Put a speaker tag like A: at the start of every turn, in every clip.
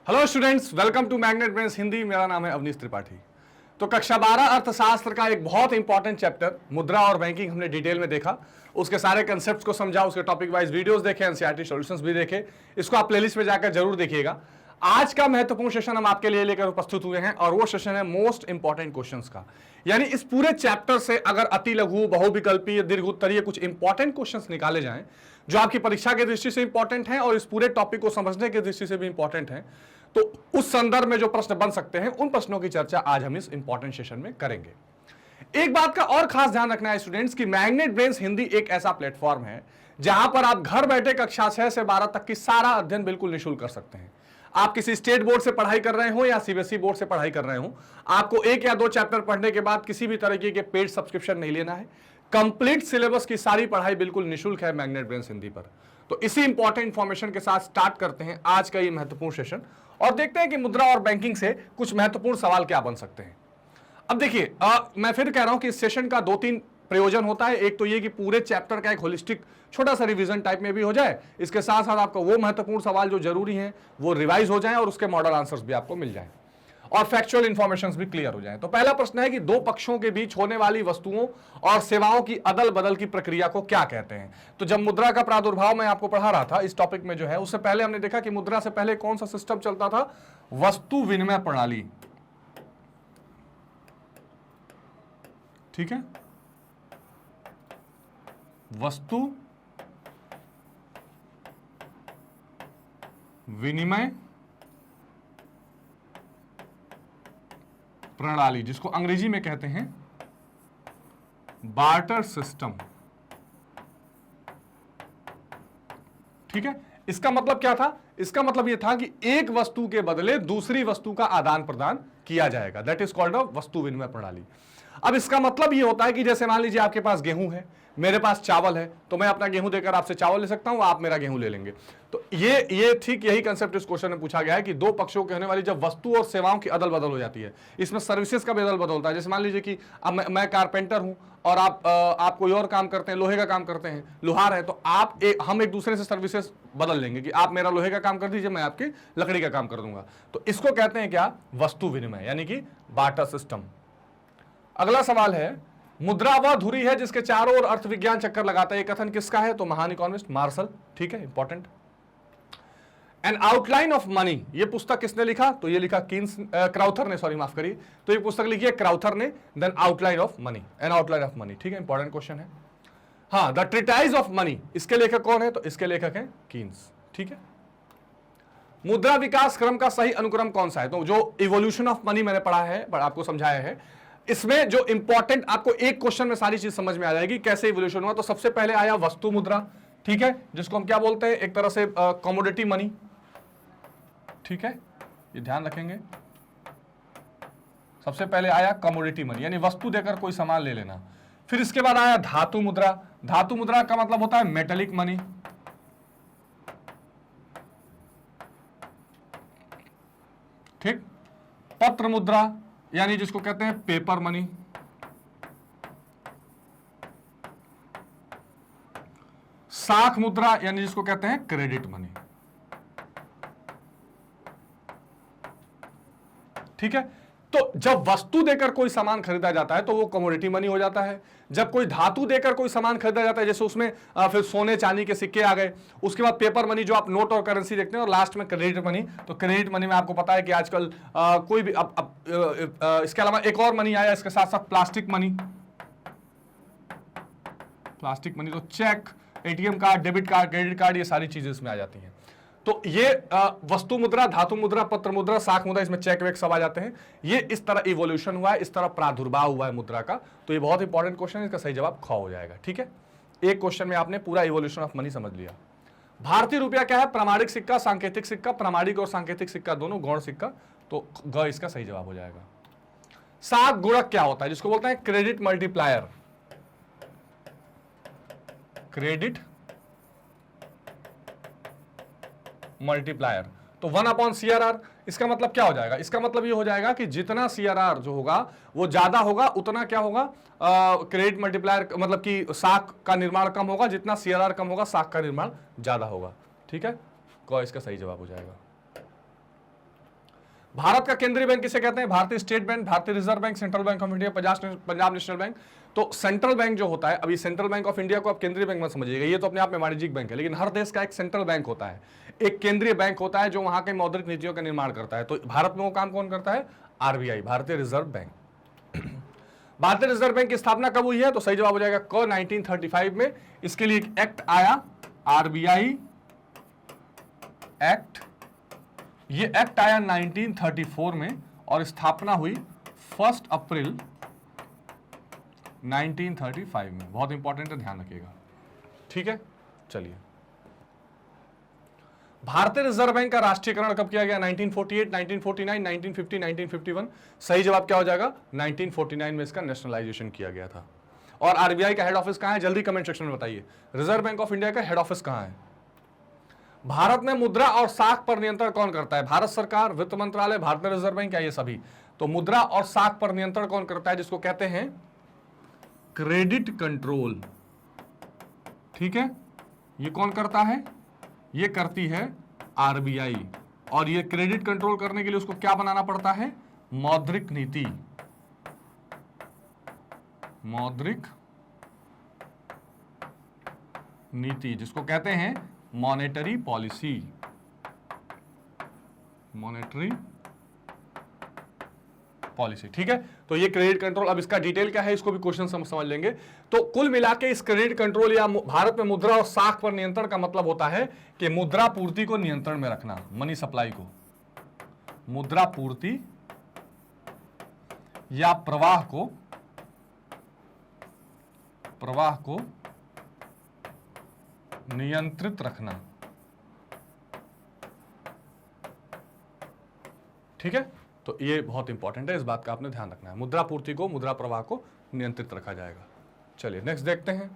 A: Hello students, welcome to magnet brains Hindi. मेरा नाम है अवनीश त्रिपाठी। तो कक्षा 12 अर्थशास्त्र का एक बहुत इंपॉर्टेंट चैप्टर मुद्रा और बैंकिंग हमने डिटेल में देखा, उसके सारे कंसेप्ट्स को समझा, उसके टॉपिक वाइज वीडियोस देखे, एनसीईआरटी सॉल्यूशंस भी देखे। इसको आप प्लेलिस्ट में जाकर जरूर देखिएगा। आज का महत्वपूर्ण सेशन हम आपके लिए लेकर उपस्थित हुए हैं और वो सेशन है मोस्ट इंपॉर्टेंट क्वेश्चंस का। यानी इस पूरे चैप्टर से अगर अति लघु, बहुविकल्पीय, दीर्घोत्तरीय कुछ इंपॉर्टेंट क्वेश्चंस निकाले जाएं जो आपकी परीक्षा की दृष्टि से इंपॉर्टेंट हैं और इस पूरे टॉपिक को समझने की दृष्टि से भी इंपॉर्टेंट हैं, तो उस संदर्भ में जो प्रश्न बन सकते हैं उन प्रश्नों की चर्चा आज हम इस इंपॉर्टेंट सेशन में करेंगे। एक बात का और खास ध्यान रखना है स्टूडेंट्स कि मैग्नेट ब्रेन्स हिंदी एक ऐसा प्लेटफॉर्म है जहां पर आप घर बैठे कक्षा 6 से 12 तक की सारा अध्ययन बिल्कुल निःशुल्क कर सकते हैं। आप किसी स्टेट बोर्ड से पढ़ाई कर रहे हो या सीबीएसई बोर्ड से पढ़ाई कर रहे हो, आपको एक या दो चैप्टर पढ़ने के बाद किसी भी तरीके के पेड सब्सक्रिप्शन नहीं लेना है। कंप्लीट सिलेबस की सारी पढ़ाई बिल्कुल निःशुल्क है मैग्नेट ब्रेन्स हिंदी पर। तो इसी इंपॉर्टेंट इंफॉर्मेशन के साथ स्टार्ट करते हैं आज का ये महत्वपूर्ण सेशन और देखते हैं कि मुद्रा और बैंकिंग से कुछ महत्वपूर्ण सवाल क्या बन सकते हैं। अब देखिए, मैं फिर कह रहा हूं कि इस सेशन का 2-3 प्रयोजन होता है। एक तो ये कि पूरे चैप्टर का एक होलिस्टिक छोटा सा रिवीजन टाइप में भी हो जाए, इसके साथ साथ आपको वो महत्वपूर्ण सवाल जो जरूरी हैं वो रिवाइज हो जाएं और उसके मॉडल आंसर्स भी आपको मिल जाएं और फैक्चुअल इंफॉर्मेशंस भी क्लियर हो जाएं। तो पहला प्रश्न है कि दो पक्षों के बीच होने वाली वस्तुओं और सेवाओं की अदल बदल की प्रक्रिया को क्या कहते हैं। तो जब मुद्रा का प्रादुर्भाव मैं आपको पढ़ा रहा था इस टॉपिक में जो है, उससे पहले हमने देखा कि मुद्रा से पहले कौन सा सिस्टम चलता था, वस्तु विनिमय प्रणाली। ठीक है, वस्तु विनिमय प्रणाली, जिसको अंग्रेजी में कहते हैं बार्टर सिस्टम। ठीक है, इसका मतलब क्या था? इसका मतलब यह था कि एक वस्तु के बदले दूसरी वस्तु का आदान प्रदान किया जाएगा। दैट इज कॉल्ड अ वस्तु विनिमय प्रणाली। अब इसका मतलब यह होता है कि जैसे मान लीजिए आपके पास गेहूं है, मेरे पास चावल है, तो मैं अपना गेहूं देकर आपसे चावल ले सकता हूं, आप मेरा गेहूं ले लेंगे। तो ये ठीक यही कंसेप्ट इस क्वेश्चन में पूछा गया है कि दो पक्षों के होने वाली जब वस्तु और सेवाओं की अदल बदल हो जाती है, इसमें सर्विसेज का भी अदल बदल होता है। जैसे मान लीजिए कि अब मैं कारपेंटर हूं और आप कोई और काम करते हैं, लोहे का काम करते हैं, लोहार है, तो हम एक दूसरे से सर्विसेज बदल लेंगे कि आप मेरा लोहे का काम कर दीजिए, मैं आपकी लकड़ी का काम कर दूंगा। तो इसको कहते हैं क्या? वस्तु विनिमय, यानी कि बार्टर सिस्टम। अगला सवाल है, मुद्रा वह धुरी है जिसके चारों ओर अर्थ विज्ञान चक्कर लगाता है। ये कथन किसका है? तो महान इकोनॉमिस्ट मार्शल। ठीक है, important. An outline of money, ये पुस्तक किसने लिखा? तो ये लिखा क्राउथर ने, सॉरी माफ करिए, तो ये पुस्तक लिखी है क्राउथर ने। Then outline of money, an outline of money. ठीक है, इंपॉर्टेंट क्वेश्चन है। हाँ, द ट्रीटाइज ऑफ मनी, इसके लेखक कौन है? तो इसके लेखक है कीन्स। ठीक है, मुद्रा विकास क्रम का सही अनुक्रम कौन सा है? तो जो इवोल्यूशन ऑफ मनी मैंने पढ़ा है, आपको समझाया है, इसमें जो इंपॉर्टेंट आपको एक क्वेश्चन में सारी चीज समझ में आ जाएगी कैसे इवोल्यूशन हुआ। तो सबसे पहले आया वस्तु मुद्रा, ठीक है, जिसको हम क्या बोलते हैं? एक तरह से कमोडिटी मनी। ठीक है, ये ध्यान रखेंगे। सबसे पहले आया कमोडिटी मनी, यानी वस्तु देकर कोई सामान ले लेना। फिर इसके बाद आया धातु मुद्रा। धातु मुद्रा का मतलब होता है मेटेलिक मनी। ठीक, पत्र मुद्रा, यानी जिसको कहते हैं पेपर मनी। साख मुद्रा, यानी जिसको कहते हैं क्रेडिट मनी। ठीक है, तो जब वस्तु देकर कोई सामान खरीदा जाता है तो वो कमोडिटी मनी हो जाता है। जब कोई धातु देकर कोई सामान खरीदा जाता है, जैसे उसमें फिर सोने चांदी के सिक्के आ गए, उसके बाद पेपर मनी जो आप नोट और करेंसी देखते हैं, और लास्ट में क्रेडिट मनी। तो क्रेडिट मनी में आपको पता है कि आजकल कोई भी इसके अलावा एक और मनी आया इसके साथ साथ, प्लास्टिक मनी। प्लास्टिक मनी तो cheque, ATM card, debit card, credit card, ये सारी चीजें इसमें आ जाती हैं। तो ये वस्तु मुद्रा, धातु मुद्रा, पत्र मुद्रा, साख मुद्रा, इसमें चेक वेक सब आ जाते हैं। ये इस तरह इवोल्यूशन हुआ है, इस तरह प्रादुर्भाव हुआ है मुद्रा का। तो ये बहुत इंपॉर्टेंट क्वेश्चन है, इसका सही जवाब ख हो जाएगा। ठीक है, एक क्वेश्चन में आपने पूरा इवोल्यूशन ऑफ मनी समझ लिया। भारतीय रुपया क्या है? प्रमाणिक सिक्का, सांकेतिक सिक्का। प्रमाणिक और सांकेतिक सिक्का दोनों गौण सिक्का, तो ग इसका सही जवाब हो जाएगा। साख गुणक क्या होता है? जिसको बोलते हैं क्रेडिट मल्टीप्लायर। क्रेडिट मल्टीप्लायर, तो 1/CRR। इसका मतलब क्या हो जाएगा? इसका मतलब ये हो जाएगा कि जितना CRR जो होगा वो ज्यादा होगा, उतना क्या होगा? क्रेडिट मल्टीप्लायर, मतलब कि साख का निर्माण कम होगा, जितना CRR कम होगा साख का निर्माण ज्यादा होगा। ठीक है, क इसका सही जवाब हो जाएगा। भारत का केंद्रीय बैंक किसे कहते हैं? भारतीय स्टेट बैंक, भारतीय reserve bank, central bank of India, Punjab national bank. तो सेंट्रल बैंक जो होता है, अभी सेंट्रल बैंक ऑफ इंडिया को आप केंद्रीय बैंक मत समझिएगा, ये तो अपने आप में वाणिज्यिक बैंक है, लेकिन हर देश का एक सेंट्रल बैंक होता है, एक केंद्रीय बैंक होता है जो वहां के मौद्रिक नीतियों का निर्माण करता है। तो भारत में वो काम कौन करता है? आरबीआई, भारतीय रिजर्व बैंक। भारतीय रिजर्व बैंक की स्थापना कब हुई है? तो सही जवाब हो जाएगा क, 1935 में। इसके लिए एक एक्ट आया, आरबीआई एक्ट। ये एक्ट आया 1934 में और स्थापना हुई 1 अप्रैल 1935 में। बहुत इंपॉर्टेंट है, ध्यान रखिएगा, ठीक है। चलिए, भारतीय रिजर्व बैंक का राष्ट्रीयकरण कब किया गया? 1948, 1949, 1950, 1951। सही जवाब क्या हो जाएगा? 1949 में इसका नेशनलाइजेशन किया गया था। और आरबीआई का हेड ऑफिस कहां है? जल्दी कमेंट सेक्शन में बताइए। रिजर्व बैंक ऑफ इंडिया का हेड ऑफिस कहां है? भारत में मुद्रा और साख पर नियंत्रण कौन करता है? भारत सरकार, वित्त मंत्रालय, भारतीय रिजर्व बैंक, या ये सभी? तो मुद्रा और साख पर नियंत्रण कौन करता है? जिसको कहते हैं क्रेडिट कंट्रोल, ठीक है। ये कौन करता है? ये करती है आरबीआई। और ये क्रेडिट कंट्रोल करने के लिए उसको क्या बनाना पड़ता है? मौद्रिक नीति, मौद्रिक नीति, जिसको कहते हैं मॉनेटरी पॉलिसी, मॉनेटरी पॉलिसी, ठीक है। तो ये क्रेडिट कंट्रोल, अब इसका डिटेल क्या है इसको भी क्वेश्चन समझ लेंगे। तो कुल मिलाके इस क्रेडिट कंट्रोल या भारत में मुद्रा और साख पर नियंत्रण का मतलब होता है कि मुद्रा पूर्ति को नियंत्रण में रखना, मनी सप्लाई को, मुद्रा पूर्ति या प्रवाह को नियंत्रित रखना, ठीक है। तो ये बहुत इंपॉर्टेंट है, इस बात का आपने ध्यान रखना है। मुद्रा पूर्ति को, मुद्रा प्रवाह को नियंत्रित रखा जाएगा। चलिए नेक्स्ट देखते हैं।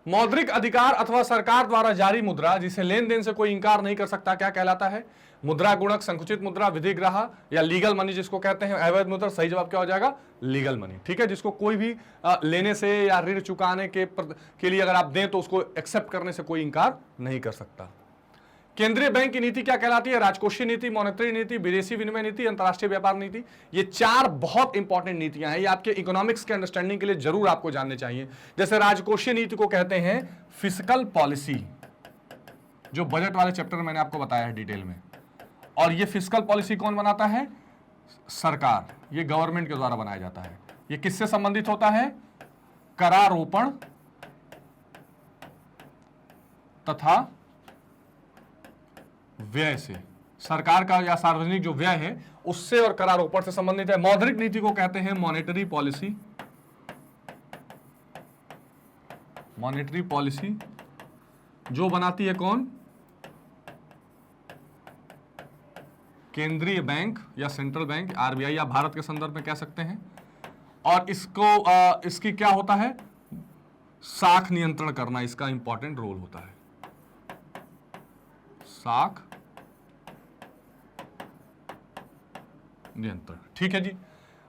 A: मौद्रिक अधिकार अथवा सरकार द्वारा जारी मुद्रा जिसे लेन देन से कोई इंकार नहीं कर सकता, क्या कहलाता है? मुद्रा गुणक, संकुचित मुद्रा, विधिग्राह या लीगल मनी जिसको कहते हैं, अवैध मुद्रा। सही जवाब क्या हो जाएगा? लीगल मनी, ठीक है। जिसको कोई भी लेने से या ऋण चुकाने के लिए अगर आप दें तो उसको एक्सेप्ट करने से कोई इंकार नहीं कर सकता। केंद्रीय बैंक की नीति क्या कहलाती है? राजकोषीय नीति, मॉनेटरी नीति, विदेशी विनिमय नीति, अंतरराष्ट्रीय व्यापार नीति। ये 4 बहुत इंपॉर्टेंट नीतियां हैं, ये आपके इकोनॉमिक्स के अंडरस्टैंडिंग के लिए जरूर आपको जानने चाहिए। जैसे राजकोषीय नीति को कहते हैं फिस्कल पॉलिसी, जो बजट वाले चैप्टर में मैंने आपको बताया है डिटेल में। और ये फिस्कल पॉलिसी कौन बनाता है? सरकार, ये गवर्नमेंट के द्वारा बनाया जाता है। ये किससे संबंधित होता है? करारोपण तथा व्यय से। सरकार का या सार्वजनिक जो व्यय है उससे और करारोपण से संबंधित है। मौद्रिक नीति को कहते हैं मॉनेटरी पॉलिसी, मॉनेटरी पॉलिसी जो बनाती है कौन? केंद्रीय बैंक या सेंट्रल बैंक, आरबीआई या भारत के संदर्भ में कह सकते हैं। और इसको इसकी क्या होता है? साख नियंत्रण करना, इसका इंपॉर्टेंट रोल होता है। साख नियंत्रण, ठीक है जी।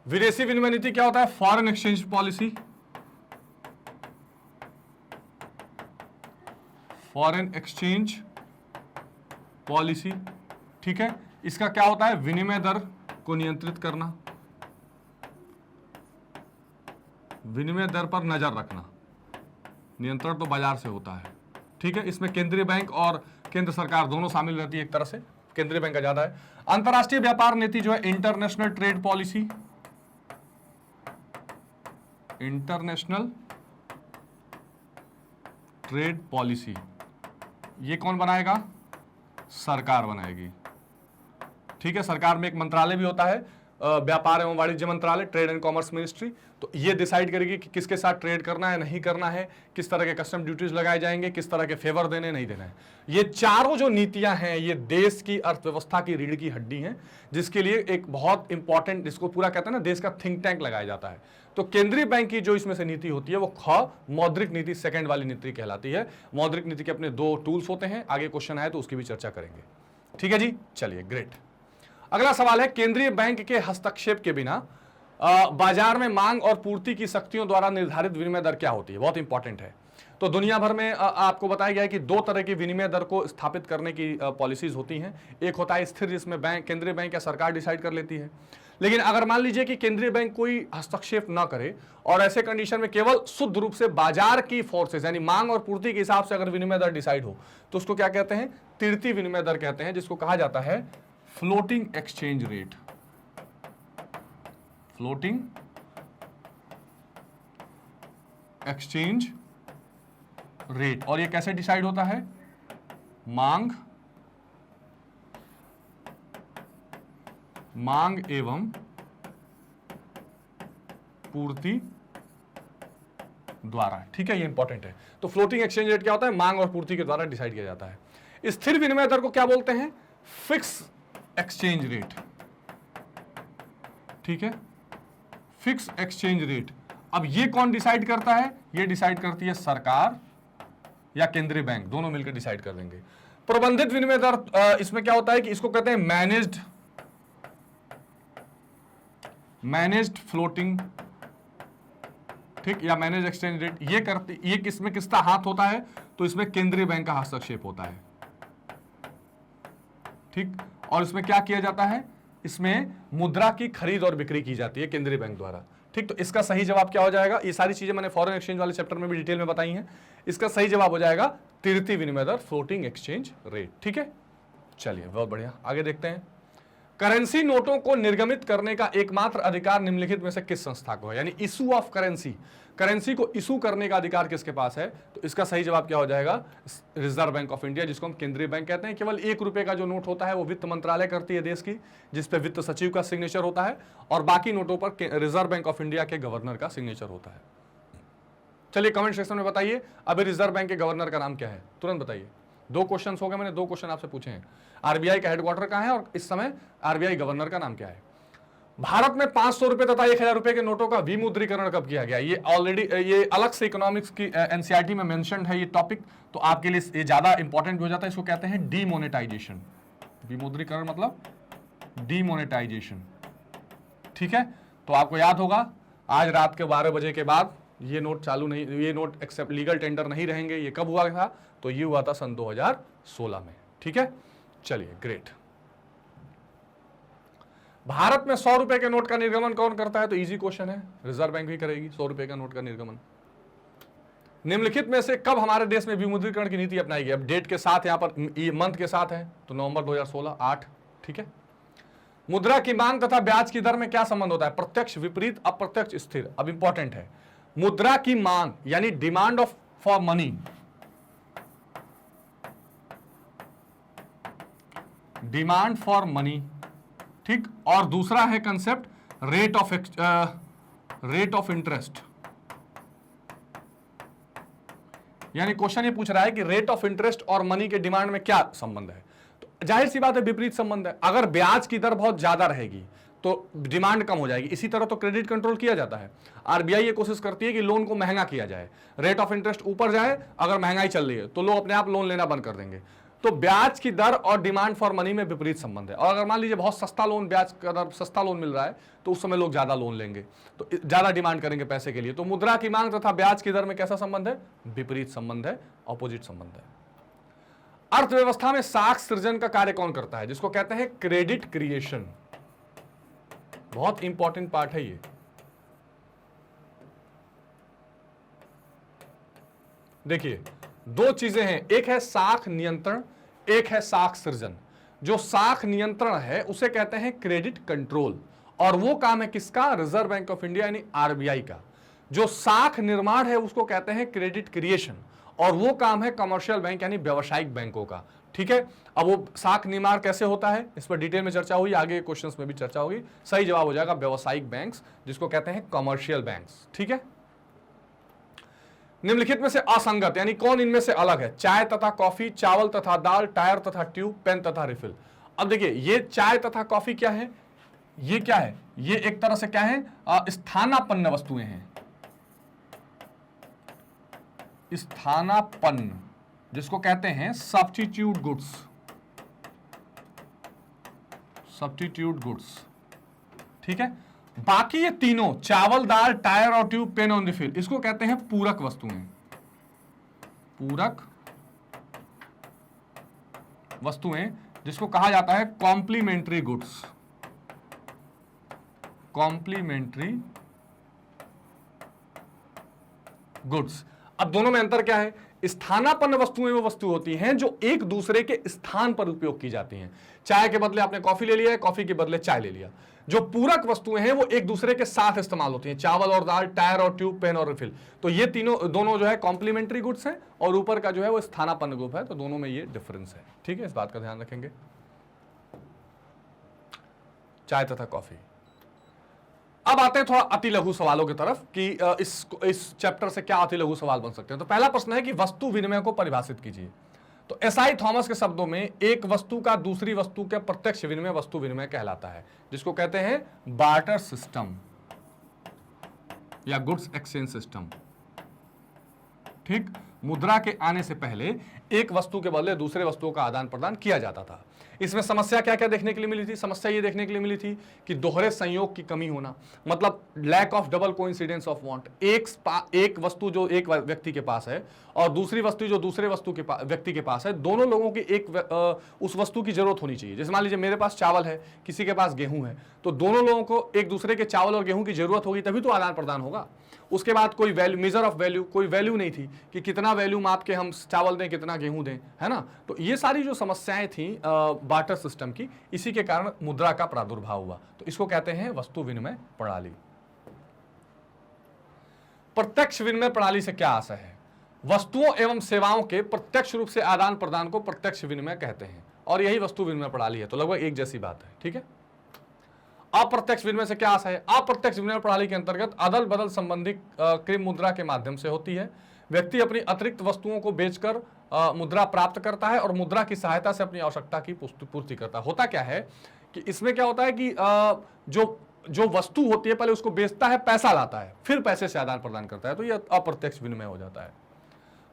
A: विदेशी विनिमय नीति क्या होता है? Foreign exchange policy, foreign exchange policy, ठीक है। इसका क्या होता है? विनिमय दर को नियंत्रित करना, विनिमय दर पर नजर रखना। नियंत्रण तो बाजार से होता है, ठीक है। इसमें केंद्रीय बैंक और केंद्र सरकार दोनों शामिल रहती है, एक तरह से केंद्रीय बैंक का ज्यादा है। अंतरराष्ट्रीय व्यापार नीति जो है international trade policy, international trade policy, ये कौन बनाएगा? सरकार बनाएगी, ठीक है। सरकार में एक मंत्रालय भी होता है, व्यापार एवं वाणिज्य मंत्रालय, ट्रेड एंड कॉमर्स मिनिस्ट्री। तो ये डिसाइड करेगी कि किसके साथ ट्रेड करना है, नहीं करना है, किस तरह के कस्टम ड्यूटीज लगाए जाएंगे, किस तरह के फेवर देने, नहीं देना है। ये चारों जो नीतियां हैं ये देश की अर्थव्यवस्था की रीढ़ की हड्डी हैं, जिसके लिए एक बहुत इंपॉर्टेंट, जिसको पूरा कहते हैं ना देश का थिंक टैंक लगाया जाता है। तो केंद्रीय बैंक की जो इसमें से नीति होती है वो मौद्रिक नीति, सेकंड वाली नीति कहलाती है। मौद्रिक नीति के अपने 2 टूल्स होते हैं, आगे क्वेश्चन आए तो उसकी भी चर्चा करेंगे, ठीक है जी। चलिए ग्रेट। अगला सवाल है, केंद्रीय बैंक के हस्तक्षेप के बिना बाजार में मांग और पूर्ति की शक्तियों द्वारा निर्धारित विनिमय दर क्या होती है? बहुत इंपॉर्टेंट है। तो तो दुनिया भर में आपको बताया गया है कि दो तरह की विनिमय दर को स्थापित करने की पॉलिसीज होती हैं। एक होता है स्थिर, जिसमें बैंक, केंद्रीय बैंक या सरकार डिसाइड कर लेती है। लेकिन अगर मान लीजिए कि केंद्रीय बैंक कोई हस्तक्षेप ना करे और ऐसे कंडीशन में केवल शुद्ध रूप से बाजार की फोर्सेस यानी मांग और पूर्ति के हिसाब से अगर विनिमय दर डिसाइड हो, तो उसको क्या कहते हैं? तिरती विनिमय दर कहते हैं, जिसको कहा जाता है floating exchange rate. Floating exchange rate. और ये कैसे डिसाइड होता है? मांग एवं पूर्ति द्वारा। ठीक है, ये इंपॉर्टेंट है। तो फ्लोटिंग एक्सचेंज रेट क्या होता है? मांग और पूर्ति के द्वारा डिसाइड किया जाता है। स्थिर विनिमय दर को क्या बोलते हैं? Fix exchange rate. ठीक है, फिक्स एक्सचेंज रेट। अब ये कौन डिसाइड करता है? ये डिसाइड करती है सरकार या केंद्रीय बैंक, दोनों मिलकर डिसाइड कर देंगे। प्रबंधित विनिमय दर, इसमें क्या होता है कि इसको कहते हैं मैनेज्ड फ्लोटिंग, ठीक, या मैनेज एक्सचेंज रेट। ये किसमें किसका हाथ होता है? तो इसमें केंद्रीय बैंक का हस्तक्षेप होता है। ठीक, और इसमें क्या किया जाता है? इसमें मुद्रा की खरीद और बिक्री की जाती है केंद्रीय बैंक द्वारा। ठीक, तो इसका सही जवाब क्या हो जाएगा? ये सारी चीजें मैंने फॉरेन एक्सचेंज वाले चैप्टर में भी डिटेल में बताई हैं। इसका सही जवाब हो जाएगा तिरती विनिमय दर, फ्लोटिंग एक्सचेंज रेट। ठीक है, चलिए बहुत बढ़िया, आगे देखते हैं। करेंसी नोटों को निर्गमित करने का एकमात्र अधिकार निम्नलिखित में से किस संस्था को है? यानी इशू ऑफ करेंसी को इशू करने का अधिकार किसके पास है? तो इसका सही जवाब क्या हो जाएगा? रिजर्व बैंक ऑफ इंडिया, जिसको हम केंद्रीय बैंक कहते हैं। केवल 1 रुपए का जो नोट होता है वो वित्त मंत्रालय करती है देश की, जिसपे वित्त सचिव का सिग्नेचर होता है, और बाकी नोटों पर रिजर्व बैंक ऑफ इंडिया के गवर्नर का सिग्नेचर होता है। चलिए कमेंट सेक्शन में बताइए, अभी रिजर्व बैंक के गवर्नर का नाम क्या है? तुरंत बताइए। 2 क्वेश्चन हो गए, मैंने 2 क्वेश्चन आपसे पूछे हैं। आरबीआई का हेडक्वार्टर कहां है और इस समय आरबीआई गवर्नर का नाम क्या है? भारत में 500 रुपए तथा 1000 रुपए के नोटों का विमुद्रीकरण कब किया गया? ये ऑलरेडी ये अलग से इकोनॉमिक्स की एनसीईआरटी में मेंशन्ड है ये टॉपिक, तो आपके लिए ये ज्यादा इंपॉर्टेंट हो जाता है। इसको कहते हैं डीमोनेटाइजेशन। विमुद्रीकरण मतलब डीमोनेटाइजेशन। ठीक है, तो आपको याद होगा आज रात के 12 बजे के बाद ये नोट चालू नहीं, ये नोट एक्सेप्ट लीगल टेंडर नहीं रहेंगे। ये कब हुआ था? तो ये हुआ था सन 2016 में। ठीक है, चलिए ग्रेट। भारत में 100 रुपए के नोट का निर्गमन कौन करता है? तो इजी क्वेश्चन है, रिजर्व बैंक भी करेगी 100 रुपए का नोट का निर्गमन। निम्नलिखित में से कब हमारे देश में विमुद्रीकरण की नीति अपनाई गई? अब डेट के साथ यहां पर मंथ के साथ है, तो नवंबर 2016 8। ठीक है, मुद्रा की मांग तथा ब्याज की दर में क्या संबंध होता है? प्रत्यक्ष, विपरीत, अप्रत्यक्ष, स्थिर। अब इंपॉर्टेंट है, मुद्रा की मांग यानी demand for money, demand for money, ठीक, और दूसरा है कंसेप्ट रेट ऑफ इंटरेस्ट। यानी क्वेश्चन ये पूछ रहा है कि रेट ऑफ इंटरेस्ट और मनी के डिमांड में क्या संबंध है? तो जाहिर सी बात है विपरीत संबंध है। अगर ब्याज की दर बहुत ज्यादा रहेगी तो डिमांड कम हो जाएगी। इसी तरह तो क्रेडिट कंट्रोल किया जाता है। आरबीआई ये कोशिश करती है कि लोन को महंगा किया जाए, रेट ऑफ इंटरेस्ट ऊपर जाए। अगर महंगाई चल रही है तो लोग अपने आप लोन लेना बंद कर देंगे। तो ब्याज की दर और डिमांड फॉर मनी में विपरीत संबंध है। और अगर मान लीजिए बहुत सस्ता लोन, ब्याज का दर सस्ता लोन मिल रहा है, तो उस समय लोग ज्यादा लोन लेंगे, तो ज्यादा डिमांड करेंगे पैसे के लिए। तो मुद्रा की मांग तथा ब्याज की दर में कैसा संबंध है? विपरीत संबंध है, ऑपोजिट संबंध है। अर्थव्यवस्था में साख सृजन का कार्य कौन करता है? जिसको कहते हैं क्रेडिट क्रिएशन। बहुत इंपॉर्टेंट पार्ट है ये। देखिए 2 चीजें हैं, एक है साख नियंत्रण, एक है साख सृजन। जो साख नियंत्रण है उसे कहते हैं क्रेडिट कंट्रोल, और वो काम है किसका? रिजर्व बैंक ऑफ इंडिया यानी आरबीआई का। जो साख निर्माण है उसको कहते हैं क्रेडिट क्रिएशन, और वो काम है कमर्शियल बैंक यानी व्यावसायिक बैंकों का। ठीक है, अब वो साख निर्माण कैसे होता है इस पर डिटेल में चर्चा हुई, आगे क्वेश्चंस में भी चर्चा होगी। सही जवाब हो जाएगा व्यावसायिक बैंक्स, जिसको कहते हैं कमर्शियल बैंक्स। ठीक है, निम्नलिखित में से असंगत यानी कौन इनमें से अलग है? चाय तथा कॉफी, चावल तथा दाल, टायर तथा ट्यूब, पेन तथा रिफिल। अब देखिए ये चाय तथा कॉफी क्या है? ये क्या है? ये एक तरह से क्या है? स्थानापन्न वस्तुएं हैं। स्थानापन्न, जिसको कहते हैं सब्स्टिट्यूट गुड्स। Substitute goods. ठीक है, बाकी ये तीनों चावल, दाल, टायर और ट्यूब, पेन और रिफिल, इसको कहते हैं पूरक वस्तुएं। पूरक वस्तुएं, जिसको कहा जाता है कॉम्प्लीमेंट्री गुड्स। Complementary goods. अब दोनों में अंतर क्या है? स्थानापन्न वस्तुएं वो वस्तु होती हैं जो एक दूसरे के स्थान पर उपयोग की जाती हैं। चाय के बदले आपने कॉफी ले लिया है, कॉफी के बदले चाय ले लिया। जो पूरक वस्तुएं हैं वो एक दूसरे के साथ इस्तेमाल होती हैं, चावल और दाल, टायर और ट्यूब, पेन और रिफिल। तो ये दोनों जो है कॉम्प्लीमेंट्री गुड्स हैं और ऊपर का जो है वो स्थानापन्न ग्रुप है। तो दोनों में ये डिफरेंस है, ठीक है, इस बात का ध्यान रखेंगे। चाय तथा कॉफी। अब आते हैं थोड़ा अति लघु सवालों की तरफ कि इस चैप्टर से क्या अति लघु सवाल बन सकते हैं। तो पहला प्रश्न है कि वस्तु विनिमय को परिभाषित कीजिए। तो एसआई थॉमस के शब्दों में एक वस्तु का दूसरी वस्तु के प्रत्यक्ष विनिमय वस्तु विनिमय कहलाता है, जिसको कहते हैं बार्टर सिस्टम या गुड्स एक्सचेंज सिस्टम। ठीक, मुद्रा के आने से पहले एक वस्तु के बदले दूसरे वस्तुओं का आदान प्रदान किया जाता था। इसमें समस्या क्या क्या देखने के लिए मिली थी? समस्या ये देखने के लिए मिली थी कि दोहरे संयोग की कमी होना, मतलब lack of double coincidence of want. एक वस्तु जो एक व्यक्ति के पास है और दूसरी वस्तु जो दूसरे व्यक्ति के पास है, दोनों लोगों की उस वस्तु की जरूरत होनी चाहिए। जैसे मान लीजिए मेरे पास चावल है, किसी के पास गेहूं है, तो दोनों लोगों को एक दूसरे के चावल और गेहूं की जरूरत होगी, तभी तो आदान प्रदान होगा। उसके बाद कोई वैल्यू, मेजर ऑफ वैल्यू, कोई वैल्यू नहीं थी कि कितना वैल्यू माप के हम चावल दें, कितना गेहूं दें, है ना। तो ये सारी जो समस्याएं थी बार्टर सिस्टम की, इसी के कारण मुद्रा का प्रादुर्भाव हुआ। तो इसको कहते हैं वस्तु विनिमय प्रणाली। प्रत्यक्ष विनिमय प्रणाली से क्या आशय है? वस्तुओं एवं सेवाओं के प्रत्यक्ष रूप से आदान प्रदान को प्रत्यक्ष विनिमय कहते हैं और यही वस्तु विनिमय प्रणाली है। तो लगभग एक जैसी बात है, ठीक है। अप्रत्यक्ष विनिमय से क्या आशय है? अप्रत्यक्ष विनिमय प्रणाली के अंतर्गत अदल बदल संबंधी कृत्रिम मुद्रा के माध्यम से होती है। व्यक्ति अपनी अतिरिक्त वस्तुओं को बेचकर मुद्रा प्राप्त करता है और मुद्रा की सहायता से अपनी आवश्यकता की पूर्ति करता है। होता क्या है कि इसमें क्या होता है कि जो वस्तु होती है पहले उसको बेचता है, पैसा लाता है, फिर पैसे से आदान प्रदान करता है। तो यह अप्रत्यक्ष विनिमय हो जाता है।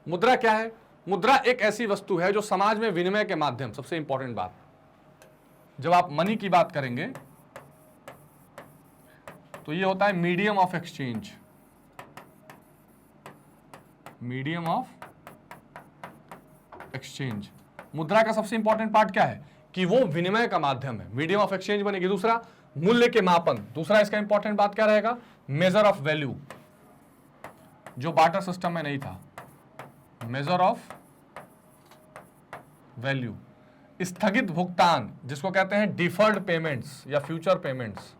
A: मुद्रा क्या है? मुद्रा एक ऐसी वस्तु है जो समाज में विनिमय के माध्यम, सबसे इंपॉर्टेंट बात, जब आप मनी की बात करेंगे तो ये होता है medium of exchange. Medium of exchange. मुद्रा का सबसे इंपॉर्टेंट पार्ट क्या है कि वो विनिमय का माध्यम है। मीडियम ऑफ एक्सचेंज बनेगी। दूसरा, मूल्य के मापन। दूसरा इसका इंपॉर्टेंट बात क्या रहेगा? मेजर ऑफ वैल्यू, जो बार्टर सिस्टम में नहीं था। Major of value. स्थगित भुगतान, जिसको कहते हैं डिफर्ड पेमेंट्स या फ्यूचर पेमेंट्स।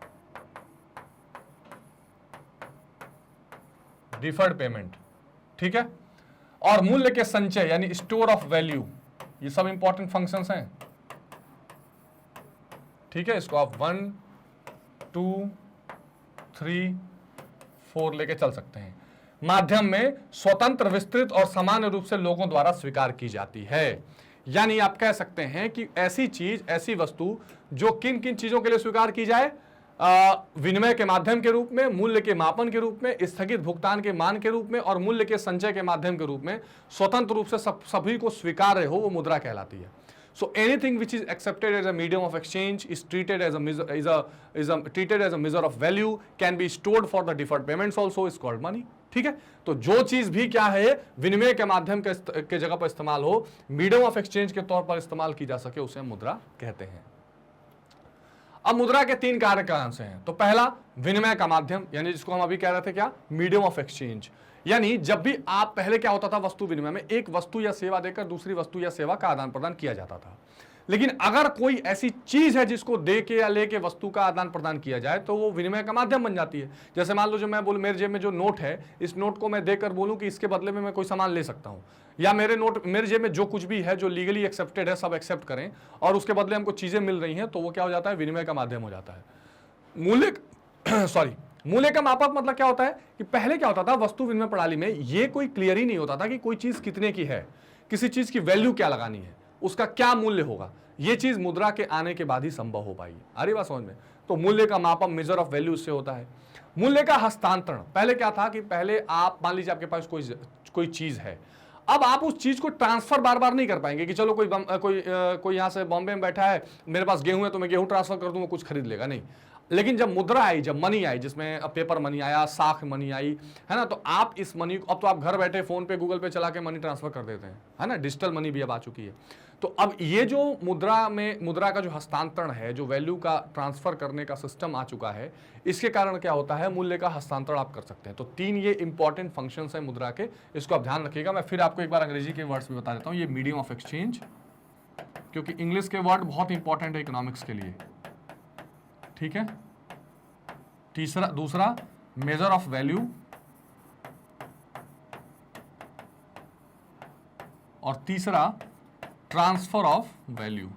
A: डिफर्ड पेमेंट, ठीक है। और मूल्य के संचय यानी स्टोर ऑफ वैल्यू, ये सब इंपॉर्टेंट फंक्शंस हैं, ठीक है। इसको आप 1, 2, 3, 4 लेके चल सकते हैं। माध्यम में स्वतंत्र, विस्तृत और सामान्य रूप से लोगों द्वारा स्वीकार की जाती है। यानी आप कह सकते हैं कि ऐसी चीज, ऐसी वस्तु जो किन किन चीजों के लिए स्वीकार की जाए? विनिमय के माध्यम के रूप में, मूल्य के मापन के रूप में, स्थगित भुगतान के मान के रूप में और मूल्य के संचय के माध्यम के रूप में स्वतंत्र रूप से सभी को स्वीकार्य हो, वो मुद्रा कहलाती है। So anything which is accepted as a medium of exchange is treated as a measure of value, can be stored for the deferred payments also, is called money, ठीक है। तो जो चीज भी क्या है विनिमय के माध्यम के जगह पर इस्तेमाल हो, मीडियम ऑफ एक्सचेंज के तौर पर इस्तेमाल की जा सके, उसे मुद्रा कहते हैं। अब मुद्रा के 3 कार्यकांश हैं। तो पहला, विनिमय का माध्यम, यानी जिसको हम अभी कह रहे थे क्या? Medium of exchange. यानी जब भी आप, पहले क्या होता था वस्तु विनिमय में, एक वस्तु या सेवा देकर दूसरी वस्तु या सेवा का आदान प्रदान किया जाता था। लेकिन अगर कोई ऐसी चीज है जिसको दे के या लेके वस्तु का आदान प्रदान किया जाए तो वो विनिमय का माध्यम बन जाती है। जैसे मान लो जो मैं बोलूं, मेरे जेब में जो नोट है, इस नोट को मैं देकर बोलूं कि इसके बदले में मैं कोई सामान ले सकता हूं, या मेरे जेब में जो कुछ भी है जो लीगली एक्सेप्टेड है सब एक्सेप्ट करें और उसके बदले हमको चीजें मिल रही हैं, तो वो क्या हो जाता है? विनिमय का माध्यम हो जाता है। मूल्य का मापक मतलब क्या होता है कि पहले क्या होता था वस्तु विनिमय प्रणाली में, ये कोई क्लियर ही नहीं होता था कि कोई चीज कितने की है, किसी चीज की वैल्यू क्या लगानी है, उसका क्या मूल्य होगा। ये चीज मुद्रा के आने के बाद ही संभव हो पाई। आ रही बात समझ में? तो मूल्य का मापन, मेजर ऑफ वैल्यू, से होता है। मूल्य का हस्तांतरण, पहले क्या था कि पहले आप मान लीजिए आपके पास कोई चीज है, अब आप उस चीज को ट्रांसफर बार बार नहीं कर पाएंगे कि चलो कोई यहां से बॉम्बे में बैठा है, मेरे पास गेहूं है तो मैं गेहूं ट्रांसफर कर दूं, वो कुछ खरीद लेगा, नहीं। लेकिन जब मुद्रा आई, जब मनी आई, जिसमें पेपर मनी आया, साख मनी आई, है ना, तो आप इस मनी को, अब तो आप घर बैठे फोन पे गूगल पे चला के मनी ट्रांसफर कर देते हैं, है ना, डिजिटल मनी भी अब आ चुकी है। तो अब ये जो मुद्रा का जो हस्तांतरण है, जो वैल्यू का ट्रांसफर करने का सिस्टम आ चुका है, इसके कारण क्या होता है, मूल्य का हस्तांतरण आप कर सकते हैं। तो 3 ये इंपॉर्टेंट फंक्शंस हैं मुद्रा के, इसको आप ध्यान रखिएगा। मैं फिर आपको एक बार अंग्रेजी के वर्ड्स भी बता देता हूं। ये मीडियम ऑफ एक्सचेंज, क्योंकि इंग्लिश के वर्ड बहुत इंपॉर्टेंट है इकोनॉमिक्स के लिए, ठीक है। दूसरा मेजर ऑफ वैल्यू, और तीसरा ट्रांसफर ऑफ वैल्यू।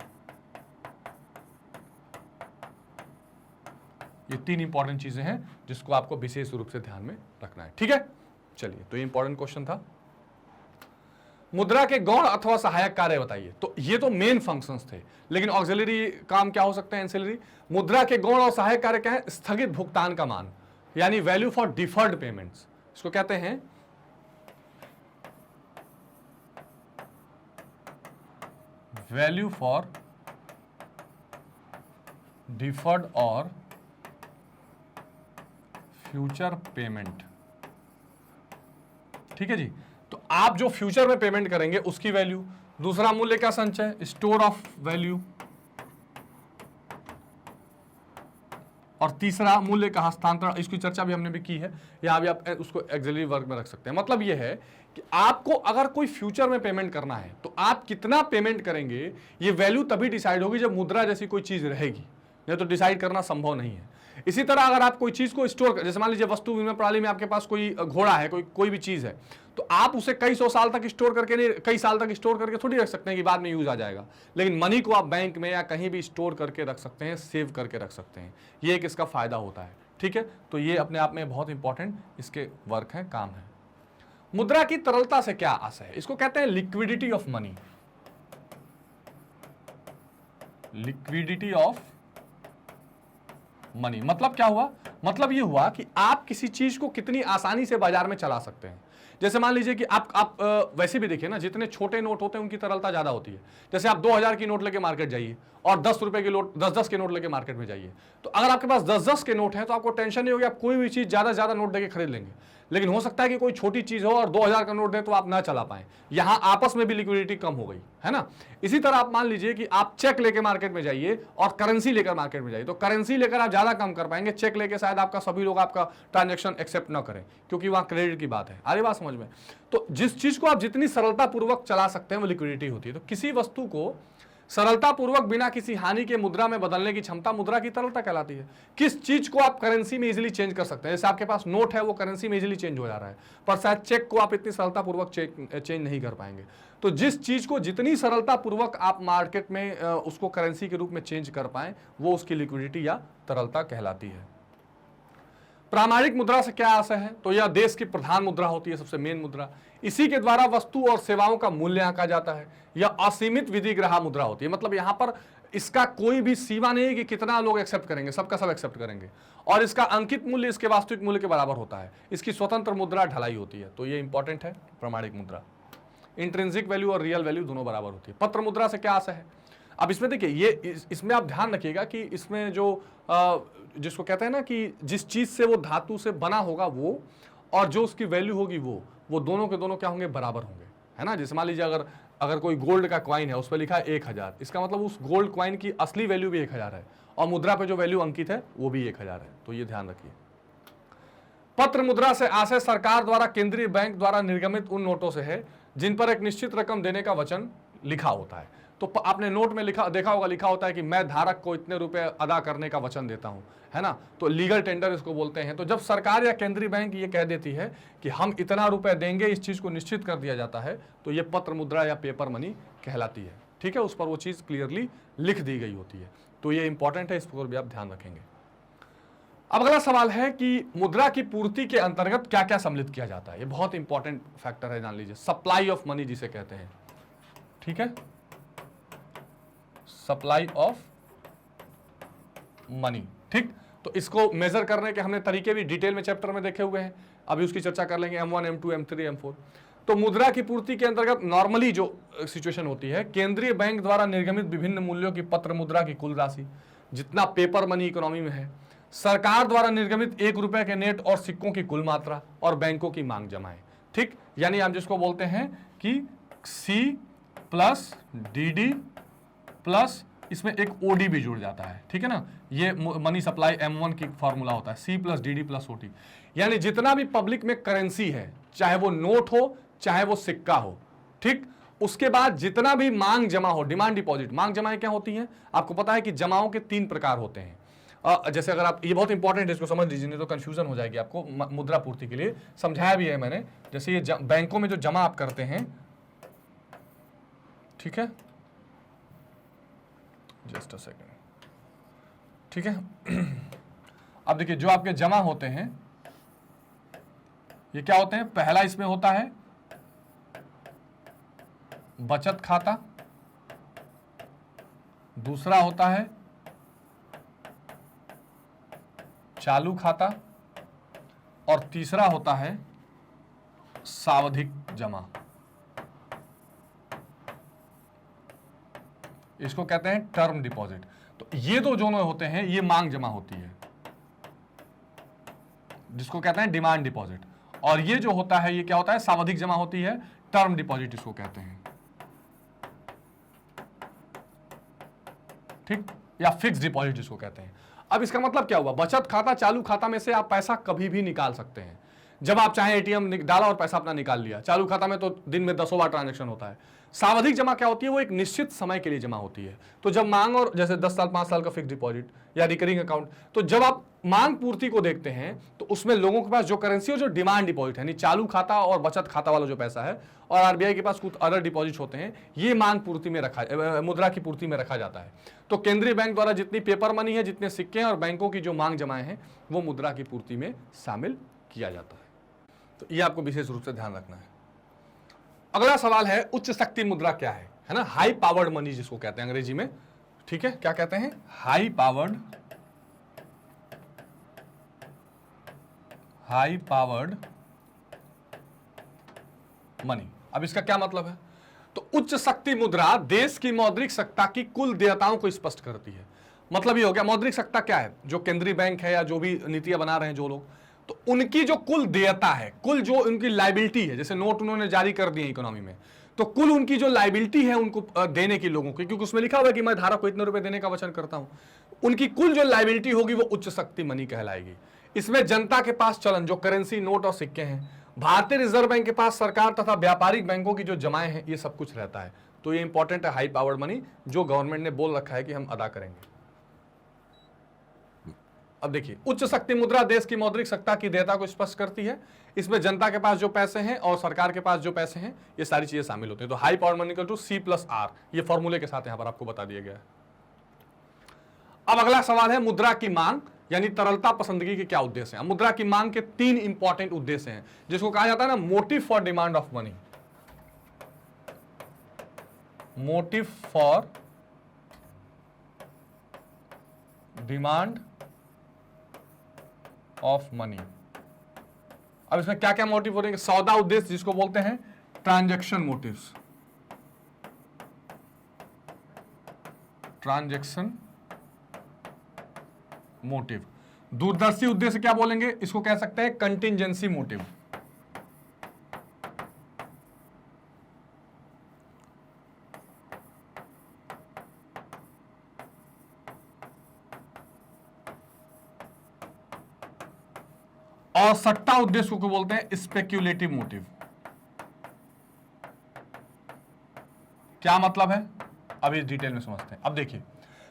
A: ये 3 इंपॉर्टेंट चीजें हैं जिसको आपको विशेष रूप से ध्यान में रखना है, ठीक है। चलिए, तो ये इंपॉर्टेंट क्वेश्चन था। मुद्रा के गौण अथवा सहायक कार्य बताइए। तो ये तो मेन फंक्शंस थे, लेकिन ऑक्सिलरी काम क्या हो सकते हैं, एंसिलरी। मुद्रा के गौण और सहायक कार्य क्या है, स्थगित भुगतान का मान, यानी वैल्यू फॉर डिफर्ड पेमेंट्स, इसको कहते हैं वैल्यू फॉर डिफर्ड और फ्यूचर पेमेंट, ठीक है जी। तो आप जो फ्यूचर में पेमेंट करेंगे उसकी वैल्यू। दूसरा मूल्य का संचय, स्टोर ऑफ वैल्यू, और तीसरा मूल्य का हस्तांतरण। इसकी चर्चा भी हमने भी की है, यहां भी आप उसको एक्सिलरी वर्ग में रख सकते हैं। मतलब यह है कि आपको अगर कोई फ्यूचर में पेमेंट करना है तो आप कितना पेमेंट करेंगे, ये वैल्यू तभी डिसाइड होगी जब मुद्रा जैसी कोई चीज रहेगी, नहीं तो डिसाइड करना संभव नहीं है। इसी तरह अगर आप कोई चीज को स्टोर कर, जैसे मान लीजिए वस्तु विनिमय प्रणाली में आपके पास कोई घोड़ा है, कोई भी चीज है, तो आप उसे कई सौ साल तक स्टोर करके नहीं, कई साल तक स्टोर करके थोड़ी रख सकते हैं कि बाद में यूज आ जाएगा। लेकिन मनी को आप बैंक में या कहीं भी स्टोर करके रख सकते हैं, सेव करके रख सकते हैं। ये एक इसका फायदा होता है, ठीक है। तो ये अपने आप में बहुत इंपॉर्टेंट इसके वर्क है, काम है। मुद्रा की तरलता से क्या आशय है, इसको कहते हैं liquidity of money. Liquidity of money मतलब क्या हुआ, मतलब ये हुआ कि आप किसी चीज को कितनी आसानी से बाजार में चला सकते हैं। जैसे मान लीजिए कि आप वैसे भी देखिए ना, जितने छोटे नोट होते हैं उनकी तरलता ज्यादा होती है। जैसे आप 2000 की नोट लेके मार्केट जाइए और 10 रुपए के नोट, 10-10 के नोट लेके मार्केट में जाइए, तो अगर आपके पास 10-10 के नोट हैं तो आपको टेंशन नहीं होगी, आप कोई भी चीज ज्यादा ज्यादा नोट देके खरीद लेंगे। लेकिन हो सकता है कि कोई छोटी चीज हो और 2000 का नोट दे तो आप ना चला पाए, यहां आपस में भी लिक्विडिटी कम हो गई, है ना। इसी तरह आप मान लीजिए कि आप चेक लेके मार्केट में जाइए और करेंसी लेकर मार्केट में जाइए, तो करेंसी लेकर आप ज्यादा कम कर पाएंगे, चेक लेके शायद आपका सभी लोग आपका ट्रांजेक्शन एक्सेप्ट ना करें, क्योंकि वहां क्रेडिट की बात है। आ रही बात समझ में। तो जिस चीज को आप जितनी सरलता पूर्वक चला सकते हैं वो लिक्विडिटी होती है। तो किसी वस्तु को सरलता पूर्वक बिना किसी हानि के मुद्रा में बदलने की क्षमता मुद्रा की तरलता कहलाती है। किस चीज को आप करेंसी में इजीली चेंज कर सकते हैं, जैसे आपके पास नोट है वो करेंसी में इजीली चेंज हो जा रहा है, पर शायद चेक को आप इतनी सरलता पूर्वक चेंज नहीं कर पाएंगे। तो जिस चीज को जितनी सरलता पूर्वक आप मार्केट में उसको करेंसी के रूप में चेंज कर पाए वो उसकी लिक्विडिटी या तरलता कहलाती है। प्रामाणिक मुद्रा से क्या आशय है, तो यह देश की प्रधान मुद्रा होती है, सबसे मेन मुद्रा। इसी के द्वारा वस्तु और सेवाओं का मूल्य आंका जाता है। यह असीमित विधिग्राह मुद्रा होती है, मतलब यहां पर इसका कोई भी सीमा नहीं है कि कितना लोग एक्सेप्ट करेंगे, सबका सब एक्सेप्ट करेंगे। और इसका अंकित मूल्य इसके वास्तविक मूल्य के बराबर होता है। इसकी स्वतंत्र मुद्रा ढलाई होती है, तो ये इंपॉर्टेंट है प्रामाणिक मुद्रा। इंट्रिंसिक वैल्यू और रियल वैल्यू दोनों बराबर होती है। पत्र मुद्रा से क्या आशय है, अब इसमें देखिए ये इसमें आप ध्यान रखिएगा कि इसमें जो जिसको कहते हैं ना कि जिस चीज से वो धातु से बना होगा वो और जो उसकी वैल्यू होगी वो दोनों के दोनों क्या होंगे, बराबर होंगे, है ना। जैसे मान लीजिए अगर कोई गोल्ड का कॉइन है उस पर लिखा है 1000, इसका मतलब उस गोल्ड कॉइन की असली वैल्यू भी 1000 है और मुद्रा पे जो वैल्यू अंकित है वो भी 1000 है। तो ये ध्यान रखिए। पत्र मुद्रा से आशय सरकार द्वारा केंद्रीय बैंक द्वारा निर्गमित उन नोटों से है जिन पर एक निश्चित रकम देने का वचन लिखा होता है। तो आपने नोट में देखा होगा, लिखा होता है कि मैं धारक को इतने रुपए अदा करने का वचन देता हूं, है ना। तो लीगल टेंडर इसको बोलते हैं। तो जब सरकार या केंद्रीय बैंक ये कह देती है कि हम इतना रुपए देंगे, इस चीज को निश्चित कर दिया जाता है, तो ये पत्र मुद्रा या पेपर मनी कहलाती है, ठीक है। उस पर वो चीज क्लियरली लिख दी गई होती है। तो ये इंपॉर्टेंट है, इस पर भी आप ध्यान रखेंगे। अब अगला सवाल है कि मुद्रा की पूर्ति के अंतर्गत क्या क्या सम्मिलित किया जाता है। ये बहुत इंपॉर्टेंट फैक्टर है, जान लीजिए। सप्लाई ऑफ मनी जिसे कहते हैं, ठीक है, सप्लाई ऑफ मनी, ठीक। तो इसको मेजर करने के हमने तरीके भी डिटेल में चैप्टर में देखे हुए हैं, अभी उसकी चर्चा कर लेंगे। M1, M2, M3, M4। तो मुद्रा की पूर्ति के अंतर्गत नॉर्मली जो सिचुएशन होती है, केंद्रीय बैंक द्वारा निर्गमित विभिन्न मूल्यों की पत्र मुद्रा की कुल राशि, जितना पेपर मनी इकोनॉमी में है, सरकार द्वारा निर्गमित 1 रुपए के नेट और सिक्कों की कुल मात्रा, और बैंकों की मांग जमाएं। ठीक, यानी हम जिसको बोलते हैं कि सी प्लस डी प्लस इसमें एक ओडी भी जुड़ जाता है। ठीक है ना, ये मनी सप्लाई M1 की फॉर्मूला होता है, C plus D plus OT. यानी जितना भी पब्लिक में करेंसी है, चाहे वो नोट हो चाहे वो सिक्का हो, ठीक, उसके बाद जितना भी मांग जमा हो, डिमांड डिपॉजिट। मांग जमाएं क्या होती हैं? आपको पता है कि जमाओं के 3 प्रकार होते हैं। जैसे अगर आप, ये बहुत इंपॉर्टेंट है, इसको समझ लीजिए नहीं तो कंफ्यूजन हो जाएगी आपको। मुद्रा पूर्ति के लिए समझाया भी है मैंने। जैसे ये बैंकों में जो जमा आप करते हैं, ठीक है, जस्ट अ सेकेंड, ठीक है। अब देखिए जो आपके जमा होते हैं ये क्या होते हैं? पहला इसमें होता है बचत खाता, दूसरा होता है चालू खाता, और तीसरा होता है सावधिक जमा। इसको कहते हैं टर्म डिपॉजिट। तो ये दो जो होते हैं ये मांग जमा होती है, जिसको कहते हैं डिमांड डिपॉजिट, और ये जो होता है ये क्या होता है? सावधिक जमा होती है, टर्म डिपॉजिट इसको कहते हैं। ठीक, या फिक्स डिपॉजिट जिसको कहते हैं। अब इसका मतलब क्या हुआ? बचत खाता, चालू खाता में से आप पैसा कभी भी निकाल सकते हैं। जब आप चाहे एटीएम डाला और पैसा अपना निकाल लिया। चालू खाता में तो दिन में 10 बार ट्रांजैक्शन होता है। सावधिक जमा क्या होती है? वो एक निश्चित समय के लिए जमा होती है। तो जब मांग, और जैसे 10 साल 5 साल का फिक्स डिपॉजिट या रिकरिंग अकाउंट, तो जब आप मांग पूर्ति को देखते हैं तो उसमें लोगों के पास जो करेंसी और जो डिमांड डिपॉजिट है, यानी चालू खाता और बचत खाता वाला जो पैसा है, और आरबीआई के पास कुछ अदर डिपॉजिट होते हैं, ये मांग पूर्ति में रखा, मुद्रा की पूर्ति में रखा जाता है। तो केंद्रीय बैंक द्वारा जितनी पेपर मनी है, जितने सिक्के हैं, और बैंकों की जो मांग जमाएं हैं, वो मुद्रा की पूर्ति में शामिल किया जाता है। तो ये आपको विशेष रूप से ध्यान रखना है। अगला सवाल है उच्च शक्ति मुद्रा क्या है ना? हाई पावर्ड मनी जिसको कहते हैं अंग्रेजी में। ठीक है, क्या कहते हैं? High powered money. अब इसका क्या मतलब है? तो उच्च शक्ति मुद्रा देश की मौद्रिक सत्ता की कुल देयताओं को स्पष्ट करती है। मतलब ये हो गया, मौद्रिक सत्ता क्या है? जो केंद्रीय बैंक है या जो भी नीतियां बना रहे हैं जो लोग, तो उनकी जो कुल देयता है, कुल जो उनकी लायबिलिटी है, जैसे नोट उन्होंने जारी कर दिए इकोनॉमी में, तो कुल उनकी जो लायबिलिटी है उनको देने की लोगों की, क्योंकि उसमें लिखा हुआ है कि मैं धारक को इतने रुपए देने का वचन करता हूं, उनकी कुल जो लायबिलिटी होगी वो उच्च शक्ति मनी कहलाएगी। इसमें जनता के पास चलन, जो करेंसी, नोट और सिक्के हैं, भारतीय रिजर्व बैंक के पास सरकार तथा व्यापारिक बैंकों की जो जमाएं हैं, ये सब कुछ रहता है। तो ये इंपॉर्टेंट है, हाई पावर्ड मनी, जो गवर्नमेंट ने बोल रखा है कि हम अदा करेंगे। अब देखिए, उच्च शक्ति मुद्रा देश की मौद्रिक सत्ता की देयता को स्पष्ट करती है। इसमें जनता के पास जो पैसे हैं और सरकार के पास जो पैसे हैं, ये सारी चीजें शामिल होती हैं। तो high power money equal to C+R, ये फॉर्मूले के साथ यहां पर आपको बता दिया गया है। अब अगला सवाल है मुद्रा की मांग, यानी तरलता पसंदगी के क्या उद्देश्य हैं? मुद्रा की मांग के 3 इंपॉर्टेंट उद्देश्य हैं, जिसको कहा जाता है ना motive for demand of money. Motive for demand of money. अब इसमें क्या क्या मोटिव हो रहे हैं? सौदा उद्देश्य जिसको बोलते हैं ट्रांजैक्शन मोटिव्स, ट्रांजैक्शन मोटिव। दूरदर्शी उद्देश्य क्या बोलेंगे? इसको कह सकते हैं कंटिंजेंसी मोटिव। और सट्टा उद्देश्य को बोलते हैं स्पेक्यूलेटिव मोटिव। क्या मतलब है? अब इस डिटेल में समझते हैं। अब देखिए,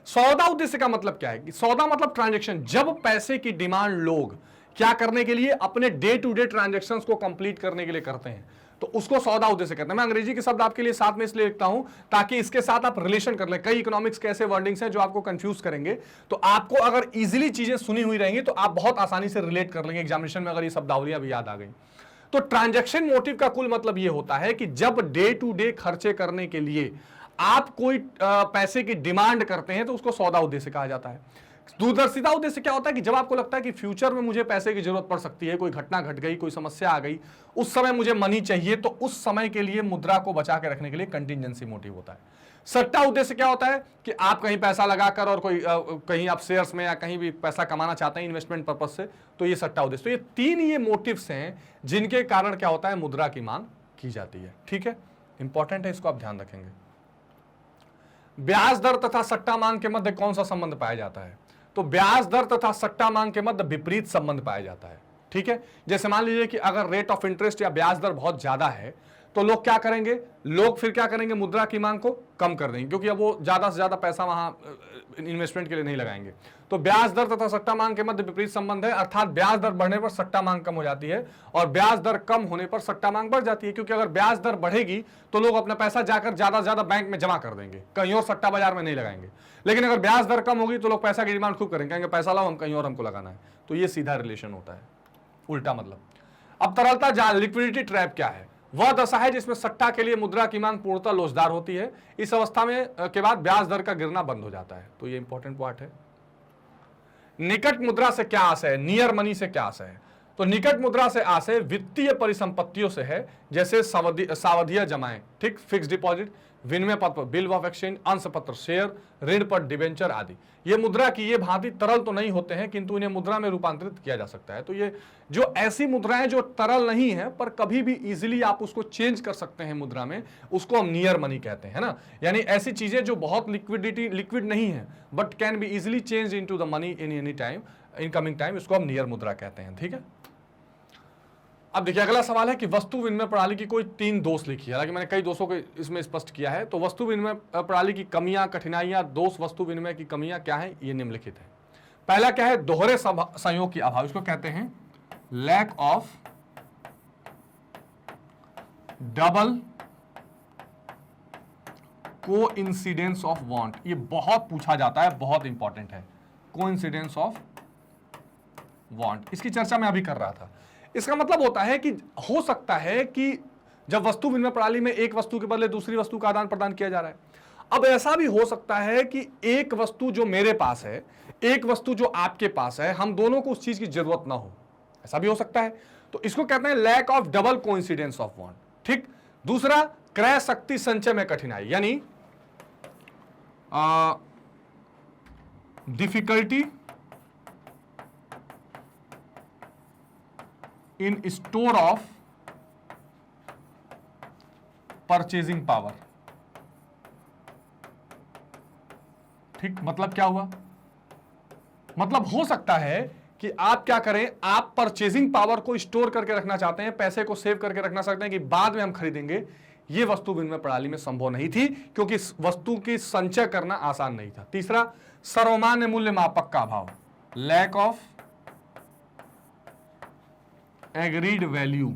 A: सौदा उद्देश्य का मतलब क्या है? कि सौदा मतलब ट्रांजैक्शन, जब पैसे की डिमांड लोग क्या करने के लिए? अपने डे टू डे ट्रांजैक्शंस को कंप्लीट करने के लिए करते हैं, तो उसको सौदा उद्देश्य कहते हैं। मैं अंग्रेजी के शब्द आपके लिए साथ में इसलिए लिखता हूं ताकि इसके साथ आप रिलेशन कर लें। कई इकोनॉमिक्स के ऐसे वर्डिंग्स हैं जो आपको कंफ्यूज करेंगे, तो आपको अगर इजीली चीजें सुनी हुई रहेंगी तो आप बहुत आसानी से रिलेट कर लेंगे एग्जामिनेशन में, अगर ये शब्दावलियां भी याद आ गई। तो ट्रांजैक्शन मोटिव का कुल मतलब यह होता है कि जब डे टू डे खर्चे करने के लिए आप कोई पैसे की डिमांड करते हैं तो उसको सौदा उद्देश्य कहा जाता है। दूरदर्शिता उद्देश्य क्या होता है कि जब आपको लगता है कि फ्यूचर में मुझे पैसे की जरूरत पड़ सकती है, कोई घटना घट गई, कोई समस्या आ गई, उस समय मुझे मनी चाहिए, तो उस समय के लिए मुद्रा को बचा के रखने के लिए कंटिजेंसी मोटिव होता है। सट्टा उद्देश्य क्या होता है कि आप कहीं पैसा लगाकर और कोई कहीं आप शेयर्स में या कहीं भी पैसा कमाना चाहते हैं इन्वेस्टमेंट पर्पज से, तो ये सट्टा उद्देश्य। तो ये तीन ये मोटिव्स हैं जिनके कारण क्या होता है, मुद्रा की मांग की जाती है। ठीक है, इंपॉर्टेंट है, इसको आप ध्यान रखेंगे। ब्याज दर तथा सट्टा मांग के मध्य कौन सा संबंध पाया जाता है? तो ब्याज दर तथा सट्टा मांग के मध्य विपरीत संबंध पाया जाता है। ठीक है, जैसे मान लीजिए कि अगर रेट ऑफ इंटरेस्ट या ब्याज दर बहुत ज्यादा है तो लोग क्या करेंगे, लोग फिर क्या करेंगे, मुद्रा की मांग को कम कर देंगे, क्योंकि अब वो ज्यादा से ज्यादा पैसा वहां इन्वेस्टमेंट के लिए नहीं लगाएंगे। तो ब्याज दर तथा सट्टा मांग के मध्य विपरीत संबंध है, अर्थात ब्याज दर बढ़ने पर सट्टा मांग कम हो जाती है और ब्याज दर कम होने पर सट्टा मांग बढ़ जाती है। क्योंकि अगर ब्याज दर बढ़ेगी तो लोग अपना पैसा जाकर ज्यादा से ज्यादा बैंक में जमा कर देंगे, कहीं और सट्टा बाजार में नहीं लगाएंगे। लेकिन अगर ब्याज दर कम होगी तो लोग पैसा की डिमांड खूब करेंगे, कहेंगे पैसा लाओ, हम कहीं और हमको लगाना है। तो ये सीधा रिलेशन होता है, उल्टा मतलब। अब तरलता जाल, लिक्विडिटी ट्रैप क्या है? वह दशा है जिसमें सट्टा के लिए मुद्रा की मांग पूर्णतः लोचदार होती है। इस अवस्था में के बाद ब्याज दर का गिरना बंद हो जाता है। तो ये इंपॉर्टेंट पार्ट है। निकट मुद्रा से क्या आशय है, नियर मनी से क्या आशय है? तो निकट मुद्रा से आशय वित्तीय परिसंपत्तियों से है, जैसे सावधिया जमाएं, ठीक, फिक्स डिपॉजिट, विनिमय पत्र, बिल ऑफ एक्सचेंज, अंश पत्र, शेयर, ऋण पर डिबेंचर आदि। ये मुद्रा की ये भांति तरल तो नहीं होते हैं, किंतु इन्हें मुद्रा में रूपांतरित किया जा सकता है। तो ये जो ऐसी मुद्राएं जो तरल नहीं है पर कभी भी इजीली आप उसको चेंज कर सकते हैं मुद्रा में, उसको हम नियर मनी कहते हैं ना। यानी ऐसी चीजें जो बहुत लिक्विड नहीं है but can be easily change into the money in any time, in coming time, इसको हम नियर मुद्रा कहते हैं। ठीक है, अब देखिए अगला सवाल है कि वस्तु विनिमय प्रणाली की कोई 3 दोष लिखी है। हालांकि मैंने कई दोषों को इसमें स्पष्ट किया है। तो वस्तु विनिमय प्रणाली की कमियां, कठिनाइयां, दोष वस्तु विनिमय की कमियां क्या है, ये निम्नलिखित है। पहला क्या है, दोहरे संयोग की अभाव, इसको कहते हैं lack of double coincidence of want. ये बहुत पूछा जाता है, बहुत इंपॉर्टेंट है, कोइंसिडेंस ऑफ वांट। इसकी चर्चा मैं अभी कर रहा था। इसका मतलब होता है कि हो सकता है कि जब वस्तु विनिमय प्रणाली में एक वस्तु के बदले दूसरी वस्तु का आदान प्रदान किया जा रहा है, अब ऐसा भी हो सकता है कि एक वस्तु जो मेरे पास है, एक वस्तु जो आपके पास है, हम दोनों को उस चीज की जरूरत ना हो, ऐसा भी हो सकता है। तो इसको कहते हैं lack of double coincidence of want. ठीक, दूसरा क्रय शक्ति संचय में कठिनाई, यानी difficulty in store of purchasing power. ठीक, मतलब क्या हुआ, मतलब हो सकता है कि आप क्या करें, आप परचेजिंग पावर को स्टोर करके रखना चाहते हैं, पैसे को सेव करके रखना चाहते हैं कि बाद में हम खरीदेंगे। यह वस्तु विनिमय प्रणाली में संभव नहीं थी क्योंकि इस वस्तु की संचय करना आसान नहीं था। तीसरा, सर्वमान्य मूल्य मापक का अभाव, लैक ऑफ एग्रीड वैल्यू।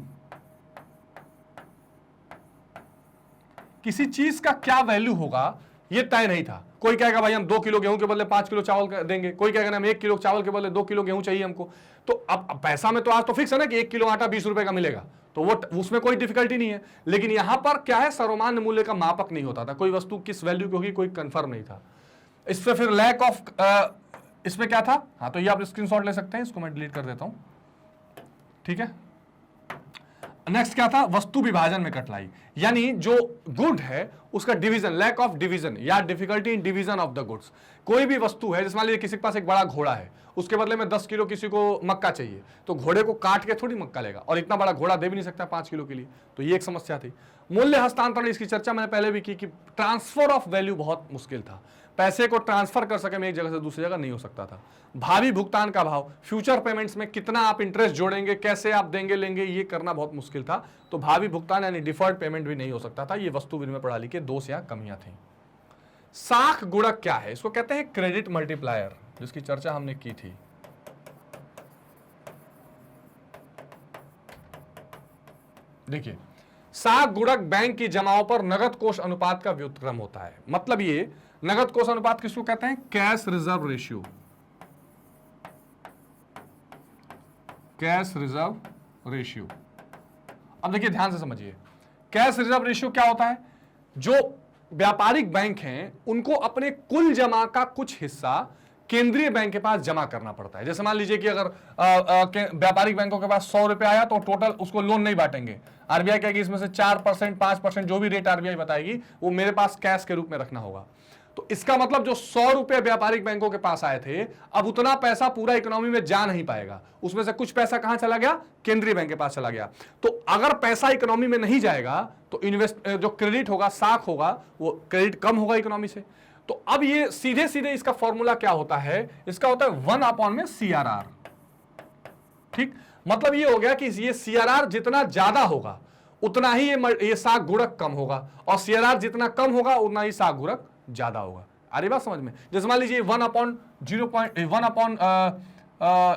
A: किसी चीज का क्या वैल्यू होगा यह तय नहीं था। कोई कहेगा भाई हम 2 किलो गेहूं के बदले 5 किलो चावल देंगे, कोई कहेगा हम 1 किलो चावल के बदले 2 किलो गेहूं चाहिए हमको। तो अब पैसा में तो आज तो फिक्स है ना कि 1 किलो आटा 20 रुपए का मिलेगा, तो वो उसमें कोई डिफिकल्टी नहीं है। लेकिन यहां पर क्या है, सर्वमान्य मूल्य का मापक नहीं होता था, कोई वस्तु किस वैल्यू की होगी कोई कंफर्म नहीं था। इससे फिर लैक ऑफ इसमें क्या था, हाँ तो ये आप स्क्रीनशॉट ले सकते हैं, इसको मैं डिलीट कर देता हूं। ठीक है, नेक्स्ट क्या था, वस्तु विभाजन में कठिनाई, यानी जो गुड है उसका डिवीजन, लैक ऑफ डिवीजन या difficulty in division of the goods. कोई भी वस्तु है, जैसे मान लीजिए किसी के पास एक बड़ा घोड़ा है, उसके बदले में 10 किलो किसी को मक्का चाहिए, तो घोड़े को काट के थोड़ी मक्का लेगा, और इतना बड़ा घोड़ा दे भी नहीं सकता 5 किलो के लिए। तो ये एक समस्या थी। मूल्य हस्तांतरण, इसकी चर्चा मैंने पहले भी की कि ट्रांसफर ऑफ वैल्यू बहुत मुश्किल था, पैसे को ट्रांसफर कर सके मैं एक जगह से दूसरी जगह नहीं हो सकता था। भावी भुगतान का भाव, फ्यूचर पेमेंट्स में कितना आप इंटरेस्ट जोड़ेंगे, कैसे आप देंगे लेंगे, ये करना बहुत मुश्किल था। तो भावी भुगतान यानी डिफर्ड पेमेंट भी नहीं हो सकता था। ये वस्तु विनिमय प्रणाली के दोष या कमियां थी। साख गुणक क्या है, इसको कहते हैं क्रेडिट मल्टीप्लायर, जिसकी चर्चा हमने की थी। देखिए, साख गुणक बैंक की जमाओं पर नगद कोष अनुपात का व्युत्क्रम होता है। मतलब ये नगद कोष अनुपात किसको कहते हैं, cash reserve ratio. Cash reserve ratio, अब देखिए ध्यान से समझिए, कैश रिजर्व रेशियो क्या होता है, जो व्यापारिक बैंक हैं उनको अपने कुल जमा का कुछ हिस्सा केंद्रीय बैंक के पास जमा करना पड़ता है। जैसे मान लीजिए कि अगर व्यापारिक बैंकों के पास 100 रुपए आया तो टोटल उसको लोन नहीं बांटेंगे, आरबीआई कहेगी इसमें से 4%, 5% जो भी रेट आरबीआई बताएगी वो मेरे पास कैश के रूप में रखना होगा। तो इसका मतलब जो 100 रुपए व्यापारिक बैंकों के पास आए थे, अब उतना पैसा पूरा इकोनॉमी में जा नहीं पाएगा, उसमें से कुछ पैसा कहां चला गया, केंद्रीय बैंक के पास चला गया। तो अगर पैसा इकोनॉमी में नहीं जाएगा तो जो क्रेडिट होगा, साख होगा, वो क्रेडिट कम होगा इकोनॉमी से। तो अब ये सीधे सीधे इसका फॉर्मूला क्या होता है, इसका होता है 1 में CRR। ठीक, मतलब ये हो गया कि ये CRR जितना ज्यादा होगा उतना ही ये साख गुणक कम होगा, और CRR जितना कम होगा उतना ही साख गुणक ज्यादा होगा। आ रही बात समझ में? जैसे मान लीजिए 1/0.1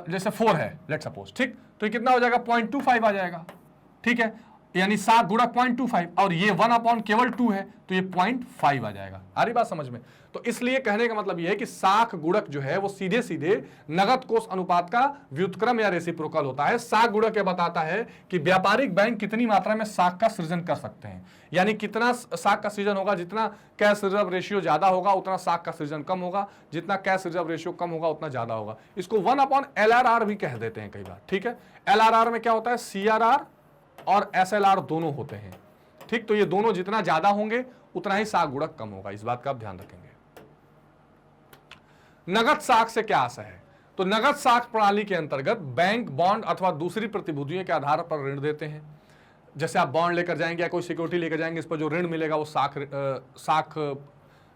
A: जैसे 4 है लेट सपोज, ठीक, तो ये कितना हो जाएगा, 0.25 आ जाएगा। ठीक है, यानी साख गुणक 0.25, और ये 1 केवल 2 है तो ये 0.5 आ जाएगा। आ रही बात समझ में? तो इसलिए कहने का मतलब ये है कि साख गुणक जो है वो सीधे सीधे नगद कोष अनुपात का व्युत्क्रम या रेसिप्रोकल होता है। साख गुणक ये बताता है कि व्यापारिक बैंक कितनी मात्रा में साख का सृजन कर सकते हैं, यानी कितना साख का सृजन होगा, जितना कैश रिजर्व रेशियो ज्यादा होगा उतना साख का सृजन कम होगा, जितना कैश रिजर्व रेशियो कम होगा उतना ज्यादा होगा। इसको 1/LRR भी कह देते हैं कई बार। ठीक है, LRR में क्या होता है, CRR और SLR दोनों होते हैं। ठीक, तो ये दोनों जितना ज्यादा होंगे उतना ही साख गुणक कम होगा, इस बात का आप ध्यान रखेंगे। नगद साख से क्या आशय है, तो नगद साख प्रणाली के अंतर्गत बैंक बॉन्ड अथवा दूसरी प्रतिभूतियों के आधार पर ऋण देते हैं। जैसे आप बॉन्ड लेकर जाएंगे या कोई सिक्योरिटी लेकर जाएंगे, इस पर जो ऋण मिलेगा वो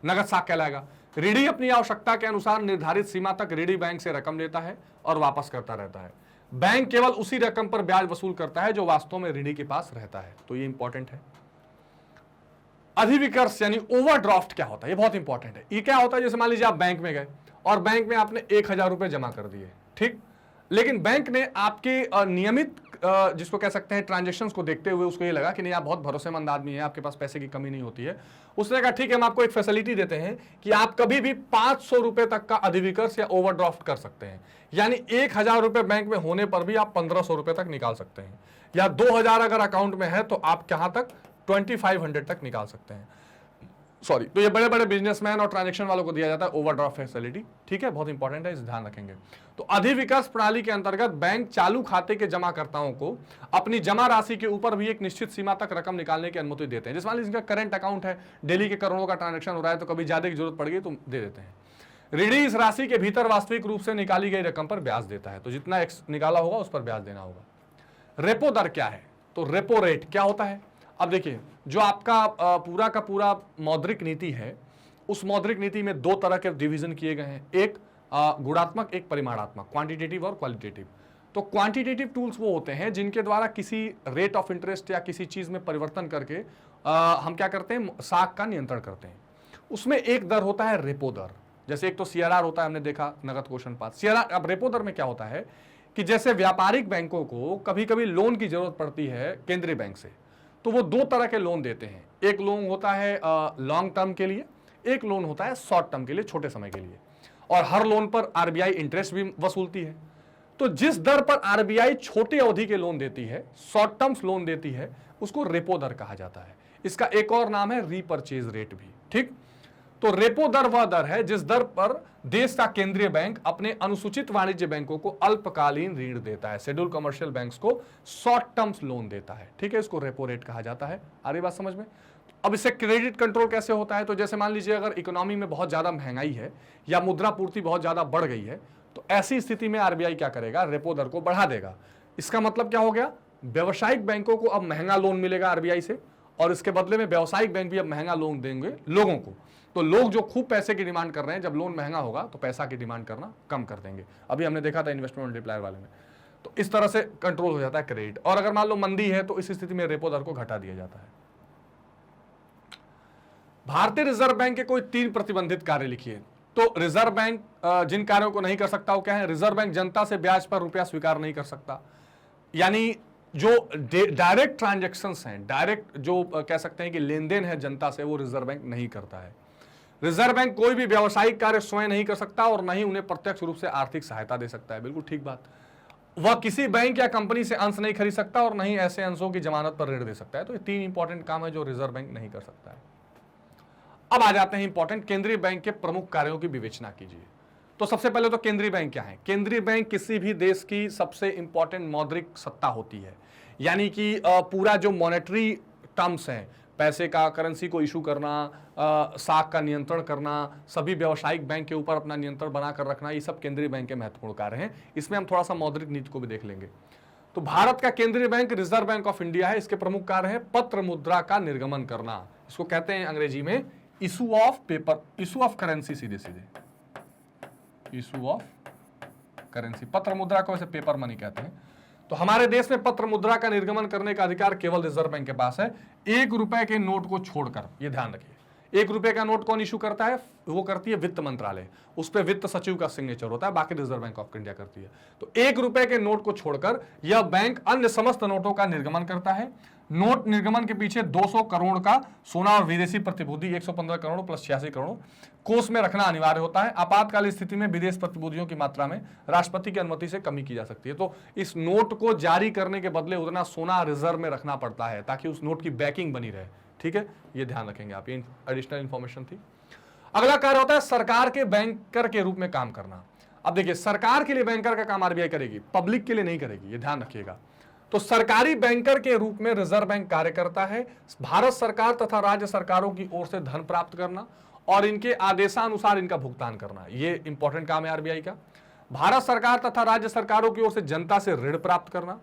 A: नगद साख कहलाएगा। ऋणी अपनी आवश्यकता के अनुसार निर्धारित सीमा तक ऋणी बैंक से रकम लेता है और वापस करता रहता है। बैंक केवल उसी रकम पर ब्याज वसूल करता है जो वास्तव में ऋणी के पास रहता है। तो ये इंपॉर्टेंट है। अधिविकर्ष यानी ओवरड्राफ्ट क्या होता है, ये बहुत इंपॉर्टेंट है। ये क्या होता है, जैसे मान लीजिए आप बैंक में गए और बैंक में आपने 1000 रुपए जमा कर दिए, ठीक, लेकिन बैंक ने आपके नियमित जिसको कह सकते हैं ट्रांजैक्शंस को देखते हुए उसको ये लगा कि नहीं आप बहुत भरोसेमंद आदमी हैं, आपके पास पैसे की कमी नहीं होती है। उसने कहा ठीक है, हम आपको एक फैसिलिटी देते हैं कि आप कभी भी 500 रुपए तक का अधिविकर्ष या ओवरड्राफ्ट कर सकते हैं, यानी 1000 रुपए बैंक में होने पर भी आप 1500 रुपए तक निकाल सकते हैं, या 2000 अगर अकाउंट में है तो आप कहां तक 2500 तक निकाल सकते हैं। सॉरी, तो ये बड़े बड़े बिजनेसमैन और ट्रांजैक्शन वालों को दिया जाता है ओवरड्राफ्ट फैसिलिटी। ठीक है, बहुत इंपॉर्टेंट है, इस ध्यान रखेंगे। तो अधिविकर्ष प्रणाली के अंतर्गत बैंक चालू खाते के जमाकर्ताओं को अपनी जमा राशि के ऊपर भी एक निश्चित सीमा तक रकम निकालने की अनुमति देते हैं। जैसे मान लीजिए इनका करंट अकाउंट है, डेली के करोड़ों का ट्रांजैक्शन हो रहा है, तो कभी ज्यादा की जरूरत पड़ गई तो दे देते हैं। ऋणी इस राशि के भीतर वास्तविक रूप से निकाली गई रकम पर ब्याज देता है, तो जितना निकाला होगा उस पर ब्याज देना होगा। रेपो दर क्या है, तो रेपो रेट क्या होता है। अब देखिए, जो आपका पूरा का पूरा मौद्रिक नीति है, उस मौद्रिक नीति में 2 तरह के डिवीजन किए गए हैं, एक गुणात्मक, एक परिमाणात्मक, क्वांटिटेटिव और क्वालिटेटिव। तो क्वांटिटेटिव टूल्स वो होते हैं जिनके द्वारा किसी रेट ऑफ इंटरेस्ट या किसी चीज में परिवर्तन करके हम क्या करते हैं, साख का नियंत्रण करते हैं। उसमें एक दर होता है रेपो दर, जैसे एक तो CRR होता है, हमने देखा नगद कोष अनुपात, CRR। अब रेपो दर में क्या होता है कि जैसे व्यापारिक बैंकों को कभी कभी लोन की जरूरत पड़ती है केंद्रीय बैंक से, तो वो 2 तरह के लोन देते हैं। एक लोन होता है लॉन्ग टर्म के लिए, एक लोन होता है शॉर्ट टर्म के लिए, छोटे समय के लिए, और हर लोन पर आरबीआई इंटरेस्ट भी वसूलती है। तो जिस दर पर आरबीआई छोटी अवधि के लोन देती है, शॉर्ट टर्म्स लोन देती है, उसको रेपो दर कहा जाता है। इसका एक और नाम है रीपर्चेज रेट भी। ठीक, तो रेपो दर वह दर है जिस दर पर देश का केंद्रीय बैंक अपने अनुसूचित वाणिज्य बैंकों को अल्पकालीन ऋण देता है, शेड्यूल कमर्शियल बैंक्स को शॉर्ट टर्म्स लोन देता है। ठीक है, इसको रेपो रेट कहा जाता है। आ रही बात समझ में? अब इससे क्रेडिट कंट्रोल कैसे होता है, तो जैसे मान लीजिए अगर इकोनॉमी में बहुत ज्यादा महंगाई है या मुद्रा पूर्ति बहुत ज्यादा बढ़ गई है, तो ऐसी स्थिति में आरबीआई क्या करेगा, रेपो दर को बढ़ा देगा। इसका मतलब क्या हो गया, व्यवसायिक बैंकों को अब महंगा लोन मिलेगा आरबीआई से, और इसके बदले में व्यावसायिक बैंक भी अब महंगा लोन देंगे लोगों को। तो लोग जो खूब पैसे की डिमांड कर रहे हैं, जब लोन महंगा होगा तो पैसा की डिमांड करना कम कर देंगे। अभी हमने देखा था इन्वेस्टमेंट मल्टीप्लायर वाले में। तो इस तरह से कंट्रोल हो जाता है क्रेडिट। और अगर मान लो मंदी है तो इस स्थिति में रेपो दर को घटा दिया जाता है। भारतीय रिजर्व बैंक के कोई 3 प्रतिबंधित कार्य लिखिए। तो रिजर्व बैंक जिन कार्यों को नहीं कर सकता वो क्या है, रिजर्व बैंक जनता से ब्याज पर रुपया स्वीकार नहीं कर सकता, यानी जो डायरेक्ट ट्रांजैक्शंस हैं, डायरेक्ट जो कह सकते हैं कि लेन देन है जनता से, वो रिजर्व बैंक नहीं करता है। रिजर्व बैंक कोई भी व्यावसायिक कार्य स्वयं नहीं कर सकता और न ही उन्हें प्रत्यक्ष रूप से आर्थिक सहायता दे सकता है। बिल्कुल ठीक बात। वह किसी बैंक या कंपनी से अंश नहीं खरीद सकता और न ही ऐसे अंशों की जमानत पर ऋण दे सकता है। तो ये 3 इंपॉर्टेंट काम है जो रिजर्व बैंक नहीं कर सकता है। अब आ जाते हैं इंपॉर्टेंट, केंद्रीय बैंक के प्रमुख कार्यों की विवेचना कीजिए। तो सबसे पहले तो केंद्रीय बैंक क्या है? केंद्रीय बैंक किसी भी देश की सबसे इंपॉर्टेंट मौद्रिक सत्ता होती है, यानी कि पूरा जो मॉनेटरी टर्म्स हैं, पैसे का, करेंसी को इशू करना, साख का नियंत्रण करना, सभी व्यावसायिक बैंक के ऊपर अपना नियंत्रण बनाकर रखना, ये सब केंद्रीय बैंक के महत्वपूर्ण कार्य हैं। इसमें हम थोड़ा सा मौद्रिक नीति को भी देख लेंगे। तो भारत का केंद्रीय bank reserve bank of India है। इसके प्रमुख कार्य है पत्र मुद्रा का निर्गमन करना, इसको कहते हैं अंग्रेजी में issue of paper, issue of currency, सीधे सीधे इशू ऑफ करेंसी। पत्र मुद्रा को वैसे पेपर मनी कहते हैं। तो हमारे देश में पत्र मुद्रा का निर्गमन करने का अधिकार केवल रिजर्व बैंक के पास है, 1 रुपए के नोट को छोड़कर। यह ध्यान रखिए, 1 रुपए का नोट कौन इशू करता है? वो करती है वित्त मंत्रालय, उस पर वित्त सचिव का सिग्नेचर होता है, बाकी रिजर्व बैंक ऑफ इंडिया करती है। तो 1 रुपए के नोट को छोड़कर यह बैंक अन्य समस्त नोटों का निर्गमन करता है। नोट निर्गमन के पीछे 200 करोड़ का सोना और विदेशी प्रतिभूति, 115 करोड़ प्लस 86 करोड़ कोष में रखना अनिवार्य होता है। आपातकालीन स्थिति में विदेश प्रतिभूतियों की मात्रा में राष्ट्रपति की अनुमति से कमी की जा सकती है। तो इस नोट को जारी करने के बदले उतना सोना रिजर्व में रखना पड़ता है ताकि उस नोट की बैकिंग बनी रहे। ठीक है, ये ध्यान रखेंगे आप, ये एडिशनल इंफॉर्मेशन थी। अगला कार्य होता है सरकार के बैंकर के रूप में काम करना। अब देखिए, सरकार के लिए बैंकर का काम आरबीआई करेगी, पब्लिक के लिए नहीं करेगी, ये ध्यान रखिएगा। तो सरकारी बैंकर के रूप में रिजर्व बैंक कार्य करता है। भारत सरकार तथा राज्य सरकारों की ओर से धन प्राप्त करना और इनके आदेशानुसार इनका भुगतान करना, ये इंपॉर्टेंट काम है आरबीआई का। भारत सरकार तथा राज्य सरकारों की ओर से जनता से ऋण प्राप्त करना,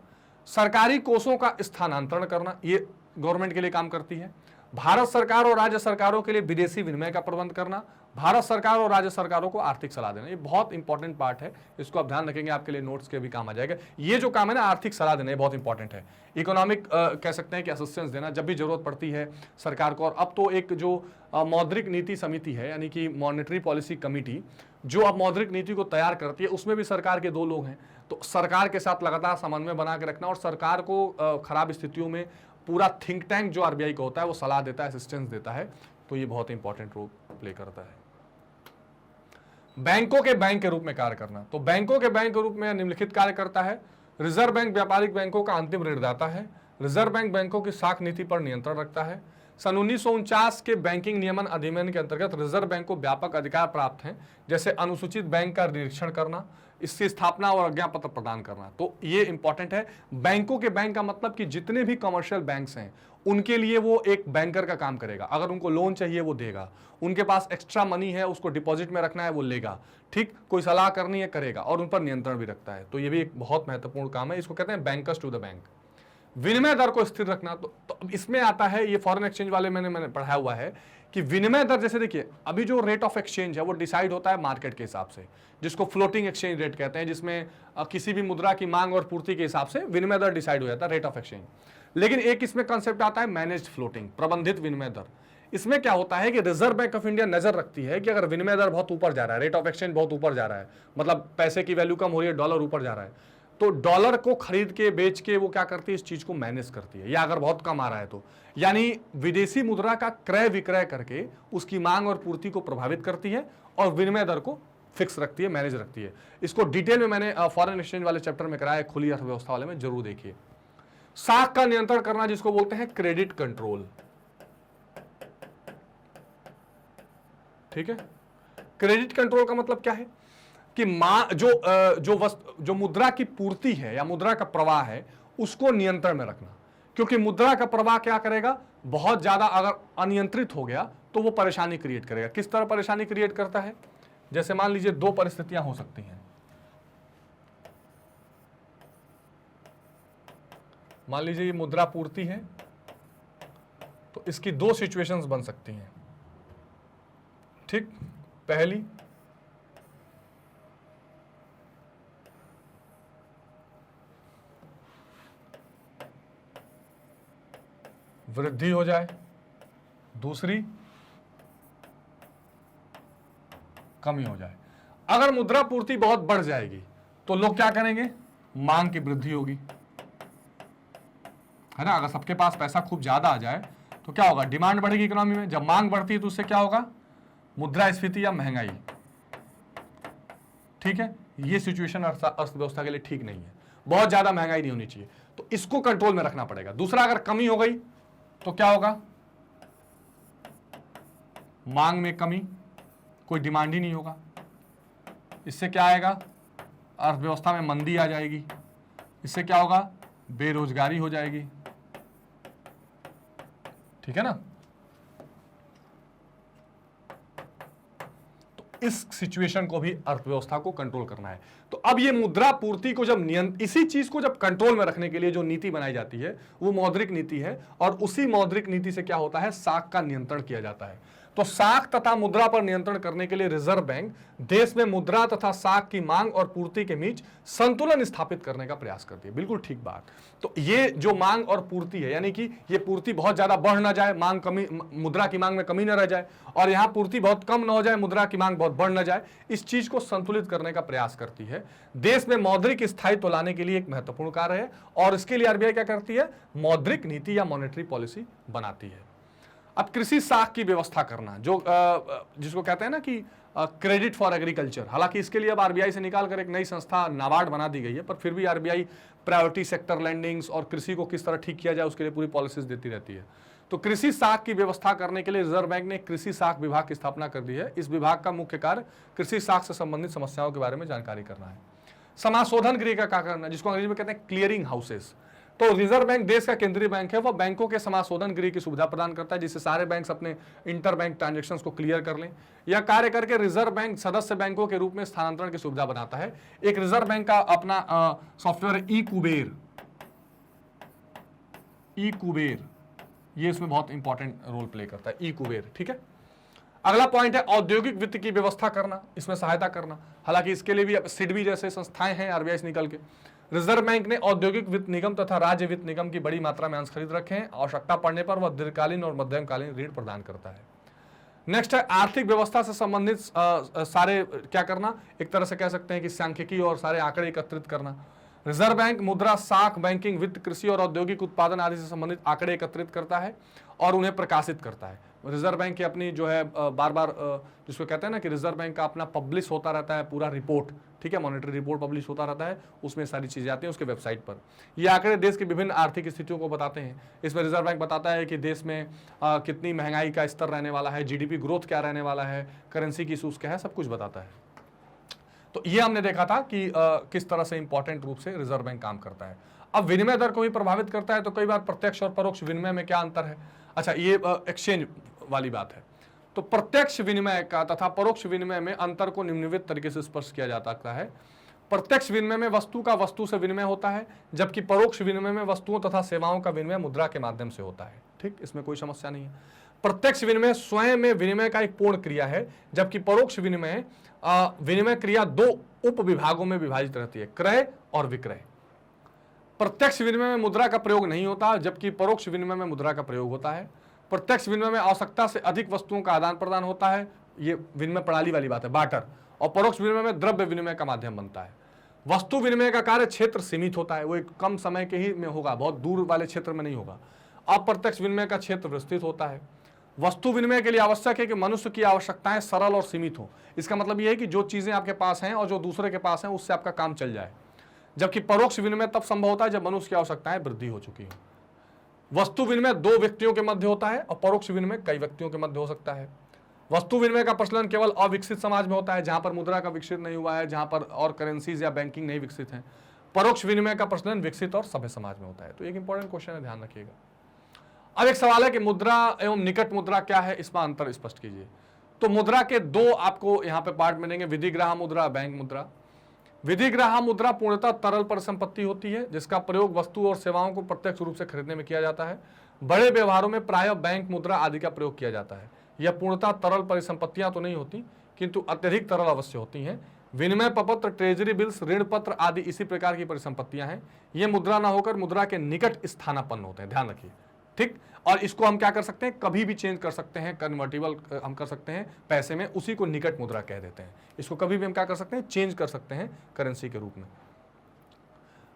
A: सरकारी कोषों का स्थानांतरण करना, ये गवर्नमेंट के लिए काम करती है। भारत सरकार और राज्य सरकारों के लिए विदेशी विनिमय का प्रबंध करना, भारत सरकार और राज्य सरकारों को आर्थिक सलाह देना, ये बहुत इंपॉर्टेंट पार्ट है, इसको आप ध्यान रखेंगे, आपके लिए नोट्स के भी काम आ जाएगा। ये जो काम है ना, आर्थिक सलाह देना, ये बहुत इंपॉर्टेंट है। इकोनॉमिक कह सकते हैं कि असिस्टेंस देना जब भी जरूरत पड़ती है सरकार को। और अब तो एक जो मौद्रिक नीति समिति है, यानी कि मॉनेटरी पॉलिसी कमेटी, जो अब मौद्रिक नीति को तैयार करती है, उसमें भी सरकार के 2 लोग हैं। तो सरकार के साथ लगातार समन्वय बना के रखना और सरकार को खराब स्थितियों में पूरा थिंक टैंक जो आरबीआई का होता है वो सलाह देता है, असिस्टेंस देता है। तो ये बहुत इंपॉर्टेंट रोल प्ले करता है। बैंकों के बैंक के रूप में कार्य करना, तो बैंकों के बैंक के रूप में निम्नलिखित कार्य करता है। रिजर्व बैंक व्यापारिक बैंकों का अंतिम ऋणदाता है। रिजर्व बैंक बैंकों की साख नीति पर नियंत्रण रखता है। सन 1949 के बैंकिंग नियमन अधिनियम के अंतर्गत रिजर्व बैंक को व्यापक अधिकार प्राप्त हैं, जैसे अनुसूचित बैंक का निरीक्षण करना, इसकी स्थापना और आज्ञा पत्र प्रदान करना। तो ये इंपॉर्टेंट है। बैंकों के बैंक का मतलब कि जितने भी कमर्शियल बैंक्स हैं उनके लिए वो एक बैंकर का काम करेगा। अगर उनको लोन चाहिए वो देगा, उनके पास एक्स्ट्रा मनी है उसको डिपॉजिट में रखना है वो लेगा, ठीक, कोई सलाह करनी है करेगा, और उन पर नियंत्रण भी रखता है। तो ये भी एक बहुत महत्वपूर्ण काम है, इसको कहते हैं बैंकर्स टू द बैंक। विनिमय दर को स्थिर रखना, तो इसमें आता है, ये फॉरेन एक्सचेंज वाले मैंने पढ़ाया हुआ है कि विनिमय दर, जैसे देखिए अभी जो रेट ऑफ एक्सचेंज है वो डिसाइड होता है मार्केट के हिसाब से, जिसको फ्लोटिंग एक्सचेंज रेट कहते हैं, जिसमें किसी भी मुद्रा की मांग और पूर्ति के हिसाब से विनिमय दर डिसाइड हो जाता है, रेट ऑफ एक्सचेंज। लेकिन एक इसमें कंसेप्ट आता है मैनेज्ड फ्लोटिंग, प्रबंधित विनिमय दर। इसमें क्या होता है कि रिजर्व बैंक ऑफ इंडिया नजर रखती है कि अगर विनिमय दर बहुत ऊपर जा रहा है, रेट ऑफ एक्सचेंज बहुत ऊपर जा रहा है, मतलब पैसे की वैल्यू कम हो रही है, डॉलर ऊपर जा रहा है, तो डॉलर को खरीद के बेच के वो क्या करती है, इस चीज को मैनेज करती है। या अगर बहुत कम आ रहा है तो, यानी विदेशी मुद्रा का क्रय विक्रय करके उसकी मांग और पूर्ति को प्रभावित करती है और विनिमय दर को फिक्स रखती है, मैनेज रखती है। इसको डिटेल में मैंने फॉरेन एक्सचेंज वाले चैप्टर में कराया, खुली अर्थव्यवस्था वाले में, जरूर देखिए। साख का नियंत्रण करना, जिसको बोलते हैं क्रेडिट कंट्रोल, ठीक है। क्रेडिट कंट्रोल का मतलब क्या है कि जो मुद्रा की पूर्ति है या मुद्रा का प्रवाह है उसको नियंत्रण में रखना, क्योंकि मुद्रा का प्रवाह क्या करेगा, बहुत ज्यादा अगर अनियंत्रित हो गया तो वो परेशानी क्रिएट करेगा। किस तरह परेशानी क्रिएट करता है, जैसे मान लीजिए 2 परिस्थितियां हो सकती हैं। मान लीजिए ये मुद्रा पूर्ति है तो इसकी 2 सिचुएशंस बन सकती हैं, ठीक। पहली, वृद्धि हो जाए, दूसरी कमी हो जाए। अगर मुद्रा पूर्ति बहुत बढ़ जाएगी तो लोग क्या करेंगे, मांग की वृद्धि होगी, है ना। अगर सबके पास पैसा खूब ज्यादा आ जाए तो क्या होगा, डिमांड बढ़ेगी इकोनॉमी में। जब मांग बढ़ती है तो उससे क्या होगा, मुद्रास्फीति या महंगाई, ठीक है। ये सिचुएशन अर्थव्यवस्था के लिए ठीक नहीं है, बहुत ज्यादा महंगाई नहीं होनी चाहिए, तो इसको कंट्रोल में रखना पड़ेगा। दूसरा, अगर कमी हो गई तो क्या होगा, मांग में कमी, कोई डिमांड ही नहीं होगा, इससे क्या आएगा, अर्थव्यवस्था में मंदी आ जाएगी, इससे क्या होगा, बेरोजगारी हो जाएगी, ठीक है ना। तो इस सिचुएशन को भी अर्थव्यवस्था को कंट्रोल करना है। तो अब ये मुद्रा पूर्ति को जब इसी चीज को जब कंट्रोल में रखने के लिए जो नीति बनाई जाती है वो मौद्रिक नीति है, और उसी मौद्रिक नीति से क्या होता है, साख का नियंत्रण किया जाता है। तो साख तथा मुद्रा पर नियंत्रण करने के लिए रिजर्व बैंक देश में मुद्रा तथा साख की मांग और पूर्ति के बीच संतुलन स्थापित करने का प्रयास करती है। बिल्कुल ठीक बात। तो ये जो मांग और पूर्ति है, यानी कि ये पूर्ति बहुत ज्यादा बढ़ ना जाए, मांग कमी, मुद्रा की मांग में कमी ना रह जाए, और यहाँ पूर्ति बहुत कम ना हो जाए, मुद्रा की मांग बहुत बढ़ ना जाए, इस चीज को संतुलित करने का प्रयास करती है। देश में मौद्रिक स्थायित्व लाने के लिए एक महत्वपूर्ण कार्य है, और इसके लिए आरबीआई क्या करती है, मौद्रिक नीति या मॉनेटरी पॉलिसी बनाती है। अब कृषि साख की व्यवस्था करना, जो जिसको कहते हैं ना कि क्रेडिट फॉर एग्रीकल्चर, हालांकि इसके लिए अब आरबीआई से निकालकर एक नई संस्था नाबार्ड बना दी गई है, पर फिर भी आरबीआई प्रायोरिटी सेक्टर लैंडिंग्स और कृषि को किस तरह ठीक किया जाए उसके लिए पूरी पॉलिसीज देती रहती है। तो कृषि साख की व्यवस्था करने के लिए रिजर्व बैंक ने कृषि साख विभाग की स्थापना कर दी है। इस विभाग का मुख्य कार्य कृषि साख से संबंधित समस्याओं के बारे में जानकारी करना है। समाशोधन गृह का क्या करना है, जिसको अंग्रेजी में कहते हैं क्लियरिंग हाउसेस। तो रिजर्व बैंक देश का केंद्रीय बैंक है, वह बैंकों के समाशोधन गृह की सुविधा प्रदान करता है, जिससे सारे बैंक्स अपने इंटर बैंक ट्रांजैक्शंस को क्लियर कर लें। यह कार्य करके रिजर्व बैंक सदस्य बैंकों के रूप में स्थानांतरण की सुविधा बनाता है। एक रिजर्व बैंक का अपना सॉफ्टवेयर ई कुबेर, ये इसमें बहुत इंपॉर्टेंट रोल प्ले करता है, ई कुबेर, ठीक है। अगला पॉइंट है औद्योगिक वित्त की व्यवस्था करना, इसमें सहायता करना। हालांकि इसके लिए भी सिडबी जैसे संस्थाएं हैं आरबीआई से निकल के। रिजर्व बैंक ने औद्योगिक वित्त निगम तथा राज्य वित्त निगम की बड़ी मात्रा में अंश खरीद रखे हैं। आवश्यकता पड़ने पर वह दीर्घकालीन और मध्यमकालीन ऋण प्रदान करता है। नेक्स्ट है आर्थिक व्यवस्था से संबंधित सारे क्या करना, एक तरह से कह सकते हैं कि सांख्यिकी और सारे आंकड़े एकत्रित करना। रिजर्व बैंक मुद्रा, साख, बैंकिंग, वित्त, कृषि और औद्योगिक उत्पादन आदि से संबंधित आंकड़े एकत्रित करता है और उन्हें प्रकाशित करता है। रिजर्व बैंक की अपनी जो है बार बार जिसको कहते हैं ना कि रिजर्व बैंक का अपना पब्लिश होता रहता है पूरा रिपोर्ट, ठीक है, मॉनेटरी रिपोर्ट पब्लिश होता रहता है, उसमें सारी चीजें आती हैं उसके वेबसाइट पर। ये आंकड़े देश की विभिन्न आर्थिक स्थितियों को बताते हैं। इसमें रिजर्व बैंक बताता है कि देश में कितनी महंगाई का स्तर रहने वाला है, जीडीपी ग्रोथ क्या रहने वाला है, करेंसी की इशूज क्या है, सब कुछ बताता है। तो ये हमने देखा था कि किस तरह से इंपॉर्टेंट रूप से रिजर्व बैंक काम करता है। अब विनिमय दर को भी प्रभावित करता है, तो कई बार प्रत्यक्ष और परोक्ष विनिमय में क्या अंतर है। अच्छा, ये एक्सचेंज वाली बात है। तो प्रत्यक्ष विनिमय का तथा परोक्ष विनिमय में अंतर को निम्नलिखित तरीके से स्पष्ट किया जा सकता है। प्रत्यक्ष विनिमय में वस्तु का वस्तु से विनिमय होता है, जबकि परोक्ष विनिमय में वस्तुओं तथा सेवाओं का विनिमय मुद्रा के माध्यम से होता है। ठीक, इसमें कोई समस्या नहीं है। प्रत्यक्ष विनिमय स्वयं में विनिमय का एक पूर्ण क्रिया है, जबकि परोक्ष विनिमय विनिमय क्रिया दो उप विभागों में विभाजित रहती है, क्रय और विक्रय। प्रत्यक्ष विनिमय में मुद्रा का प्रयोग नहीं होता, जबकि परोक्ष विनिमय में मुद्रा का प्रयोग होता है। प्रत्यक्ष विनिमय में आवश्यकता से अधिक वस्तुओं का आदान प्रदान होता है, ये विनिमय प्रणाली वाली बात है, बार्टर। और परोक्ष विनिमय में द्रव्य विनिमय का माध्यम बनता है। वस्तु विनिमय का कार्य क्षेत्र सीमित होता है, वो एक कम समय के ही में होगा, बहुत दूर वाले क्षेत्र में नहीं होगा। अप्रत्यक्ष विनिमय का क्षेत्र विस्तृत होता है। वस्तु विनिमय के लिए आवश्यक है कि मनुष्य की आवश्यकताएं सरल और सीमित हो। इसका मतलब यह है कि जो चीजें आपके पास हैं और जो दूसरे के पास हैं उससे आपका काम चल जाए। जबकि परोक्ष विनिमय तब संभव होता है जब मनुष्य की आवश्यकताएं वृद्धि हो चुकी हो। वस्तु विनिमय दो व्यक्तियों के मध्य होता है और परोक्ष विनिमय कई व्यक्तियों के मध्य हो सकता है। वस्तु विनिमय का प्रचलन केवल अविकसित समाज में होता है, जहां पर मुद्रा का विकसित नहीं हुआ है, जहां पर और करेंसीज या बैंकिंग नहीं विकसित है। परोक्ष विनिमय का प्रचलन विकसित और सभ्य समाज में होता है। तो एक इंपॉर्टेंट क्वेश्चन है, ध्यान रखिएगा। अब एक सवाल है कि मुद्रा एवं निकट मुद्रा क्या है, इसमें अंतर स्पष्ट कीजिए। तो मुद्रा के दो आपको यहाँ पे पार्ट मिलेंगे, विधिग्राह्य मुद्रा, बैंक मुद्रा। विधिग्राह्य मुद्रा पूर्णतः तरल परिसंपत्ति होती है, जिसका प्रयोग वस्तु और सेवाओं को प्रत्यक्ष रूप से खरीदने में किया जाता है। बड़े व्यवहारों में प्रायः बैंक मुद्रा आदि का प्रयोग किया जाता है। यह पूर्णतः तरल परिसंपत्तियां तो नहीं होती, किंतु अत्यधिक तरल अवश्य होती हैं। विनिमय प्रपत्र, ट्रेजरी बिल्स, ऋण पत्र आदि इसी प्रकार की परिसंपत्तियां हैं। ये मुद्रा न होकर मुद्रा के निकट स्थानापन्न होते हैं, ध्यान रखिए। ठीक, और इसको हम क्या कर सकते हैं, कभी भी चेंज कर सकते हैं, कन्वर्टिबल हम कर सकते हैं पैसे में, उसी को निकट मुद्रा कह देते हैं। इसको कभी भी हम क्या कर सकते हैं, चेंज कर सकते हैं करेंसी के रूप में।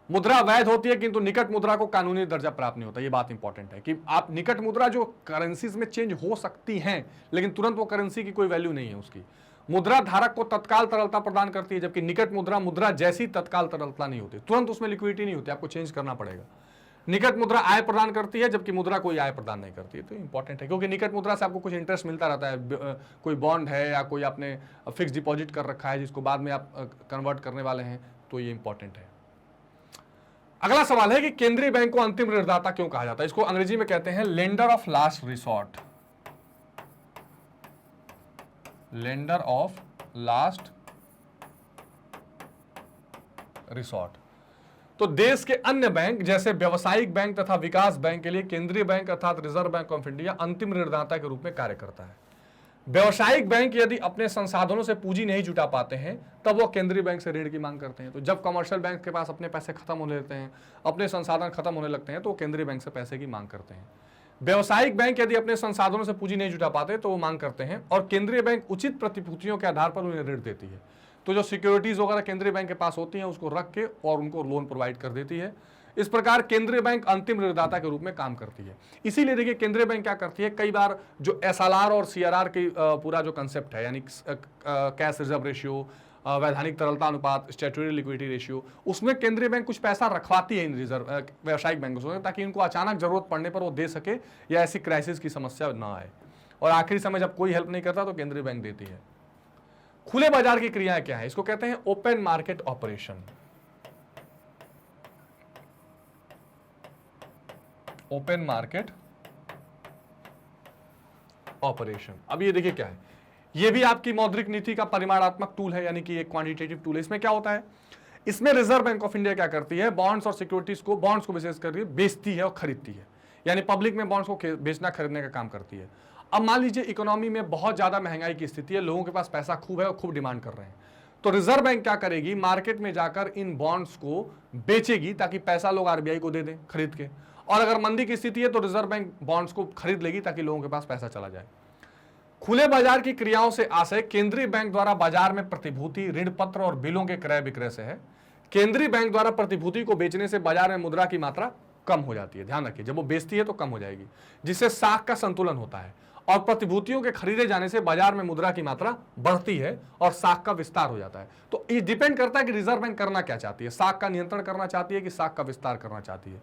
A: मुद्रा वैध होती है, किंतु निकट मुद्रा को कानूनी दर्जा प्राप्त नहीं होता। ये बात इंपॉर्टेंट है कि आप निकट मुद्रा जो करेंसीज में चेंज हो सकती हैं, लेकिन तुरंत वो करेंसी की कोई वैल्यू नहीं है उसकी। मुद्रा धारक को तत्काल तरलता प्रदान करती है, जबकि निकट मुद्रा मुद्रा जैसी तत्काल तरलता नहीं होती, तुरंत उसमें लिक्विडिटी नहीं होती, आपको चेंज करना पड़ेगा। निकट मुद्रा आय प्रदान करती है जबकि मुद्रा कोई आय प्रदान नहीं करती है। तो इंपॉर्टेंट है क्योंकि निकट मुद्रा से आपको कुछ इंटरेस्ट मिलता रहता है, कोई बॉन्ड है या कोई आपने फिक्स डिपॉजिट कर रखा है जिसको बाद में आप कन्वर्ट करने वाले हैं, तो ये इंपॉर्टेंट है। अगला सवाल है कि केंद्रीय बैंक को अंतिम ऋणदाता क्यों कहा जाता है? इसको अंग्रेजी में कहते हैं lender of last resort, lender of last resort. तो देश के अन्य बैंक जैसे व्यवसायिक बैंक तथा विकास बैंक के लिए केंद्रीय बैंक अर्थात रिजर्व बैंक ऑफ इंडिया अंतिम ऋणदाता के रूप में कार्य करता है। व्यवसायिक बैंक यदि अपने संसाधनों से पूंजी नहीं जुटा पाते हैं तब वो केंद्रीय बैंक से ऋण की मांग करते हैं। तो जब कमर्शियल बैंक के पास अपने पैसे खत्म होने लगते हैं, अपने संसाधन खत्म होने लगते हैं, तो वो केंद्रीय बैंक से पैसे की मांग करते हैं। व्यवसायिक बैंक यदि अपने संसाधनों से पूंजी नहीं जुटा पाते तो वो मांग करते हैं और केंद्रीय बैंक उचित प्रतिभूतियों के आधार पर उन्हें ऋण देती है। तो जो सिक्योरिटीज वगैरह केंद्रीय बैंक के पास होती हैं उसको रख के और उनको लोन प्रोवाइड कर देती है। इस प्रकार केंद्रीय बैंक अंतिम ऋणदाता के रूप में काम करती है। इसीलिए देखिए केंद्रीय बैंक क्या करती है, कई बार जो SLR और CRR की पूरा जो कंसेप्ट है यानी कैश रिजर्व रेशियो, वैधानिक तरलता अनुपात, स्टैट्यूटरी लिक्विडिटी रेशियो, उसमें केंद्रीय बैंक कुछ पैसा रखवाती है इन रिजर्व व्यावसायिक बैंकों से ताकि इनको अचानक जरूरत पड़ने पर वो दे सके या ऐसी क्राइसिस की समस्या ना आए। और आखिरी समय जब कोई हेल्प नहीं करता तो केंद्रीय बैंक देती है। खुले बाजार की क्रियाएं क्या है? इसको कहते हैं open market operation. Open market operation. अब ये देखिए क्या है, ये भी आपकी मौद्रिक नीति का परिमाणात्मक टूल है, यानी कि एक क्वांटिटेटिव टूल है। इसमें क्या होता है, इसमें रिजर्व बैंक ऑफ इंडिया क्या करती है, बॉन्ड्स और सिक्योरिटीज को, बॉन्ड्स को विशेष करके बेचती है और खरीदती है, यानी पब्लिक में बॉन्ड्स को बेचना खरीदने का काम करती है। अब मान लीजिए इकोनॉमी में बहुत ज्यादा महंगाई की स्थिति है, लोगों के पास पैसा खूब है और खूब डिमांड कर रहे हैं, तो रिजर्व बैंक क्या करेगी, मार्केट में जाकर इन बॉन्ड्स को बेचेगी ताकि पैसा लोग RBI को दे दें खरीद के। और अगर मंदी की स्थिति है तो रिजर्व बैंक बॉन्ड्स को खरीद लेगी ताकि लोगों के पास पैसा चला जाए। खुले बाजार की क्रियाओं से आशय केंद्रीय बैंक द्वारा बाजार में प्रतिभूति, ऋण पत्र और बिलों के क्रय विक्रय से है। केंद्रीय बैंक द्वारा प्रतिभूति को बेचने से बाजार में मुद्रा की मात्रा कम हो जाती है। ध्यान रखिए, जब वो बेचती है तो कम हो जाएगी, जिससे साख का संतुलन होता है। और प्रतिभूतियों के खरीदे जाने से बाजार में मुद्रा की मात्रा बढ़ती है और साख का विस्तार हो जाता है। तो ये डिपेंड करता है कि रिजर्व बैंक करना क्या चाहती है, साख का नियंत्रण करना चाहती है कि साख का विस्तार करना चाहती है।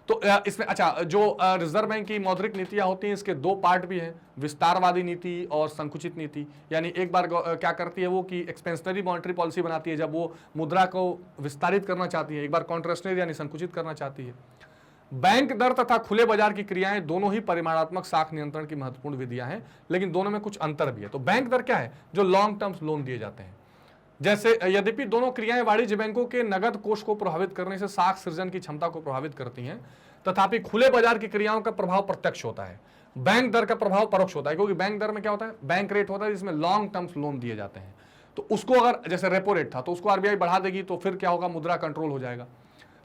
A: तो इसमें अच्छा, जो रिजर्व बैंक की मौद्रिक नीतियां होती हैं इसके दो पार्ट भी हैं, विस्तारवादी नीति और संकुचित नीति। यानी एक बार क्या करती है वो कि एक्सपेंशनरी मॉनेटरी पॉलिसी बनाती है जब वो मुद्रा को विस्तारित करना चाहती है, एक बार कॉन्ट्रेक्शनरी यानी संकुचित करना चाहती है। बैंक दर तथा खुले बाजार की क्रियाएं दोनों ही परिमाणात्मक साख नियंत्रण की महत्वपूर्ण विधियां हैं, लेकिन दोनों में कुछ अंतर भी है। तो बैंक दर क्या है, जो लॉन्ग टर्म लोन दिए जाते हैं। जैसे यद्यपि दोनों क्रियाएं वाणिज्य बैंकों के नगद कोष को प्रभावित करने से साख सृजन की क्षमता को प्रभावित करती हैं, तथापि खुले बाजार की क्रियाओं का प्रभाव प्रत्यक्ष होता है, बैंक दर का प्रभाव परोक्ष होता है। क्योंकि बैंक दर में क्या होता है, बैंक रेट होता है जिसमें लॉन्ग टर्म लोन दिए जाते हैं। तो उसको अगर जैसे रेपो रेट था तो उसको RBI बढ़ा देगी तो फिर क्या होगा, मुद्रा कंट्रोल हो जाएगा।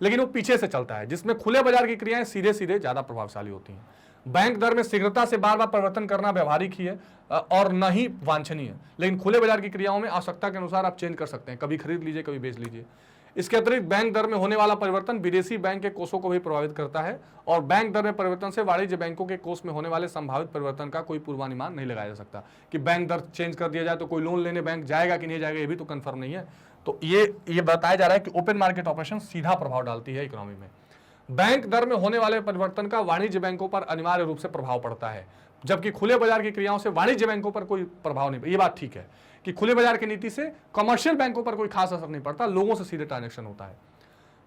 A: लेकिन वो पीछे से चलता है, जिसमें खुले बाजार की क्रियाएं सीधे सीधे ज्यादा प्रभावशाली होती हैं। बैंक दर में शीघ्रता से बार बार परिवर्तन करना व्यवहारिक ही है और न ही वांछनीय, लेकिन खुले बाजार की क्रियाओं में आवश्यकता के अनुसार आप चेंज कर सकते हैं, कभी खरीद लीजिए कभी बेच लीजिए। इसके अतिरिक्त बैंक दर में होने वाला परिवर्तन विदेशी बैंक के कोषों को भी प्रभावित करता है और बैंक दर में परिवर्तन से वाणिज्य बैंकों के कोष में होने वाले संभावित परिवर्तन का कोई पूर्वानुमान नहीं लगाया जा सकता कि बैंक दर चेंज कर दिया जाए तो कोई लोन लेने बैंक जाएगा कि नहीं जाएगा, ये भी तो कंफर्म नहीं है। तो ये बताया जा रहा है कि ओपन मार्केट ऑपरेशन सीधा प्रभाव डालती है इकोनॉमी में। बैंक दर में होने वाले परिवर्तन का वाणिज्य बैंकों पर अनिवार्य रूप से प्रभाव पड़ता है, जबकि खुले बाजार की क्रियाओं से वाणिज्य बैंकों पर कोई प्रभाव नहीं। ये बात ठीक है कि खुले बाजार की नीति से कमर्शियल बैंकों पर कोई खास असर नहीं पड़ता, लोगों से सीधे ट्रांजैक्शन होता है।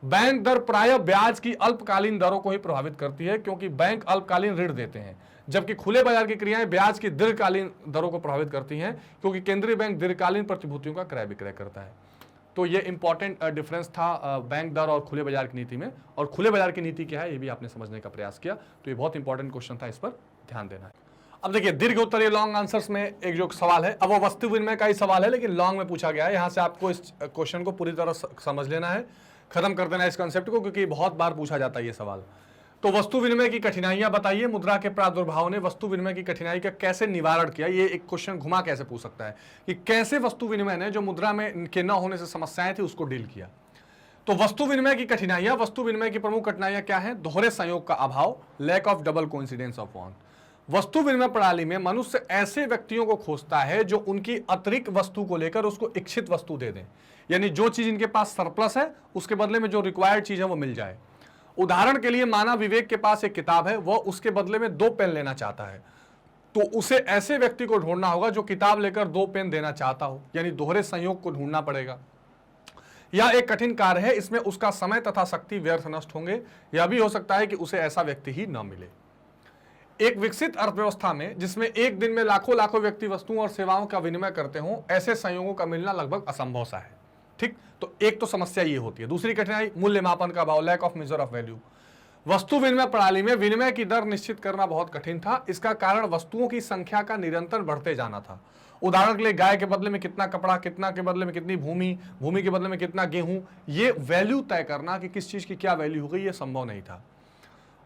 A: बैंक दर प्रायः ब्याज की अल्पकालीन दरों को ही प्रभावित करती है क्योंकि बैंक अल्पकालीन ऋण देते हैं, जबकि खुले बाजार की क्रियाएं ब्याज की दीर्घकालीन दरों को प्रभावित करती हैं क्योंकि केंद्रीय बैंक दीर्घकालीन प्रतिभूतियों का क्रय विक्रय करता है। तो ये इंपॉर्टेंट डिफरेंस था बैंक दर और खुले बाजार की नीति में। और खुले बाजार की नीति क्या है ये भी आपने समझने का प्रयास किया, तो ये बहुत इंपॉर्टेंट क्वेश्चन था, इस पर ध्यान देना है। अब देखिए दीर्घ उत्तर, ये लॉन्ग आंसर्स में एक जो सवाल है, अब वो वस्तु विनिमय का ही सवाल है लेकिन लॉन्ग में पूछा गया है। यहाँ से आपको इस क्वेश्चन को पूरी तरह समझ लेना है, खत्म कर देना है इस कंसेप्ट को, क्योंकि बहुत बार पूछा जाता है ये सवाल। तो वस्तु विनिमय की कठिनाइयां बताइए, मुद्रा के प्रादुर्भाव ने वस्तु विनिमय की कठिनाई का कैसे निवारण किया। ये एक क्वेश्चन घुमा कैसे पूछ सकता है कि कैसे वस्तु विनिमय ने जो मुद्रा में के न होने से समस्याएं थी उसको डील किया। तो वस्तु विनिमय की कठिनाइयां, वस्तु विनिमय की प्रमुख कठिनाइयां क्या है, दोहरे संयोग का अभाव, lack of double coincidence of want. वस्तु विनिमय प्रणाली में मनुष्य ऐसे व्यक्तियों को खोजता है जो उनकी अतिरिक्त वस्तु को लेकर उसको इच्छित वस्तु दे दें, यानी जो चीज इनके पास सरप्लस है उसके बदले में जो रिक्वायर्ड चीज है वो मिल जाए। उदाहरण के लिए माना विवेक के पास एक किताब है, वह उसके बदले में 2 पेन लेना चाहता है, तो उसे ऐसे व्यक्ति को ढूंढना होगा जो किताब लेकर 2 पेन देना चाहता हो, यानी दोहरे संयोग को ढूंढना पड़ेगा। यह एक कठिन कार्य है, इसमें उसका समय तथा शक्ति व्यर्थ नष्ट होंगे। यह भी हो सकता है कि उसे ऐसा व्यक्ति ही न मिले। एक विकसित अर्थव्यवस्था में जिसमें एक दिन में लाखों लाखों व्यक्ति वस्तुओं और सेवाओं का विनिमय करते हों, ऐसे संयोगों का मिलना लगभग असंभव सा है। ठीक, तो एक तो समस्या ये होती है। दूसरी कठिनाई मूल्य मापन का अभाव, lack of measure of value. वस्तु विनिमय प्रणाली में विनिमय की दर निश्चित करना बहुत कठिन था। इसका कारण वस्तुओं की संख्या का निरंतर बढ़ते जाना था। उदाहरण के लिए गाय के बदले में कितना कपड़ा, कितना के बदले में कितनी भूमि, भूमि के बदले में कितना गेहूं, ये वैल्यू तय करना कि किस चीज की क्या वैल्यू हो गई, ये संभव नहीं था।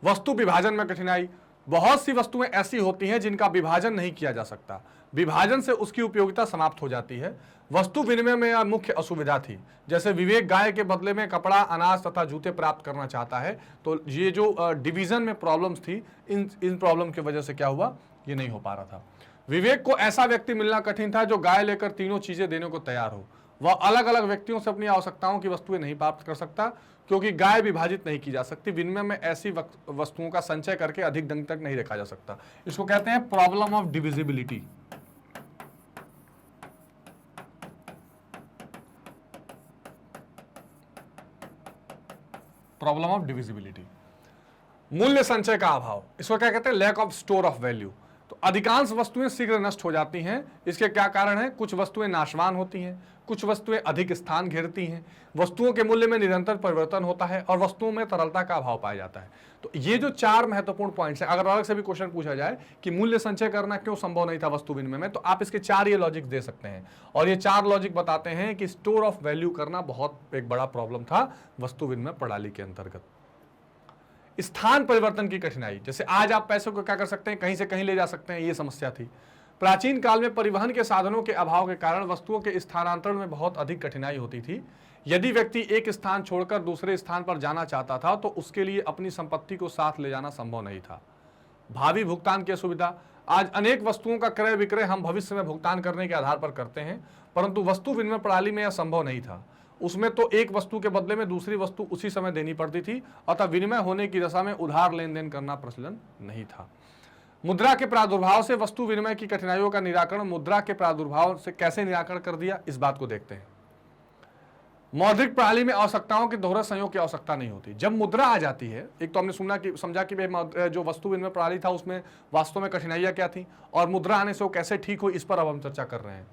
A: वस्तु विभाजन में कठिनाई। बहुत सी वस्तुएं ऐसी होती हैं जिनका विभाजन नहीं किया जा सकता। विभाजन से उसकी उपयोगिता समाप्त हो जाती है। वस्तु विनिमय में यह मुख्य असुविधा थी। जैसे विवेक गाय के बदले में कपड़ा, अनाज तथा जूते प्राप्त करना चाहता है, तो ये जो डिवीजन में प्रॉब्लम्स थी, इन प्रॉब्लम की वजह से क्या हुआ, ये नहीं हो पा रहा था। विवेक को ऐसा व्यक्ति मिलना कठिन था जो गाय लेकर तीनों चीजें देने को तैयार हो। वह अलग अलग व्यक्तियों से अपनी आवश्यकताओं की वस्तुएं नहीं प्राप्त कर सकता, क्योंकि गाय विभाजित नहीं की जा सकती। विनिमय में ऐसी वस्तुओं का संचय करके अधिक दिन तक नहीं रखा जा सकता। इसको कहते हैं problem of divisibility. Problem of divisibility. मूल्य संचय का अभाव, इसको क्या कहते हैं, lack of store of value. तो अधिकांश वस्तुएं शीघ्र नष्ट हो जाती हैं। इसके क्या कारण है, कुछ वस्तुएं नाशवान होती हैं, कुछ वस्तुएं अधिक स्थान घेरती हैं, वस्तुओं के मूल्य में निरंतर परिवर्तन होता है और वस्तुओं में तरलता का अभाव पाया जाता है। तो ये जो 4 महत्वपूर्ण पॉइंट्स हैं, अगर अलग से भी क्वेश्चन पूछा जाए कि मूल्य संचय करना क्यों संभव नहीं था वस्तु विनिमय में, तो आप इसके 4 ये लॉजिक दे सकते हैं। और ये 4 लॉजिक बताते हैं कि स्टोर ऑफ वैल्यू करना बहुत एक बड़ा प्रॉब्लम था वस्तु विनिमय प्रणाली के अंतर्गत। स्थान परिवर्तन की कठिनाई, जैसे आज आप पैसों को क्या कर सकते हैं, कहीं से कहीं ले जा सकते हैं, ये समस्या थी। प्राचीन काल में परिवहन के साधनों के अभाव के कारण वस्तुओं के स्थानांतरण में बहुत अधिक कठिनाई होती थी। यदि व्यक्ति एक स्थान छोड़कर दूसरे स्थान पर जाना चाहता था तो उसके लिए अपनी संपत्ति को साथ ले जाना संभव नहीं था। भावी भुगतान की सुविधा, आज अनेक वस्तुओं का क्रय विक्रय हम भविष्य में भुगतान करने के आधार पर करते हैं, परंतु वस्तु विनिमय प्रणाली में यह संभव नहीं था। उसमें तो एक वस्तु के बदले में दूसरी वस्तु उसी समय देनी पड़ती थी, अतः विनिमय होने की दशा में उधार लेन देन करना प्रचलन नहीं था। मुद्रा के प्रादुर्भाव से वस्तु विनिमय की कठिनाइयों का निराकरण मुद्रा के प्रादुर्भाव से कैसे निराकरण कर दिया, इस बात को देखते हैं। मौद्रिक प्रणाली में आवश्यकताओं के दोहरे संयोग की आवश्यकता नहीं होती। जब मुद्रा आ जाती है, एक तो हमने समझा कि जो वस्तु विनिमय प्रणाली था उसमें वास्तव में कठिनाइयां क्या थी और मुद्रा आने से वो कैसे ठीक हुई, इस पर अब हम चर्चा कर रहे हैं।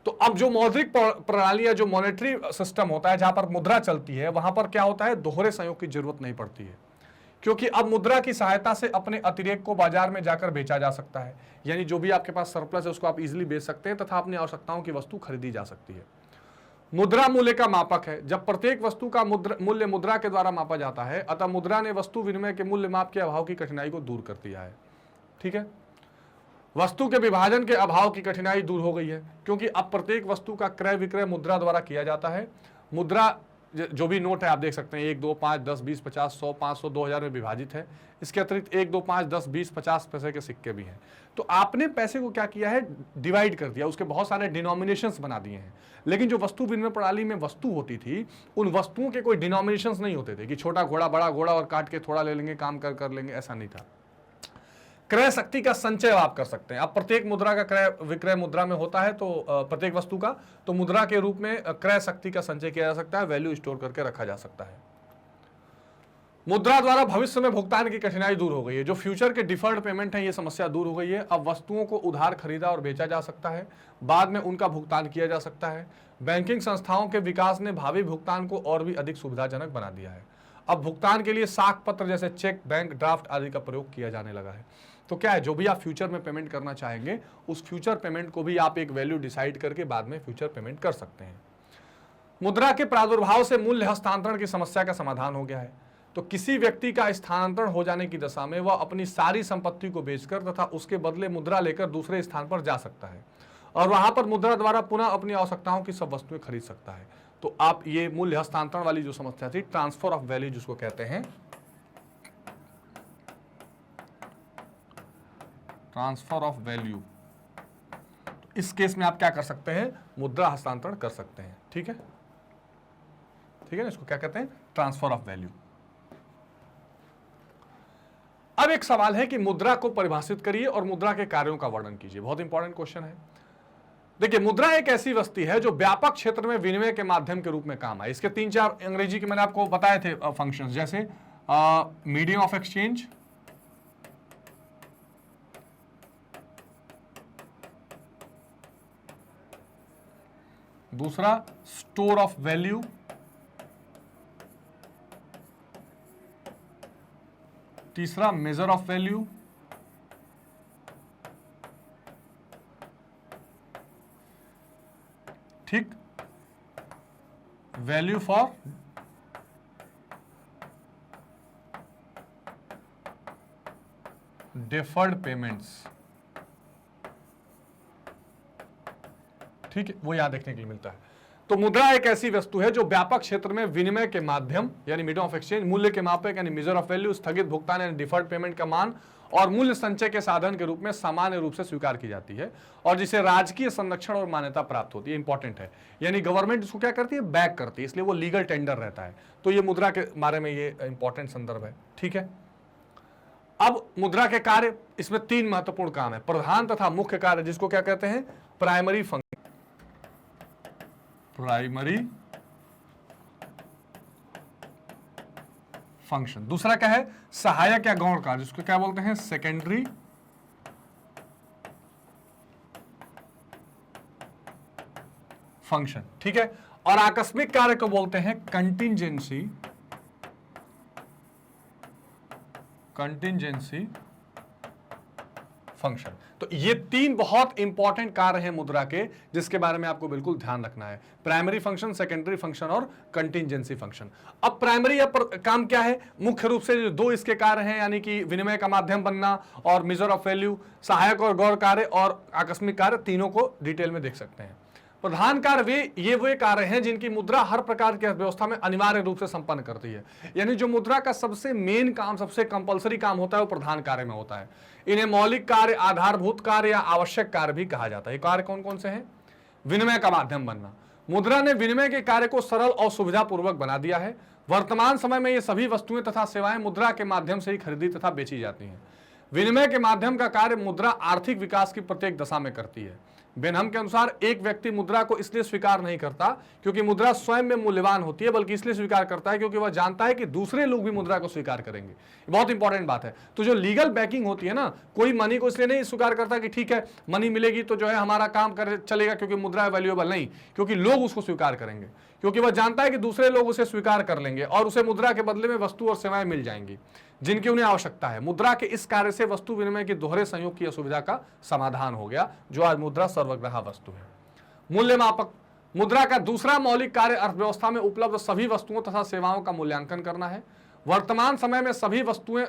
A: तो अब जो मौद्रिक प्रणाली या जो मॉनेटरी सिस्टम होता है, जहां पर मुद्रा चलती है, वहां पर क्या होता है, दोहरे संयोग की जरूरत नहीं पड़ती है, क्योंकि अब मुद्रा की सहायता से अपने अतिरेक को बाजार में जाकर बेचा जा सकता है। यानी जो भी आपके पास सरप्लस है उसको आप इजीली बेच सकते हैं तथा अपनी आवश्यकताओं की वस्तु खरीदी जा सकती है। मुद्रा मूल्य का मापक है। जब प्रत्येक वस्तु का मूल्य मुद्रा के द्वारा मापा जाता है, अतः मुद्रा ने वस्तु विनिमय के मूल्य माप के अभाव की कठिनाई को दूर कर दिया है। ठीक है, वस्तु के विभाजन के अभाव की कठिनाई दूर हो गई है, क्योंकि अब प्रत्येक वस्तु का क्रय विक्रय मुद्रा द्वारा किया जाता है। मुद्रा जो भी नोट है आप देख सकते हैं, 1, 2, 5, 10, 20, 50, 100, 500, 2000 में विभाजित है। इसके अतिरिक्त 1, 2, 5, 10, 20, 50 पैसे के सिक्के भी हैं। तो आपने पैसे को क्या किया है, डिवाइड कर दिया, उसके बहुत सारे डिनोमिनेशंस बना दिए हैं। लेकिन जो वस्तु विनिमय प्रणाली में वस्तु होती थी, उन वस्तुओं के कोई डिनोमिनेशंस नहीं होते थे कि छोटा घोड़ा बड़ा घोड़ा और काट के थोड़ा ले लेंगे, काम कर लेंगे, ऐसा नहीं था। क्रय शक्ति का संचय आप कर सकते हैं। अब प्रत्येक मुद्रा का क्रय विक्रय मुद्रा में होता है, तो प्रत्येक वस्तु का, तो मुद्रा के रूप में क्रय शक्ति का संचय किया जा सकता है, वैल्यू स्टोर करके रखा जा सकता है। मुद्रा द्वारा भविष्य में भुगतान की कठिनाई दूर हो गई है। जो फ्यूचर के डिफर्ड पेमेंट है, ये समस्या दूर हो गई है। अब वस्तुओं को उधार खरीदा और बेचा जा सकता है, बाद में उनका भुगतान किया जा सकता है। बैंकिंग संस्थाओं के विकास ने भावी भुगतान को और भी अधिक सुविधाजनक बना दिया है। अब भुगतान के लिए साख पत्र जैसे चेक, बैंक ड्राफ्ट आदि का प्रयोग किया जाने लगा है। तो क्या है, जो भी आप फ्यूचर में पेमेंट करना चाहेंगे, उस फ्यूचर पेमेंट को भी आप एक वैल्यू डिसाइड करके बाद में फ्यूचर पेमेंट कर सकते हैं। मुद्रा के प्रादुर्भाव से मूल्य हस्तांतरण की समस्या का समाधान हो गया है। तो किसी व्यक्ति का स्थानांतरण हो जाने की दशा में वह अपनी सारी संपत्ति को बेचकर तथा उसके बदले मुद्रा लेकर दूसरे स्थान पर जा सकता है और वहां पर मुद्रा द्वारा पुनः अपनी आवश्यकताओं की सब वस्तुएं खरीद सकता है। तो आप ये मूल्य हस्तांतरण वाली जो समस्या थी, ट्रांसफर ऑफ वैल्यू जिसको कहते हैं, ट्रांसफर ऑफ वैल्यू, इस केस में आप क्या कर सकते हैं, मुद्रा हस्तांतरण कर सकते हैं। ठीक है, ठीक है ना, इसको क्या कहते हैं, ट्रांसफर ऑफ वैल्यू। एक सवाल है कि मुद्रा को परिभाषित करिए और मुद्रा के कार्यों का वर्णन कीजिए। बहुत इंपॉर्टेंट क्वेश्चन है। देखिए, मुद्रा एक ऐसी वस्तु है जो व्यापक क्षेत्र में विनिमय के माध्यम के रूप में काम आए। इसके 3-4 अंग्रेजी के मैंने आपको बताए थे फंक्शंस, जैसे मीडियम ऑफ एक्सचेंज, दूसरा स्टोर ऑफ वैल्यू, तीसरा मेजर ऑफ वैल्यू, ठीक, वैल्यू फॉर डिफर्ड पेमेंट्स। ठीक है, वो यहां देखने के लिए मिलता है। तो मुद्रा एक ऐसी वस्तु है जो व्यापक क्षेत्र में विनिमय के माध्यम यानी मीडियम ऑफ एक्सचेंज, मूल्य के मापक यानी मेजर ऑफ वैल्यू, स्थगित भुगतान यानी डिफर्ड पेमेंट का मान और मूल्य संचय के साधन के रूप में सामान्य रूप से स्वीकार की जाती है और जिसे राजकीय संरक्षण और मान्यता प्राप्त होती है। इंपॉर्टेंट है, यानी गवर्नमेंट इसको क्या करती है, बैक करती है, इसलिए वो लीगल टेंडर रहता है। तो ये मुद्रा के बारे में ये इंपॉर्टेंट संदर्भ है। ठीक है, अब मुद्रा के कार्य, इसमें 3 महत्वपूर्ण काम है, प्रधान तथा मुख्य कार्य, जिसको क्या कहते हैं, प्राइमरी फंक्शन। दूसरा क्या है, सहायक या गौण कार्य, जिसको क्या बोलते हैं, सेकेंडरी फंक्शन। ठीक है, और आकस्मिक कार्य को बोलते हैं कंटिंजेंसी फंक्शन। तो ये 3 बहुत इंपॉर्टेंट कार्य हैं मुद्रा के, जिसके बारे में आपको बिल्कुल ध्यान रखना है, प्राइमरी फंक्शन, सेकेंडरी फंक्शन और कंटिंजेंसी फंक्शन। अब प्राइमरी काम क्या है, मुख्य रूप से जो 2 इसके कार्य हैं, यानी कि विनिमय का माध्यम बनना और मेजर ऑफ वैल्यू, सहायक और गौण कार्य और आकस्मिक कार्य, तीनों को डिटेल में देख सकते हैं। प्रधान कार्य वे कार्य हैं जिनकी मुद्रा हर प्रकार की अर्थव्यवस्था में अनिवार्य रूप से संपन्न करती है। यानी जो मुद्रा का सबसे मेन काम, सबसे कंपलसरी काम होता है, वो प्रधान कार्य में होता है। इन्हें मौलिक कार्य, आधारभूत कार्य या आवश्यक कार्य भी कहा जाता है। ये कार्य कौन कौन से हैं, विनिमय का माध्यम बनना। मुद्रा ने विनिमय के कार्य को सरल और सुविधापूर्वक बना दिया है। वर्तमान समय में ये सभी वस्तुएं तथा सेवाएं मुद्रा के माध्यम से ही खरीदी तथा बेची जाती हैं। विनिमय के माध्यम का कार्य मुद्रा आर्थिक विकास की प्रत्येक दशा में करती है। बेनहम के अनुसार एक व्यक्ति मुद्रा को इसलिए स्वीकार नहीं करता क्योंकि मुद्रा स्वयं में मूल्यवान होती है, बल्कि इसलिए स्वीकार करता है क्योंकि वह जानता है कि दूसरे लोग भी मुद्रा को स्वीकार करेंगे। बहुत इंपॉर्टेंट बात है। तो जो लीगल बैकिंग होती है ना, कोई मनी को इसलिए नहीं स्वीकार करता कि ठीक है मनी मिलेगी तो जो है हमारा काम कर चलेगा क्योंकि मुद्रा वैल्यूएबल, नहीं, क्योंकि लोग उसको स्वीकार करेंगे, क्योंकि वह जानता है कि दूसरे लोग उसे स्वीकार कर लेंगे और उसे मुद्रा के बदले में वस्तु और सेवाएं मिल जाएंगी जिनकी उन्हें आवश्यकता है। मुद्रा के इस कार्य से वस्तु विनिमय के दोहरे संयोग की असुविधा का समाधान हो गया, जो आज मुद्रा सर्वग्राह वस्तु है। मूल्य मापक, मुद्रा का दूसरा मौलिक कार्य अर्थव्यवस्था में उपलब्ध सभी वस्तुओं तथा सेवाओं का मूल्यांकन करना है। वर्तमान समय में सभी वस्तुएं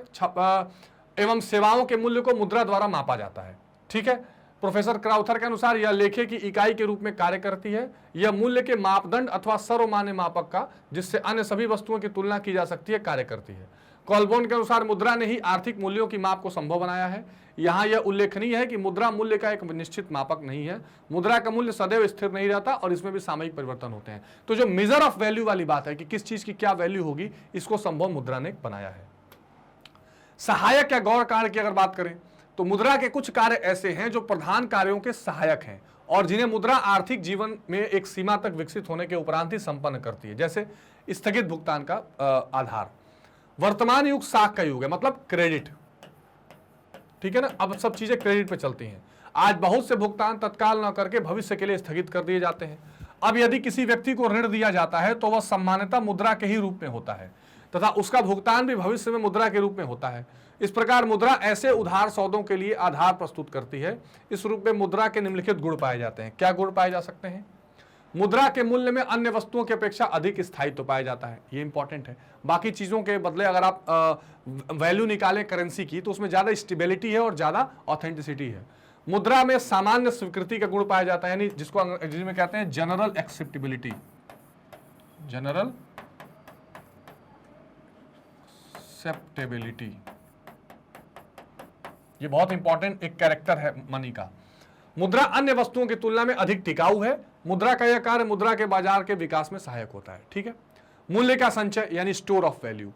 A: एवं सेवाओं के मूल्य को मुद्रा द्वारा मापा जाता है। ठीक है, प्रोफेसर क्राउथर के अनुसार यह लेखे की इकाई के रूप में कार्य करती है। यह मूल्य के मापदंड अथवा सर्वमान्य मापक का, जिससे अन्य सभी वस्तुओं की तुलना की जा सकती है, कार्य करती है। कॉलबोर्न के अनुसार मुद्रा ने ही आर्थिक मूल्यों की माप को संभव बनाया है। यहाँ यह उल्लेखनीय है कि मुद्रा मूल्य का एक निश्चित मापक नहीं है। मुद्रा का मूल्य सदैव स्थिर नहीं रहता और इसमें भी सामयिक परिवर्तन होते हैं। तो जो मेजर ऑफ वैल्यू वाली बात है कि किस चीज की क्या वैल्यू होगी, इसको संभव मुद्रा ने बनाया है। सहायक या गौण कार्य की अगर बात करें तो मुद्रा के कुछ कार्य ऐसे हैं जो प्रधान कार्यों के सहायक हैं और जिन्हें मुद्रा आर्थिक जीवन में एक सीमा तक विकसित होने के उपरांत ही संपन्न करती है। जैसे स्थगित भुगतान का आधार। वर्तमान युग साख का युग है, मतलब क्रेडिट। ठीक है ना, अब सब चीजें क्रेडिट पे चलती हैं। आज बहुत से भुगतान तत्काल न करके भविष्य के लिए स्थगित कर दिए जाते हैं। अब यदि किसी व्यक्ति को ऋण दिया जाता है तो वह सामान्यतः मुद्रा के ही रूप में होता है तथा उसका भुगतान भी भविष्य में मुद्रा के रूप में होता है। इस प्रकार मुद्रा ऐसे उधार सौदों के लिए आधार प्रस्तुत करती है। इस रूप में मुद्रा के निम्नलिखित गुण पाए जाते हैं। क्या गुण पाए जा सकते हैं? मुद्रा के मूल्य में अन्य वस्तुओं की अपेक्षा अधिक स्थायित्व पाया जाता है। ये इंपॉर्टेंट है। बाकी चीजों के बदले अगर आप वैल्यू निकालें करेंसी की तो उसमें ज्यादा स्टेबिलिटी है और ज्यादा ऑथेंटिसिटी है। मुद्रा में सामान्य स्वीकृति का गुण पाया जाता है, यानी जिसको अंग्रेजी में कहते हैं जनरल एक्सेप्टेबिलिटी। जनरल एक्सेप्टेबिलिटी, ये बहुत इंपॉर्टेंट एक कैरेक्टर है मनी का। मुद्रा अन्य वस्तुओं की तुलना में अधिक टिकाऊ है। मुद्रा का यह कार्य मुद्रा के बाजार के विकास में सहायक होता है। ठीक है। मूल्य का संचय यानी स्टोर ऑफ वैल्यू।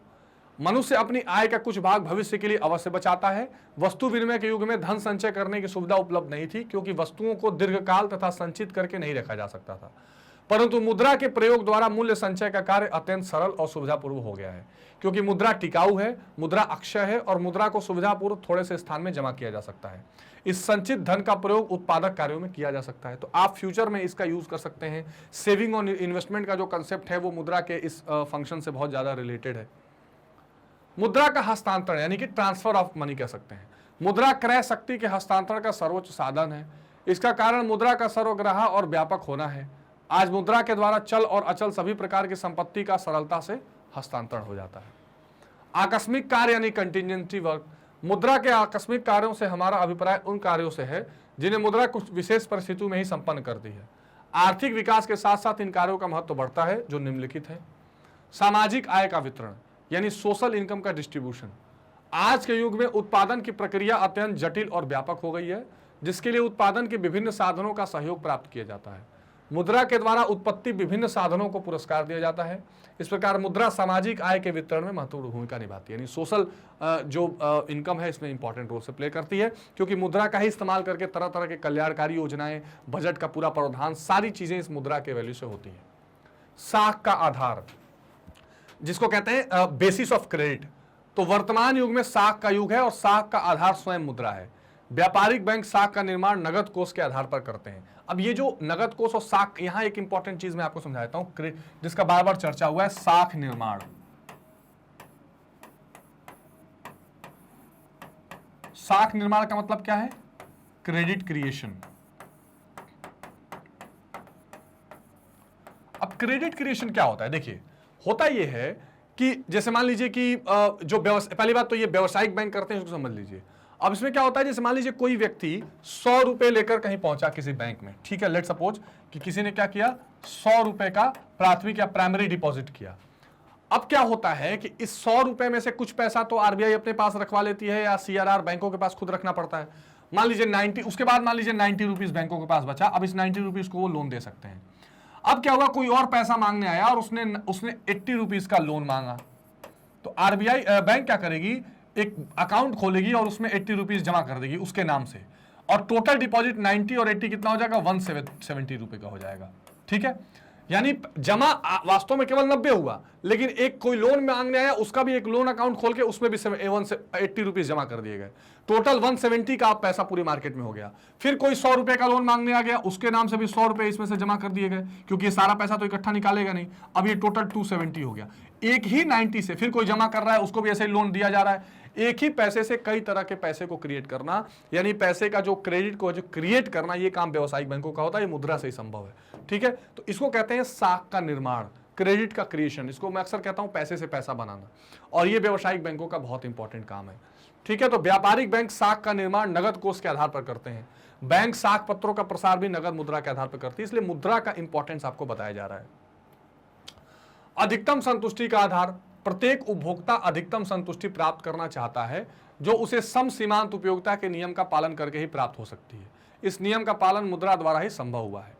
A: मनुष्य अपनी आय का कुछ भाग भविष्य के लिए अवश्य बचाता है। वस्तु विनिमय के युग में धन संचय करने की सुविधा उपलब्ध नहीं थी, क्योंकि वस्तुओं को दीर्घकाल तथा संचित करके नहीं रखा जा सकता था। परंतु मुद्रा के प्रयोग द्वारा मूल्य संचय का कार्य अत्यंत सरल और सुविधापूर्व हो गया है, क्योंकि मुद्रा टिकाऊ है, मुद्रा अक्षय है और मुद्रा को सुविधापूर्व थोड़े से स्थान में जमा किया जा सकता है। इस संचित धन का प्रयोग उत्पादक कार्यों में किया जा सकता है। तो आप फ्यूचर में इसका यूज कर सकते हैं। सेविंग और इन्वेस्टमेंट का जो कंसेप्ट है वो मुद्रा के इस फंक्शन से बहुत ज्यादा रिलेटेड है। मुद्रा का हस्तांतरण यानी कि ट्रांसफर ऑफ मनी कह सकते हैं। मुद्रा क्रय शक्ति के हस्तांतरण का सर्वोच्च साधन है। इसका कारण मुद्रा का सर्वग्राही और व्यापक होना है। आज मुद्रा के द्वारा चल और अचल सभी प्रकार की संपत्ति का सरलता से हस्तांतरण हो जाता है। आकस्मिक कार्य यानी कंटिजेंसी वर्क। मुद्रा के आकस्मिक कार्यों से हमारा अभिप्राय उन कार्यों से है जिन्हें मुद्रा कुछ विशेष परिस्थितियों में ही संपन्न करती है। आर्थिक विकास के साथ साथ इन कार्यों का महत्व बढ़ता है जो निम्नलिखित है। सामाजिक आय का वितरण यानी सोशल इनकम का डिस्ट्रीब्यूशन। आज के युग में उत्पादन की प्रक्रिया अत्यंत जटिल और व्यापक हो गई है, जिसके लिए उत्पादन के विभिन्न साधनों का सहयोग प्राप्त किया जाता है। मुद्रा के द्वारा उत्पत्ति विभिन्न साधनों को पुरस्कार दिया जाता है। इस प्रकार मुद्रा सामाजिक आय के वितरण में महत्वपूर्ण भूमिका निभाती है, यानी सोशल जो इनकम है इसमें इंपॉर्टेंट रोल से प्ले करती है, क्योंकि मुद्रा का ही इस्तेमाल करके तरह तरह के कल्याणकारी योजनाएं, बजट का पूरा प्रावधान, सारी चीजें इस मुद्रा के वैल्यू से होती है। साख का आधार जिसको कहते हैं बेसिस ऑफ क्रेडिट, तो वर्तमान युग में साख का युग है और साख का आधार स्वयं मुद्रा है। व्यापारिक बैंक साख का निर्माण नगद कोष के आधार पर करते हैं। अब ये जो नगद कोष और साख, यहां एक इंपॉर्टेंट चीज मैं आपको समझाता हूं जिसका बार बार चर्चा हुआ है, साख निर्माण। साख निर्माण का मतलब क्या है? Credit creation. अब क्रेडिट क्रिएशन क्या होता है? देखिए, होता यह है कि जैसे मान लीजिए कि जो पहली बात तो ये व्यावसायिक बैंक करते हैं, उसको समझ लीजिए। अब इसमें क्या होता है, जैसे मान लीजिए कोई व्यक्ति 100 रुपए लेकर कहीं पहुंचा किसी बैंक में, ठीक है, लेट सपोज कि किसी ने क्या किया, 100 रुपए का प्राथमिक या प्राइमरी डिपॉजिट किया। अब क्या होता है कि इस 100 रुपए में से कुछ पैसा तो आरबीआई अपने पास रखवा लेती है या सीआरआर बैंकों के पास खुद रखना पड़ता है। मान लीजिए 90, उसके बाद मान लीजिए 90 रुपीज बैंकों के पास बचा। अब इस 90 रुपीज को वो लोन दे सकते हैं। अब क्या हुआ, कोई और पैसा मांगने आया और उसने 80 रुपीज का लोन मांगा, तो आरबीआई बैंक क्या करेगी, एक अकाउंट खोलेगी और उसमें 80 रुपीज जमा कर देगी उसके नाम से, और टोटल डिपॉजिट 90 और 80 कितना हो जाएगा, 170 रुपए का हो जाएगा। ठीक है, यानी जमा वास्तव में केवल 90 हुआ, लेकिन एक कोई लोन मांगने आया, उसका भी एक लोन अकाउंट खोल के उसमें भी 80 रुपीज जमा कर दिए गए। टोटल 170 का पैसा पूरी मार्केट में हो गया। फिर कोई 100 रुपए का लोन मांगने आ गया, उसके नाम से भी 100 रुपए इसमें से जमा कर दिए गए, क्योंकि ये सारा पैसा तो इकट्ठा निकालेगा नहीं। अब ये टोटल 270 हो गया। एक ही 90 से फिर कोई जमा कर रहा है, उसको भी ऐसे ही लोन दिया जा रहा है। एक ही पैसे से कई तरह के पैसे को क्रिएट करना, यानी पैसे का जो क्रेडिट को जो क्रिएट करना, ये काम व्यावसायिक बैंकों का होता है, ये मुद्रा से ही संभव है। ठीक है, तो इसको कहते हैं साख का निर्माण, क्रेडिट का क्रिएशन। इसको मैं अक्सर कहता हूं पैसे से पैसा बनाना, और ये व्यावसायिक बैंकों का बहुत इंपॉर्टेंट काम है। ठीक है, तो व्यापारिक बैंक साख का निर्माण नगद कोष के आधार पर करते हैं। बैंक साख पत्रों का प्रसार भी नगद मुद्रा के आधार पर करती है, इसलिए मुद्रा का इंपॉर्टेंस आपको बताया जा रहा है। अधिकतम संतुष्टि का आधार, प्रत्येक उपभोक्ता अधिकतम संतुष्टि प्राप्त करना चाहता है, जो उसे सम सीमांत उपयोगिता के नियम का पालन करके ही प्राप्त हो सकती है। इस नियम का पालन मुद्रा द्वारा ही संभव हुआ है।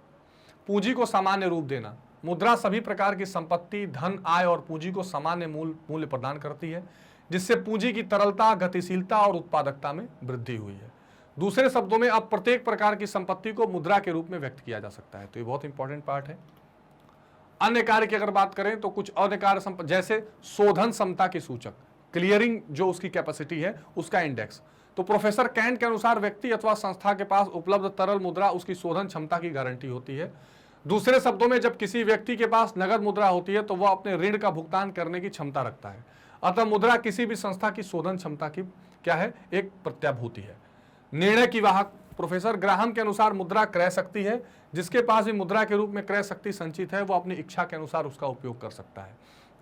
A: पूंजी को सामान्य रूप देना, मुद्रा सभी प्रकार की संपत्ति, धन, आय और पूंजी को सामान्य मूल्य प्रदान करती है, जिससे पूंजी की तरलता, गतिशीलता और उत्पादकता में वृद्धि हुई है। दूसरे शब्दों में, अब प्रत्येक प्रकार की संपत्ति को मुद्रा के रूप में व्यक्त किया जा सकता है। तो ये बहुत इंपॉर्टेंट पार्ट है। अन्य कार्य की अगर बात करें तो कुछ अन्य कार्य जैसे शोधन क्षमता की सूचक, क्लियरिंग जो उसकी कैपेसिटी है, उसका इंडेक्स। तो प्रोफेसर कैंट के अनुसार व्यक्ति अथवा संस्था के पास उपलब्ध तरल मुद्रा उसकी शोधन क्षमता की गारंटी होती है। दूसरे शब्दों में, जब किसी व्यक्ति के पास नगद मुद्रा होती है तो वह अपने ऋण का भुगतान करने की क्षमता रखता है। अतः मुद्रा किसी भी संस्था की शोधन क्षमता की क्या है, एक प्रत्याभूति है। निर्णय की वाहक, प्रोफेसर ग्राहम के अनुसार मुद्रा क्रय शक्ति है। जिसके पास भी मुद्रा के रूप में क्रय शक्ति संचित है, वो अपनी इच्छा के अनुसार उसका उपयोग कर सकता है।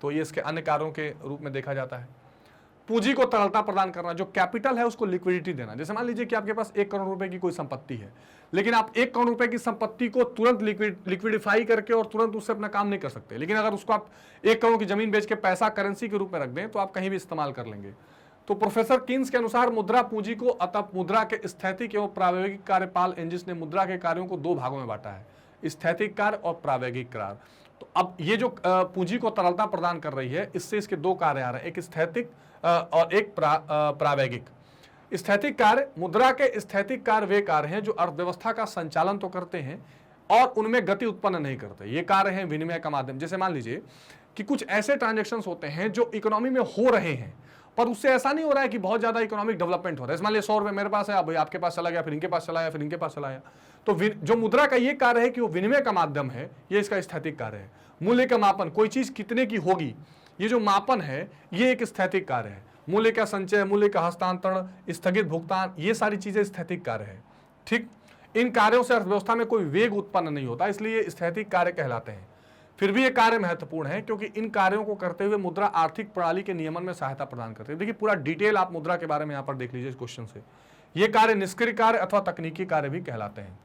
A: तो ये इसके अन्य कार्यों के रूप में देखा जाता है। पूंजी को तरलता प्रदान करना, जो कैपिटल है उसको लिक्विडिटी देना। जैसे मान लीजिए कि आपके पास 1 करोड़ रुपए की कोई संपत्ति है, लेकिन आप 1 करोड़ रुपए की संपत्ति को तुरंत लिक्विडिफाई करके और तुरंत उससे अपना काम नहीं कर सकते। लेकिन अगर उसको आप 1 करोड़ की जमीन बेच के पैसा करेंसी के रूप में रख दें तो आप कहीं भी इस्तेमाल कर लेंगे। तो प्रोफेसर किन्स के अनुसार मुद्रा पूंजी को, अतः मुद्रा के स्थैतिक एवं प्रायोगिक कार्य, पाल एंजिस ने मुद्रा के कार्यों को 2 भागों में बांटा है, स्थैतिक कार्य और प्रायोगिक कार्य। तो अब ये जो पूंजी को तरलता प्रदान कर रही है, इससे इसके दो कार्य आ रहे हैं, एक स्थैतिक और एक प्रावैगिक। स्थैतिक कार्य, मुद्रा के स्थैतिक कार्य वे कार्य हैं जो अर्थव्यवस्था का संचालन तो करते हैं और उनमें गति उत्पन्न नहीं करते। ये कार्य हैं विनिमय का माध्यम। जैसे मान लीजिए कि कुछ ऐसे ट्रांजेक्शंस होते हैं जो इकोनॉमी में हो रहे हैं, पर उससे ऐसा नहीं हो रहा है कि बहुत ज्यादा इकोनॉमिक डेवलपमेंट हो रहा है। मान लीजिए 100 रुपए मेरे पास है, अब आपके पास चला गया, फिर इनके पास चला गया, फिर इनके पास चला गया। तो जो मुद्रा का ये कार्य है कि वो विनिमय का माध्यम है, ये इसका स्थैतिक कार्य है। मूल्य का मापन, कोई चीज कितने की होगी, ये जो मापन है ये एक स्थैतिक कार्य है। मूल्य का संचय, मूल्य का हस्तांतरण, स्थगित भुगतान, ये सारी चीजें स्थैतिक कार्य है। ठीक, इन कार्यों से अर्थव्यवस्था में कोई वेग उत्पन्न नहीं होता, इसलिए स्थैतिक कार्य कहलाते हैं। फिर भी ये कार्य महत्वपूर्ण है क्योंकि इन कार्यों को करते हुए मुद्रा आर्थिक प्रणाली के नियमन में सहायता प्रदान करती है। देखिए पूरा डिटेल आप मुद्रा के बारे में यहां पर देख लीजिए इस क्वेश्चन से। ये कार्य निष्क्रिय कार्य अथवा तकनीकी कार्य भी कहलाते हैं।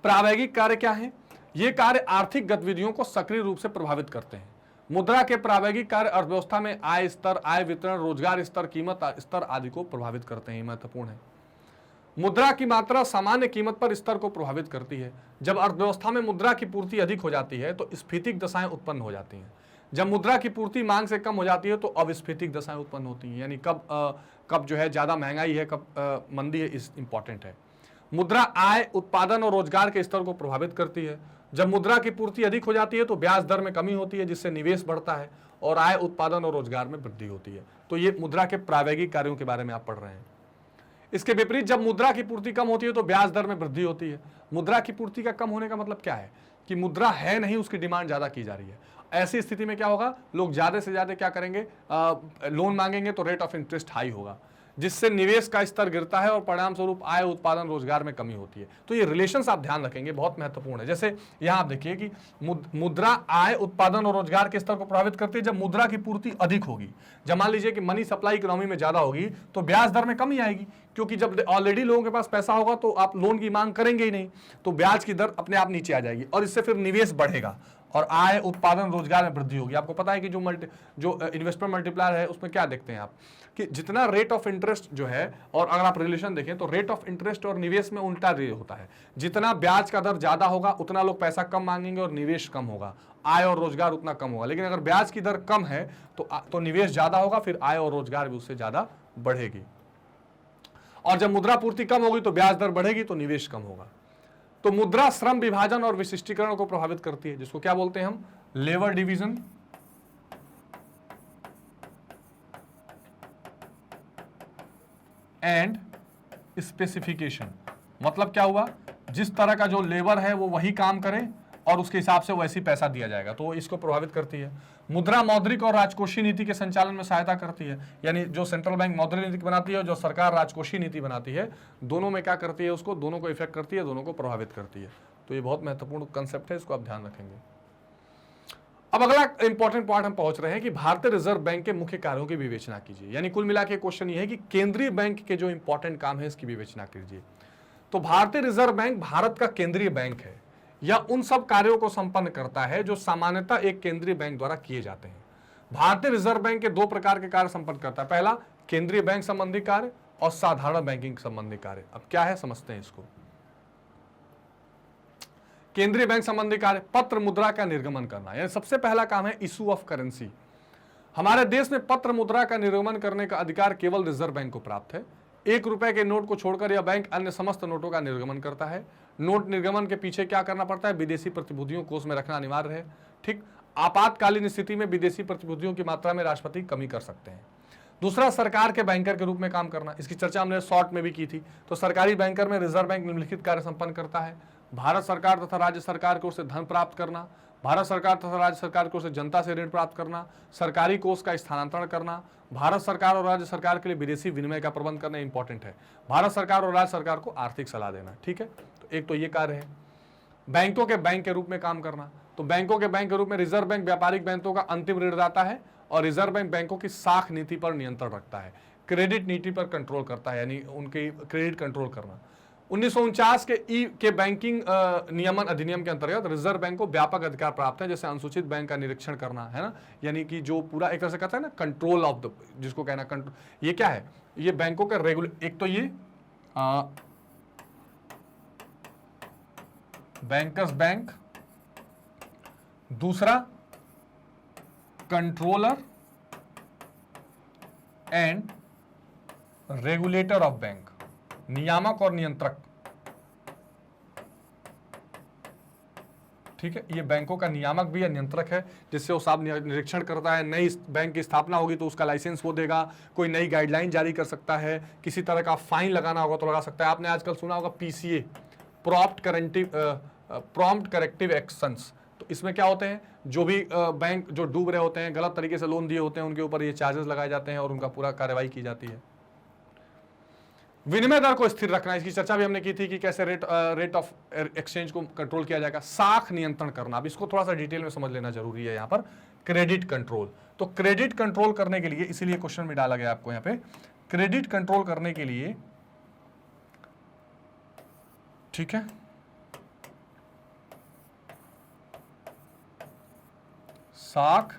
A: प्रावैगिक कार्य क्या है? ये कार्य आर्थिक गतिविधियों को सक्रिय रूप से प्रभावित करते हैं। मुद्रा के प्रावैगिक कार्य अर्थव्यवस्था में आय स्तर, आय वितरण, रोजगार स्तर, कीमत स्तर आदि को प्रभावित करते हैं। महत्वपूर्ण है। मुद्रा की मात्रा सामान्य कीमत पर स्तर को प्रभावित करती है। जब अर्थव्यवस्था में मुद्रा की पूर्ति अधिक हो जाती है तो स्फीतिक दशाएं उत्पन्न हो जाती हैं। जब मुद्रा की पूर्ति मांग से कम हो जाती है तो अविस्फीतिक दशाएं उत्पन्न होती हैं। यानी कब जो है ज्यादा महंगाई है, कब मंदी है, इस इंपॉर्टेंट है। मुद्रा आय, उत्पादन और रोजगार के स्तर को प्रभावित करती है। जब मुद्रा की पूर्ति अधिक हो जाती है तो ब्याज दर में कमी होती है, जिससे निवेश बढ़ता है और आय, उत्पादन और रोजगार में वृद्धि होती है। तो ये मुद्रा के प्रावैगिक कार्यों के बारे में आप पढ़ रहे हैं। इसके विपरीत जब मुद्रा की पूर्ति कम होती है तो ब्याज दर में वृद्धि होती है। मुद्रा की पूर्ति का कम होने का मतलब क्या है कि मुद्रा है नहीं, उसकी डिमांड ज्यादा की जा रही है। ऐसी स्थिति में क्या होगा, लोग ज्यादा से ज्यादा क्या करेंगे, लोन मांगेंगे तो रेट ऑफ इंटरेस्ट हाई होगा, जिससे निवेश का स्तर गिरता है और परिणाम स्वरूप आय, उत्पादन, रोजगार में कमी होती है। तो ये रिलेशंस आप ध्यान रखेंगे, बहुत महत्वपूर्ण है। जैसे यहां आप देखिए कि मुद्रा आय, उत्पादन और रोजगार के स्तर को प्रभावित करती है जब मुद्रा की पूर्ति अधिक होगी। जब मान लीजिए कि मनी सप्लाई इकोनॉमी में ज्यादा होगी तो ब्याज दर में कमी आएगी, क्योंकि जब ऑलरेडी लोगों के पास पैसा होगा तो आप लोन की मांग करेंगे ही नहीं, तो ब्याज की दर अपने आप नीचे आ जाएगी और इससे फिर निवेश बढ़ेगा और आय, उत्पादन, रोजगार में वृद्धि होगी। आपको पता है कि जो इन्वेस्टमेंट मल्टीप्लायर है उसमें क्या देखते हैं आप कि जितना रेट ऑफ इंटरेस्ट जो है, और अगर आप रिलेशन देखें तो रेट ऑफ इंटरेस्ट और निवेश में उल्टा रेट होता है। जितना ब्याज का दर ज्यादा होगा उतना लोग पैसा कम मांगेंगे और निवेश कम होगा, आय और रोजगार उतना कम होगा। लेकिन अगर ब्याज की दर कम है तो निवेश ज्यादा होगा, फिर आय और रोजगार भी उससे ज्यादा बढ़ेगी। और जब मुद्रा पूर्ति कम होगी तो ब्याज दर बढ़ेगी तो निवेश कम होगा। तो मुद्रा श्रम विभाजन और विशिष्टीकरण को प्रभावित करती है, जिसको क्या बोलते हैं हम, लेबर डिवीजन एंड स्पेसिफिकेशन। मतलब क्या हुआ, जिस तरह का जो लेबर है वो वही काम करे और उसके हिसाब से वैसी पैसा दिया जाएगा, तो इसको प्रभावित करती है। मुद्रा मौद्रिक और राजकोषीय नीति के संचालन में सहायता करती है। यानी जो सेंट्रल बैंक मौद्रिक नीति बनाती है और जो सरकार राजकोषीय नीति बनाती है, दोनों में क्या करती है, उसको दोनों को इफेक्ट करती है, दोनों को प्रभावित करती है। तो ये बहुत महत्वपूर्ण कंसेप्ट है, इसको आप ध्यान रखेंगे। अब अगला इंपॉर्टेंट पॉइंट हम पहुंच रहे हैं कि भारतीय रिजर्व बैंक के मुख्य कार्यों की विवेचना कीजिए। यानी कुल मिला के क्वेश्चन ये है कि केंद्रीय बैंक के जो इंपॉर्टेंट काम है इसकी विवेचना कीजिए। तो भारतीय रिजर्व बैंक भारत का केंद्रीय बैंक है या उन सब कार्यों को संपन्न करता है जो सामान्यतः एक केंद्रीय बैंक द्वारा किए जाते हैं। भारतीय रिजर्व बैंक के दो प्रकार के कार्य संपन्न करता है, पहला केंद्रीय बैंक संबंधी कार्य और साधारण बैंकिंग संबंधी कार्य। अब क्या है समझते हैं इसको। केंद्रीय बैंक संबंधी कार्य, पत्र मुद्रा का निर्गमन करना, यानी सबसे पहला काम है इशू ऑफ करेंसी। हमारे देश में पत्र मुद्रा का निर्गमन करने का अधिकार केवल रिजर्व बैंक को प्राप्त है। 1 रुपए के नोट को छोड़कर यह बैंक अन्य समस्त नोटों का निर्गमन करता है। नोट निर्गमन के पीछे क्या करना पड़ता है, विदेशी प्रतिभूतियों कोष में रखना अनिवार्य है। ठीक, आपातकालीन स्थिति में विदेशी प्रतिभूतियों की मात्रा में राष्ट्रपति कमी कर सकते हैं। दूसरा, सरकार के बैंकर के रूप में काम करना, इसकी चर्चा हमने शॉर्ट में भी की थी। तो सरकारी बैंकर में रिजर्व बैंक निम्नलिखित कार्य संपन्न करता है। भारत सरकार तथा राज्य सरकार की ओर से धन प्राप्त करना, भारत सरकार तथा राज्य सरकार की ओर से जनता से ऋण प्राप्त करना, सरकारी कोष का स्थानांतरण करना, भारत सरकार और राज्य सरकार के लिए विदेशी विनिमय का प्रबंध करना इंपॉर्टेंट है, भारत सरकार और राज्य सरकार को आर्थिक सलाह देना। ठीक है, तो एक तो ये कार्य है। बैंकों के बैंक के रूप में काम करना, तो बैंकों के बैंक के रूप में रिजर्व बैंक व्यापारिक बैंकों का अंतिम ऋणदाता है और रिजर्व बैंक बैंकों की साख नीति पर नियंत्रण रखता है, क्रेडिट नीति पर कंट्रोल करता है, यानी उनकी क्रेडिट कंट्रोल करना। 1949 के बैंकिंग नियमन अधिनियम के अंतर्गत रिजर्व बैंक को व्यापक अधिकार प्राप्त है, जैसे अनुसूचित बैंक का निरीक्षण करना, है ना, यानी कि जो पूरा एक तरह से कहता है ना कंट्रोल ऑफ द, जिसको कहना कंट्रोल। ये क्या है, ये बैंकों का एक तो ये बैंकर्स बैंक दूसरा controller and regulator of bank, नियामक और नियंत्रक। ठीक है, ये बैंकों का नियामक भी है, नियंत्रक है, जिससे वो साहब निरीक्षण करता है। नई बैंक की स्थापना होगी तो उसका लाइसेंस वो देगा, कोई नई गाइडलाइन जारी कर सकता है, किसी तरह का फाइन लगाना होगा तो लगा सकता है। आपने आजकल सुना होगा पीसीए, प्रॉम्प्ट करेक्टिव एक्शंस। तो इसमें क्या होते हैं, जो भी बैंक जो डूब रहे होते हैं, गलत तरीके से लोन दिए होते हैं, उनके ऊपर ये चार्जेस लगाए जाते हैं और उनका पूरा कार्रवाई की जाती है। विनिमय दर को स्थिर रखना, इसकी चर्चा भी हमने की थी कि कैसे रेट ऑफ एक्सचेंज को कंट्रोल किया जाएगा। साख नियंत्रण करना, अब इसको थोड़ा सा डिटेल में समझ लेना जरूरी है। यहां पर क्रेडिट कंट्रोल, तो क्रेडिट कंट्रोल करने के लिए, इसीलिए क्वेश्चन में डाला गया आपको यहां पे, क्रेडिट कंट्रोल करने के लिए, ठीक है, साख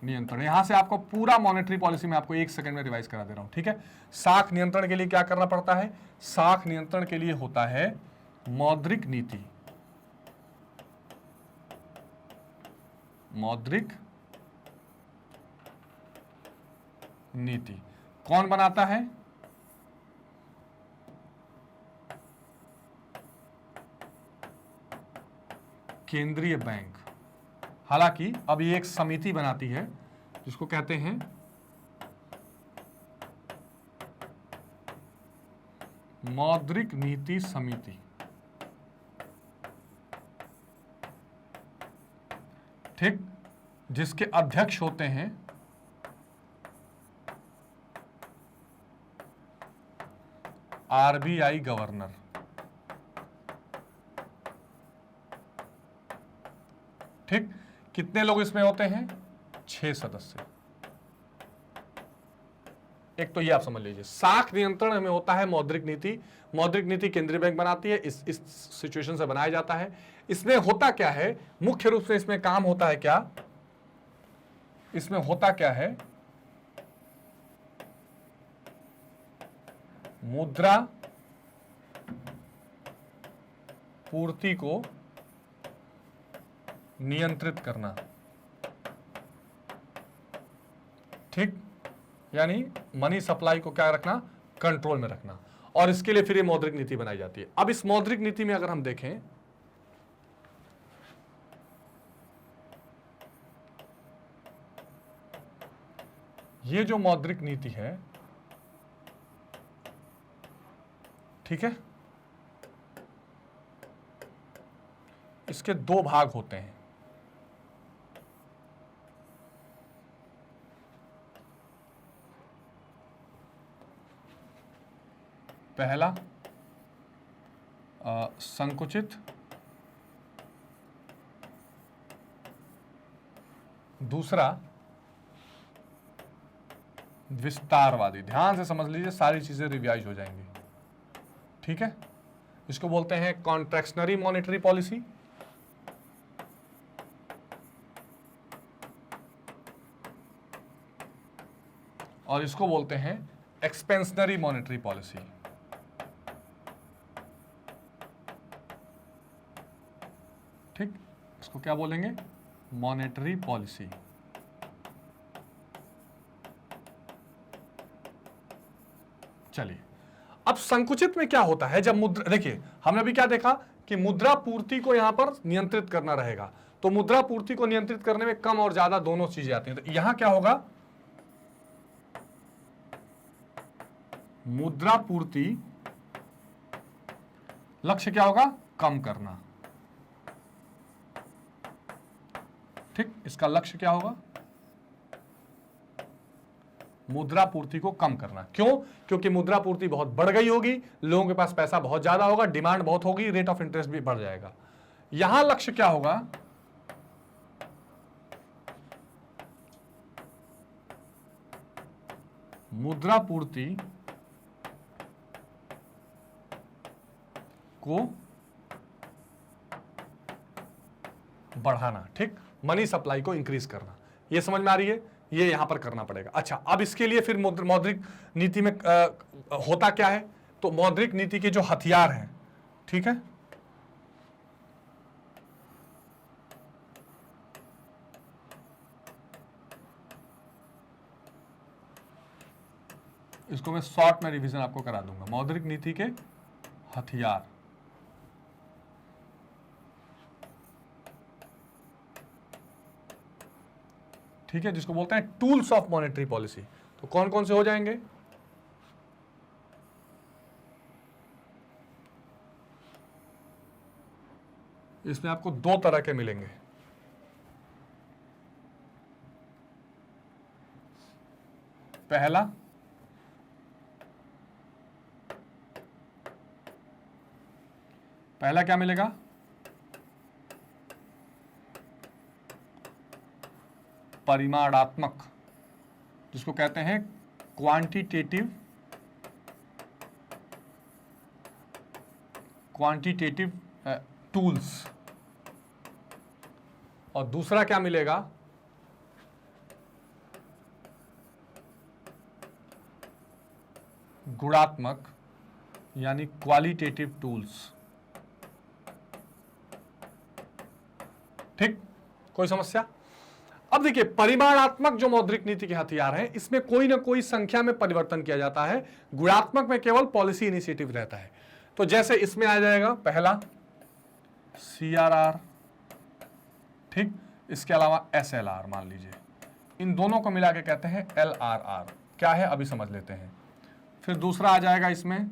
A: नियंत्रण। यहां से आपको पूरा मॉनेटरी पॉलिसी में आपको 1 सेकंड में रिवाइज करा दे रहा हूं। ठीक है, साख नियंत्रण के लिए क्या करना पड़ता है, साख नियंत्रण के लिए होता है मौद्रिक नीति। मौद्रिक नीति कौन बनाता है, केंद्रीय बैंक। हालांकि अब ये एक समिति बनाती है जिसको कहते हैं मौद्रिक नीति समिति। ठीक, जिसके अध्यक्ष होते हैं आरबीआई गवर्नर। ठीक, कितने लोग इसमें होते हैं, 6 सदस्य। एक तो ये आप समझ लीजिए, साख नियंत्रण में होता है मौद्रिक नीति। मौद्रिक नीति केंद्रीय बैंक बनाती है, इस सिचुएशन से बनाया जाता है। इसमें होता क्या है, मुख्य रूप से इसमें काम होता है क्या, इसमें होता क्या है, मुद्रा पूर्ति को नियंत्रित करना। ठीक, यानी मनी सप्लाई को क्या रखना, कंट्रोल में रखना। और इसके लिए फिर ये मौद्रिक नीति बनाई जाती है। अब इस मौद्रिक नीति में अगर हम देखें, ये जो मौद्रिक नीति है, ठीक है, इसके 2 भाग होते हैं। पहला संकुचित, दूसरा विस्तारवादी। ध्यान से समझ लीजिए, सारी चीजें रिवाइज हो जाएंगी। ठीक है, इसको बोलते हैं कॉन्ट्रैक्शनरी मॉनेटरी पॉलिसी, और इसको बोलते हैं एक्सपेंशनरी मॉनेटरी पॉलिसी। ठीक, इसको क्या बोलेंगे, मॉनेटरी पॉलिसी। चलिए, अब संकुचित में क्या होता है, जब मुद्रा, देखिए हमने अभी क्या देखा कि मुद्रा पूर्ति को यहां पर नियंत्रित करना रहेगा। तो मुद्रा पूर्ति को नियंत्रित करने में कम और ज्यादा दोनों चीजें आती हैं। तो यहां क्या होगा, मुद्रा पूर्ति लक्ष्य क्या होगा, कम करना। ठीक, इसका लक्ष्य क्या होगा, मुद्रा पूर्ति को कम करना। क्यों, क्योंकि मुद्रा पूर्ति बहुत बढ़ गई होगी, लोगों के पास पैसा बहुत ज्यादा होगा, डिमांड बहुत होगी, रेट ऑफ इंटरेस्ट भी बढ़ जाएगा। यहां लक्ष्य क्या होगा, मुद्रा पूर्ति को बढ़ाना। ठीक, मनी सप्लाई को इंक्रीज करना। ये समझ में आ रही है, ये यहां पर करना पड़ेगा। अच्छा, अब इसके लिए फिर मौद्रिक नीति में होता क्या है, तो मौद्रिक नीति के जो हथियार हैं, ठीक है, इसको मैं शॉर्ट में रिवीजन आपको करा दूंगा। मौद्रिक नीति के हथियार, ठीक है, जिसको बोलते हैं टूल्स ऑफ मॉनेटरी पॉलिसी। तो कौन कौन से हो जाएंगे? इसमें आपको दो तरह के मिलेंगे। पहला क्या मिलेगा? परिमाणात्मक, जिसको कहते हैं क्वांटिटेटिव टूल्स। और दूसरा क्या मिलेगा? गुणात्मक, यानी क्वालिटेटिव टूल्स। ठीक, कोई समस्या? अब देखिए, परिमाणात्मक जो मौद्रिक नीति के हथियार हैं, इसमें कोई ना कोई संख्या में परिवर्तन किया जाता है। गुणात्मक में केवल पॉलिसी इनिशिएटिव रहता है। तो जैसे इसमें आ जाएगा पहला CRR, ठीक, इसके अलावा SLR मान लीजिए, इन दोनों को मिला के कहते हैं LRR। क्या है अभी समझ लेते हैं। फिर दूसरा आ जाएगा इसमें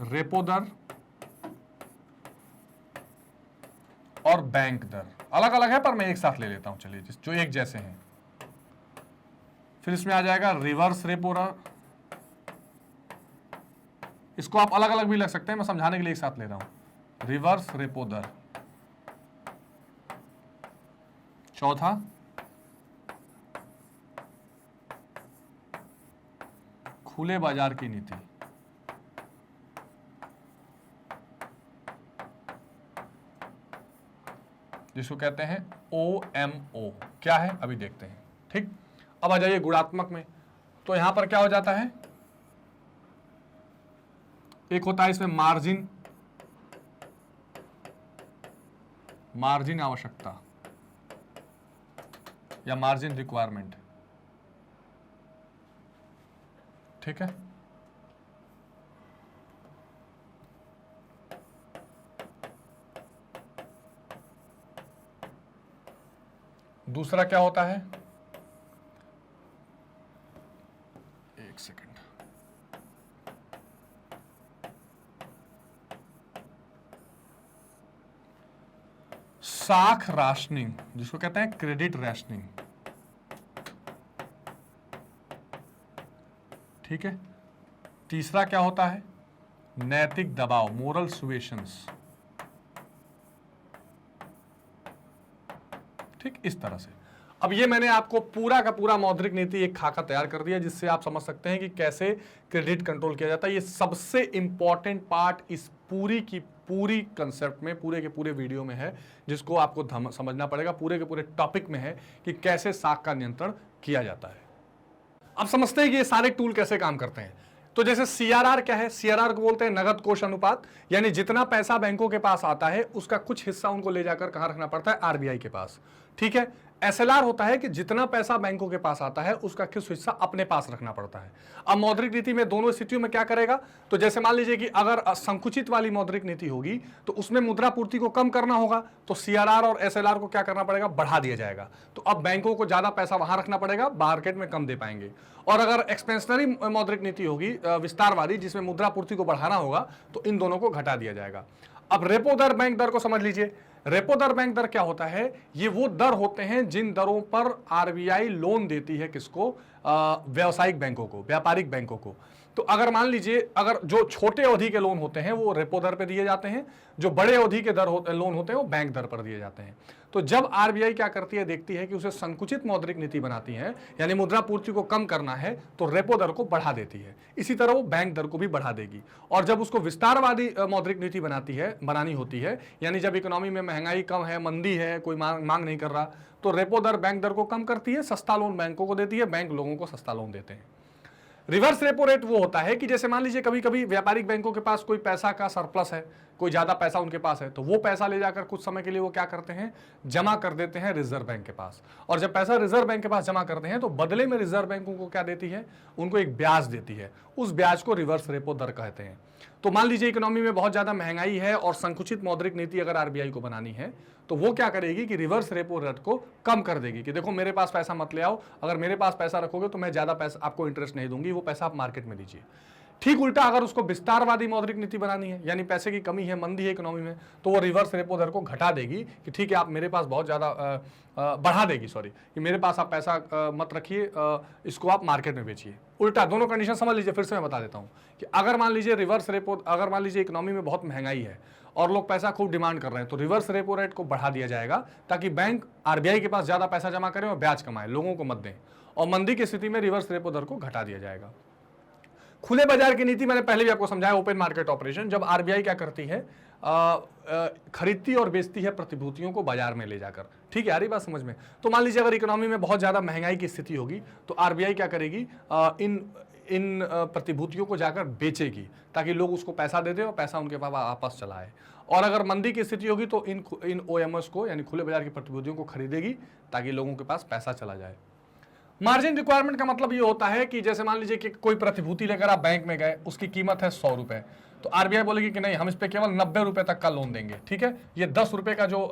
A: रेपो दर और बैंक दर। अलग अलग है पर मैं एक साथ ले लेता हूं, चलिए, जो एक जैसे हैं। फिर इसमें आ जाएगा रिवर्स रेपो दर। इसको आप अलग अलग भी लग सकते हैं, मैं समझाने के लिए एक साथ ले रहा हूं। रिवर्स रेपो दर। चौथा खुले बाजार की नीति, जिसको कहते हैं OMO। क्या है अभी देखते हैं। ठीक, अब आ जाइए गुणात्मक में। तो यहां पर क्या हो जाता है? एक होता है इसमें मार्जिन आवश्यकता या मार्जिन रिक्वायरमेंट। ठीक है, दूसरा क्या होता है? एक सेकंड, साख राशनिंग, जिसको कहते हैं क्रेडिट रैशनिंग। ठीक है, तीसरा क्या होता है? नैतिक दबाव, मोरल सुएशंस। ठीक, इस तरह से। अब ये मैंने आपको पूरा का पूरा मौद्रिक नीति एक खाका तैयार कर दिया, जिससे आप समझ सकते हैं कि कैसे क्रेडिट कंट्रोल किया जाता है। ये सबसे इंपॉर्टेंट पार्ट इस पूरी की पूरी कंसेप्ट में, पूरे के पूरे वीडियो में है, जिसको आपको समझना पड़ेगा। पूरे के पूरे टॉपिक में है कि कैसे साख का नियंत्रण किया जाता है। अब समझते हैं कि ये सारे टूल कैसे काम करते हैं। तो जैसे CRR क्या है? CRR को बोलते हैं नगद कोष अनुपात, यानी जितना पैसा बैंकों के पास आता है उसका कुछ हिस्सा उनको ले जाकर कहां रखना पड़ता है? RBI के पास। ठीक है। SLR होता है कि जितना पैसा बैंकों के पास आता है उसका कुछ हिस्सा अपने पास रखना पड़ता है। अब मौद्रिक नीति में दोनों स्थितियों में क्या करेगा? तो जैसे मान लीजिए कि अगर संकुचित वाली मौद्रिक नीति होगी तो उसमें मुद्रा पूर्ति को कम करना होगा, तो CRR और SLR को क्या करना पड़ेगा? बढ़ा दिया जाएगा। तो अब बैंकों को ज्यादा पैसा वहां रखना पड़ेगा, मार्केट में कम दे पाएंगे। और अगर एक्सपेंशनरी मौद्रिक नीति होगी, विस्तारवादी, जिसमें मुद्रा पूर्ति को बढ़ाना होगा, तो इन दोनों को घटा दिया जाएगा। अब रेपो दर, बैंक दर को समझ लीजिए। रेपो दर, बैंक दर क्या होता है? ये वो दर होते हैं जिन दरों पर RBI लोन देती है किसको? व्यावसायिक बैंकों को, व्यापारिक बैंकों को। तो अगर मान लीजिए, अगर जो छोटे अवधि के लोन होते हैं वो रेपो दर पे दिए जाते हैं, जो बड़े अवधि के लोन होते हैं वो बैंक दर पर दिए जाते हैं। तो जब RBI क्या करती है, देखती है कि उसे संकुचित मौद्रिक नीति बनाती है, यानी मुद्रा पूर्ति को कम करना है, तो रेपो दर को बढ़ा देती है। इसी तरह वो बैंक दर को भी बढ़ा देगी। और जब उसको विस्तारवादी मौद्रिक नीति बनानी होती है, यानी जब इकोनॉमी में महंगाई कम है, मंदी है, कोई मांग नहीं कर रहा, तो रेपो दर बैंक दर को कम करती है, सस्ता लोन बैंकों को देती है, बैंक लोगों को सस्ता लोन देते हैं। रिवर्स रेपो रेट वो होता है कि जैसे मान लीजिए कभी कभी व्यापारिक बैंकों के पास कोई पैसा का सरप्लस है, कोई ज़्यादा पैसा उनके पास है तो वो पैसा ले जाकर कुछ समय के लिए वो क्या करते हैं, जमा कर देते हैं रिजर्व बैंक के पास। और जब पैसा रिजर्व बैंक के पास जमा करते हैं तो बदले में रिजर्व बैंक उनको क्या देती है, उनको एक ब्याज देती है। उस ब्याज को रिवर्स रेपो दर कहते हैं। तो मान लीजिए इकोनॉमी में बहुत ज़्यादा महंगाई है और संकुचित मौद्रिक नीति अगर आरबीआई को बनानी है तो वो क्या करेगी कि रिवर्स रेपो रेट को कम कर देगी कि देखो मेरे पास पैसा मत ले आओ, अगर मेरे पास पैसा रखोगे तो मैं ज़्यादा पैसा आपको इंटरेस्ट नहीं दूंगी, वो पैसा आप मार्केट में दीजिए। ठीक उल्टा अगर उसको विस्तारवादी मौद्रिक नीति बनानी है, यानी पैसे की कमी है, मंदी है इकोनॉमी में, तो वो रिवर्स रेपो दर को घटा देगी कि ठीक है आप मेरे पास बहुत ज़्यादा बढ़ा देगी, सॉरी, कि मेरे पास आप पैसा मत रखिए, इसको आप मार्केट में बेचिए। उल्टा दोनों कंडीशन समझ लीजिए, फिर से मैं बता देता हूँ कि अगर मान लीजिए रिवर्स रेपो, अगर मान लीजिए इकोनॉमी में बहुत महंगाई है और लोग पैसा खूब डिमांड कर रहे हैं तो रिवर्स रेपो रेट को बढ़ा दिया जाएगा ताकि बैंक आरबीआई के पास ज़्यादा पैसा जमा करें और ब्याज कमाए, लोगों को मत दें। और मंदी की स्थिति में रिवर्स रेपो दर को घटा दिया जाएगा। खुले बाजार की नीति मैंने पहले भी आपको समझाया, ओपन मार्केट ऑपरेशन, जब आरबीआई क्या करती है, खरीदती और बेचती है प्रतिभूतियों को बाजार में ले जाकर। ठीक है, आ रही बात समझ में? तो मान लीजिए अगर इकोनॉमी में बहुत ज़्यादा महंगाई की स्थिति होगी तो आरबीआई क्या करेगी, इन प्रतिभूतियों को जाकर बेचेगी ताकि लोग उसको पैसा दे दें और पैसा उनके पास वापस चला आए। और अगर मंदी की स्थिति होगी तो इन ओएमएस को, यानी खुले बाजार की प्रतिभूतियों को खरीदेगी ताकि लोगों के पास पैसा चला जाए। मार्जिन रिक्वायरमेंट का मतलब ये होता है कि जैसे मान लीजिए कि कोई प्रतिभूति लेकर आप बैंक में गए, उसकी कीमत है 100 रुपए, तो आरबीआई बोलेगी कि नहीं, हम इस पे केवल 90 रुपए तक का लोन देंगे। ठीक है, ये 10 रुपए का जो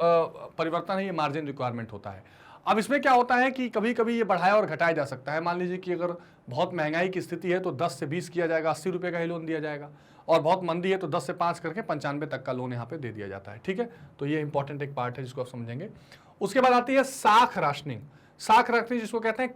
A: परिवर्तन है ये मार्जिन रिक्वायरमेंट होता है। अब इसमें क्या होता है कि कभी कभी ये बढ़ाया और घटाया जा सकता है। मान लीजिए कि अगर बहुत महंगाई की स्थिति है तो 10 से 20 किया जाएगा, 80 रुपए का ही लोन दिया जाएगा, और बहुत मंदी है तो 10 से 5 करके 95 तक का लोन यहाँ पे दे दिया जाता है। ठीक है, तो ये इंपॉर्टेंट एक पार्ट है जिसको आप समझेंगे। उसके बाद आती है साख राशनिंग। साख राशनिंग जिसको कहते हैं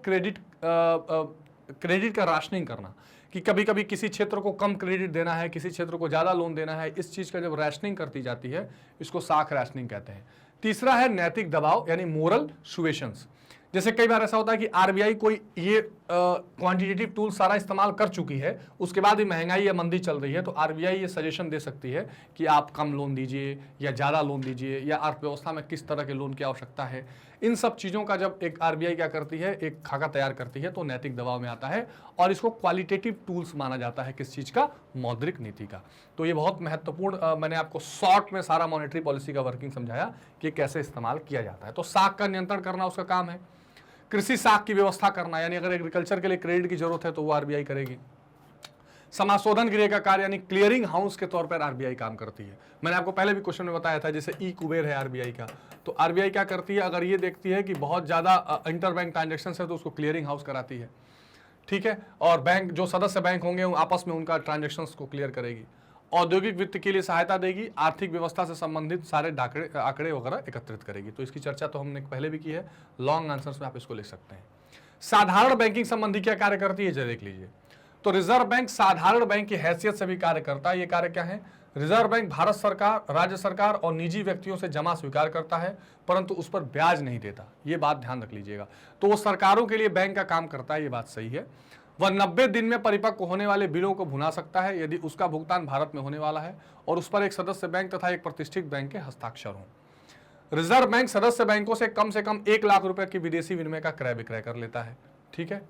A: क्रेडिट का राशनिंग करना, कि कभी कभी किसी क्षेत्र को कम क्रेडिट देना है, किसी क्षेत्र को ज़्यादा लोन देना है, इस चीज़ का जब राशनिंग करती जाती है इसको साख राशनिंग कहते हैं। तीसरा है नैतिक दबाव, यानी मोरल सुएशंस। जैसे कई बार ऐसा होता है कि आरबीआई कोई ये क्वांटिटेटिव टूल सारा इस्तेमाल कर चुकी है, उसके बाद भी महंगाई या मंदी चल रही है, तो आरबीआई ये सजेशन दे सकती है कि आप कम लोन दीजिए या ज़्यादा लोन दीजिए, या अर्थव्यवस्था में किस तरह के लोन की आवश्यकता है। इन सब चीज़ों का जब एक आरबीआई क्या करती है, एक खाका तैयार करती है, तो नैतिक दबाव में आता है और इसको क्वालिटेटिव टूल्स माना जाता है। किस चीज़ का? मौद्रिक नीति का। तो ये बहुत महत्वपूर्ण, मैंने आपको शॉर्ट में सारा मॉनेटरी पॉलिसी का वर्किंग समझाया कि कैसे इस्तेमाल किया जाता है। तो साख का नियंत्रण करना उसका काम है। कृषि साख की व्यवस्था करना, यानी अगर एग्रीकल्चर के लिए क्रेडिट की जरूरत है तो वो आरबीआई करेगी। समाशोधन गृह का कार्य, यानी क्लियरिंग हाउस के तौर पर आरबीआई काम करती है। मैंने आपको पहले भी क्वेश्चन में बताया था, जैसे ई कुबेर है आरबीआई का, तो आरबीआई क्या करती है, अगर ये देखती है कि बहुत ज़्यादा इंटर बैंक ट्रांजेक्शन है तो उसको क्लियरिंग हाउस कराती है। ठीक है, और बैंक जो सदस्य बैंक होंगे आपस में उनका ट्रांजेक्शन को क्लियर करेगी। औद्योगिक वित्त के लिए सहायता देगी, आर्थिक व्यवस्था से संबंधित सारे आंकड़े वगैरह एकत्रित करेगी। तो इसकी चर्चा तो हमने पहले भी की है, लॉन्ग आंसर्स में आप इसको लिख सकते हैं। साधारण बैंकिंग संबंधी क्या कार्य करती है, जरा देख लीजिए। तो रिजर्व बैंक साधारण बैंक की हैसियत से भी कार्य करता है। ये कार्य क्या है? रिजर्व बैंक भारत सरकार, राज्य सरकार और निजी व्यक्तियों से जमा स्वीकार करता है, परंतु उस पर ब्याज नहीं देता। ये बात ध्यान रख लीजिएगा। तो वो सरकारों के लिए बैंक का काम करता है, ये बात सही है। वह 90 दिन में परिपक्व होने वाले बिलों को भुना सकता है यदि उसका भुगतान भारत में होने वाला है और उस पर एक सदस्य बैंक तथा एक प्रतिष्ठित बैंक के हस्ताक्षर हों। रिजर्व बैंक सदस्य बैंकों से कम 1 लाख रुपए की विदेशी विनिमय का क्रय विक्रय कर लेता है। ठीक है,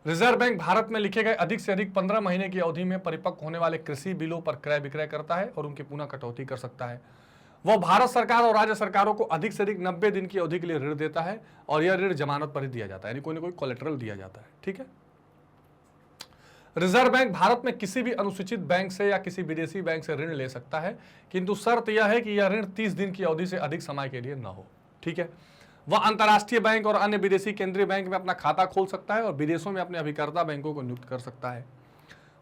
A: रिजर्व बैंक भारत में लिखे गए अधिक से अधिक 15 महीने की अवधि में परिपक्व होने वाले कृषि बिलों पर क्रय विक्रय करता है और उनकी पुनः कटौती कर सकता है। वह भारत सरकार और राज्य सरकारों को अधिक से अधिक 90 दिन की अवधि के लिए ऋण देता है और यह ऋण जमानत पर ही दिया जाता है, यानी कोई ना कोई कोलेटरल दिया जाता है। ठीक है, रिजर्व बैंक भारत में किसी भी अनुसूचित बैंक से या किसी विदेशी बैंक से ऋण ले सकता है, किंतु शर्त यह है कि यह ऋण 30 दिन की अवधि से अधिक समय के लिए न हो। ठीक है, वह अंतर्राष्ट्रीय बैंक और अन्य विदेशी केंद्रीय बैंक में अपना खाता खोल सकता है और विदेशों में अपने अभिकर्ता बैंकों को नियुक्त कर सकता है।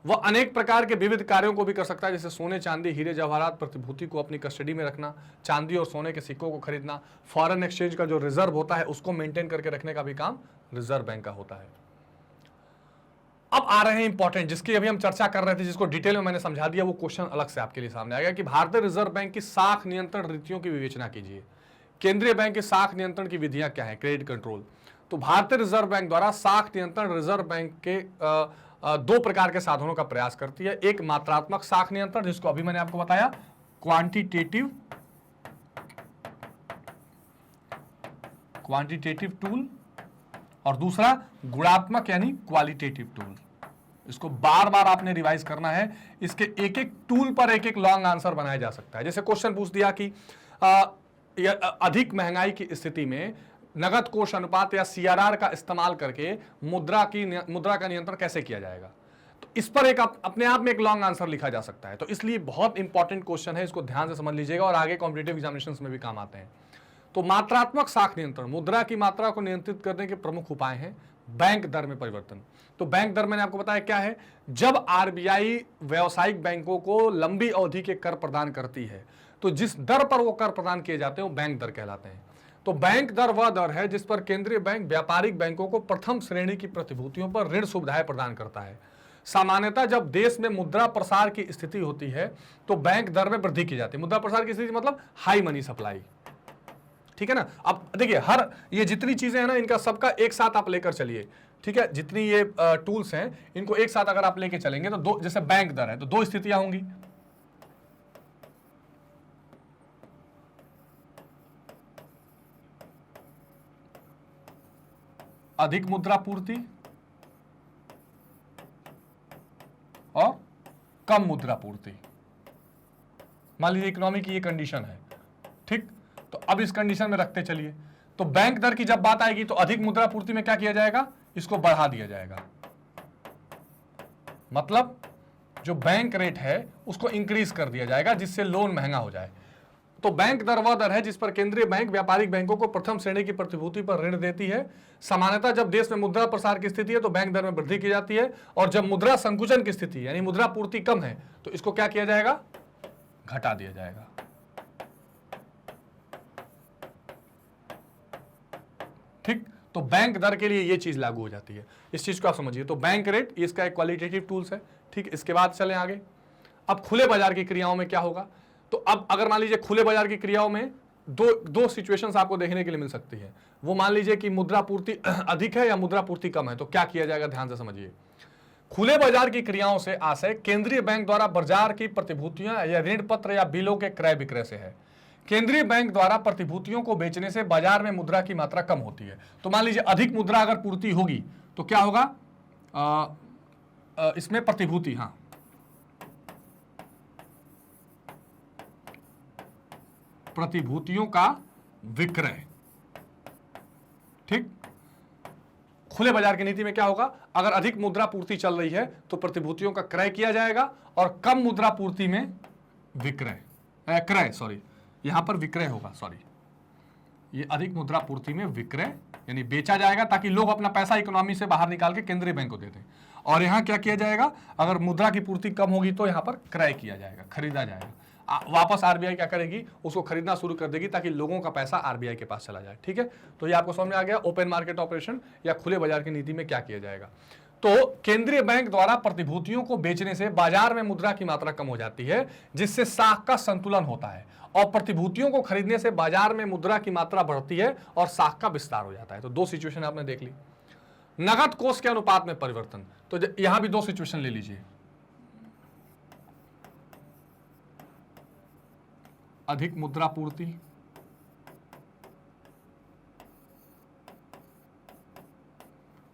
A: वह अनेक प्रकार के विविध कार्यों को भी कर सकता है, जैसे सोने, चांदी, हीरे जवाहरात प्रतिभूति को अपनी कस्टडी में रखना, चांदी और सोने के सिक्कों को खरीदना, फॉरेन एक्सचेंज का जो रिजर्व होता है उसको मेंटेन करके रखने का भी काम रिजर्व बैंक का होता है। अब आ रहे हैं इंपॉर्टेंट, जिसकी अभी हम चर्चा कर रहे थे, जिसको डिटेल में मैंने समझा दिया, वो क्वेश्चन अलग से आपके लिए सामने आएगा कि भारतीय रिजर्व बैंक की साख नियंत्रण रीतियों की विवेचना कीजिए। केंद्रीय बैंक की साख नियंत्रण की विधियां क्या है? Credit control. तो भारतीय रिजर्व बैंक द्वारा साख नियंत्रण रिजर्व बैंक के 2 प्रकार के साधनों का प्रयास करती है। एक मात्रात्मक साख नियंत्रण, जिसको अभी मैंने आपको बताया क्वांटिटेटिव टूल, और दूसरा गुणात्मक यानी क्वालिटेटिव टूल। इसको बार बार आपने रिवाइज करना है। इसके एक एक टूल पर एक एक लॉन्ग आंसर बनाया जा सकता है। जैसे क्वेश्चन पूछ दिया कि अधिक महंगाई की स्थिति में नगद कोष अनुपात या सीआरआर का इस्तेमाल करके मुद्रा का नियंत्रण कैसे किया जाएगा, तो इस पर एक अपने आप में एक लॉन्ग आंसर लिखा जा सकता है। तो इसलिए बहुत इंपॉर्टेंट क्वेश्चन है, इसको ध्यान से समझ लीजिएगा और आगे कॉम्पिटिटिव एग्जामिनेशंस में भी काम आते हैं। तो मात्रात्मक साख नियंत्रण, मुद्रा की मात्रा को नियंत्रित करने के प्रमुख उपाय हैं बैंक दर में परिवर्तन। तो बैंक दर मैंने आपको बताया क्या है, जब आरबीआई व्यावसायिक बैंकों को लंबी अवधि के कर प्रदान करती है तो जिस दर पर वो कर प्रदान किए जाते हैं वो बैंक दर कहलाते हैं। तो बैंक दर वह दर है जिस पर केंद्रीय बैंक व्यापारिक बैंकों को प्रथम श्रेणी की प्रतिभूतियों पर ऋण सुविधाएं प्रदान करता है। सामान्यतः जब देश में मुद्रा प्रसार की स्थिति होती है तो बैंक दर में वृद्धि की जाती है। मुद्रा प्रसार की स्थिति मतलब हाई मनी सप्लाई, ठीक है ना। अब देखिए हर ये जितनी चीजें हैं ना, इनका सबका एक साथ आप लेकर चलिए, ठीक है। जितनी ये टूल्स हैं इनको एक साथ अगर आप लेके चलेंगे तो दो, जैसे बैंक दर है तो दो स्थितियां होंगी, अधिक मुद्रा पूर्ति और कम मुद्रा पूर्ति। मान लीजिए इकोनॉमी की ये कंडीशन है, ठीक। तो अब इस कंडीशन में रखते चलिए, तो बैंक दर की जब बात आएगी तो अधिक मुद्रा पूर्ति में क्या किया जाएगा, इसको बढ़ा दिया जाएगा। मतलब जो बैंक रेट है उसको इंक्रीज कर दिया जाएगा जिससे लोन महंगा हो जाए। तो बैंक दर वह दर है जिस पर केंद्रीय बैंक व्यापारिक बैंकों को प्रथम श्रेणी की प्रतिभूति पर ऋण देती है। सामान्यतः जब देश में मुद्रा प्रसार की स्थिति है तो बैंक दर में वृद्धि की जाती है, और जब मुद्रा संकुचन की स्थिति यानी मुद्रा पूर्ति कम है तो इसको क्या किया जाएगा, घटा दिया जाएगा। ठीक, तो बैंक दर के लिए ये चीज लागू हो जाती है, इस चीज को आप समझिए। तो बैंक रेट इसका एक क्वालिटेटिव टूल्स है, ठीक। इसके बाद चलें आगे। अब खुले बाजार की क्रियाओं में क्या होगा, तो अब अगर मान लीजिए खुले बाजार की क्रियाओं में दो सिचुएशंस आपको देखने के लिए मिल सकती है। वो मान लीजिए कि मुद्रा पूर्ति अधिक है या मुद्रा पूर्ति कम है, तो क्या किया जाएगा, ध्यान से समझिए। खुले बाजार की क्रियाओं से आशय केंद्रीय बैंक द्वारा बाजार की प्रतिभूतियां या ऋण पत्र या बिलों के क्रय विक्रय से है। केंद्रीय बैंक द्वारा प्रतिभूतियों को बेचने से बाजार में मुद्रा की मात्रा कम होती है। तो मान लीजिए अधिक मुद्रा अगर पूर्ति होगी तो क्या होगा, इसमें प्रतिभूति, हाँ, प्रतिभूतियों का विक्रय, ठीक। खुले बाजार की नीति में क्या होगा, अगर अधिक मुद्रा पूर्ति चल रही है तो प्रतिभूतियों का क्रय किया जाएगा, और कम मुद्रा पूर्ति में विक्रय, क्रय, सॉरी, यहां पर विक्रय होगा, सॉरी, ये अधिक मुद्रा पूर्ति में विक्रय यानी बेचा जाएगा ताकि लोग अपना पैसा इकोनॉमी से बाहर निकाल के केंद्रीय बैंक को दे दें। और यहां क्या किया जाएगा, अगर मुद्रा की पूर्ति कम होगी तो यहां पर क्रय किया जाएगा, खरीदा जाएगा। वापस आरबीआई क्या करेगी, उसको खरीदना शुरू कर देगी ताकि लोगों का पैसा आरबीआई के पास चला जाए, ठीक है। तो ये आपको समझ में आ गया ओपन मार्केट ऑपरेशन या खुले बाजार की नीति में क्या किया जाएगा। तो केंद्रीय बैंक द्वारा प्रतिभूतियों को बेचने से बाजार में मुद्रा की मात्रा कम हो जाती है जिससे साख का संतुलन होता है, और प्रतिभूतियों को खरीदने से बाजार में मुद्रा की मात्रा बढ़ती है और साख का विस्तार हो जाता है। तो दो सिचुएशन आपने देख ली। नगद कोष के अनुपात में परिवर्तन, तो यहां भी दो सिचुएशन ले लीजिए, अधिक मुद्रा पूर्ति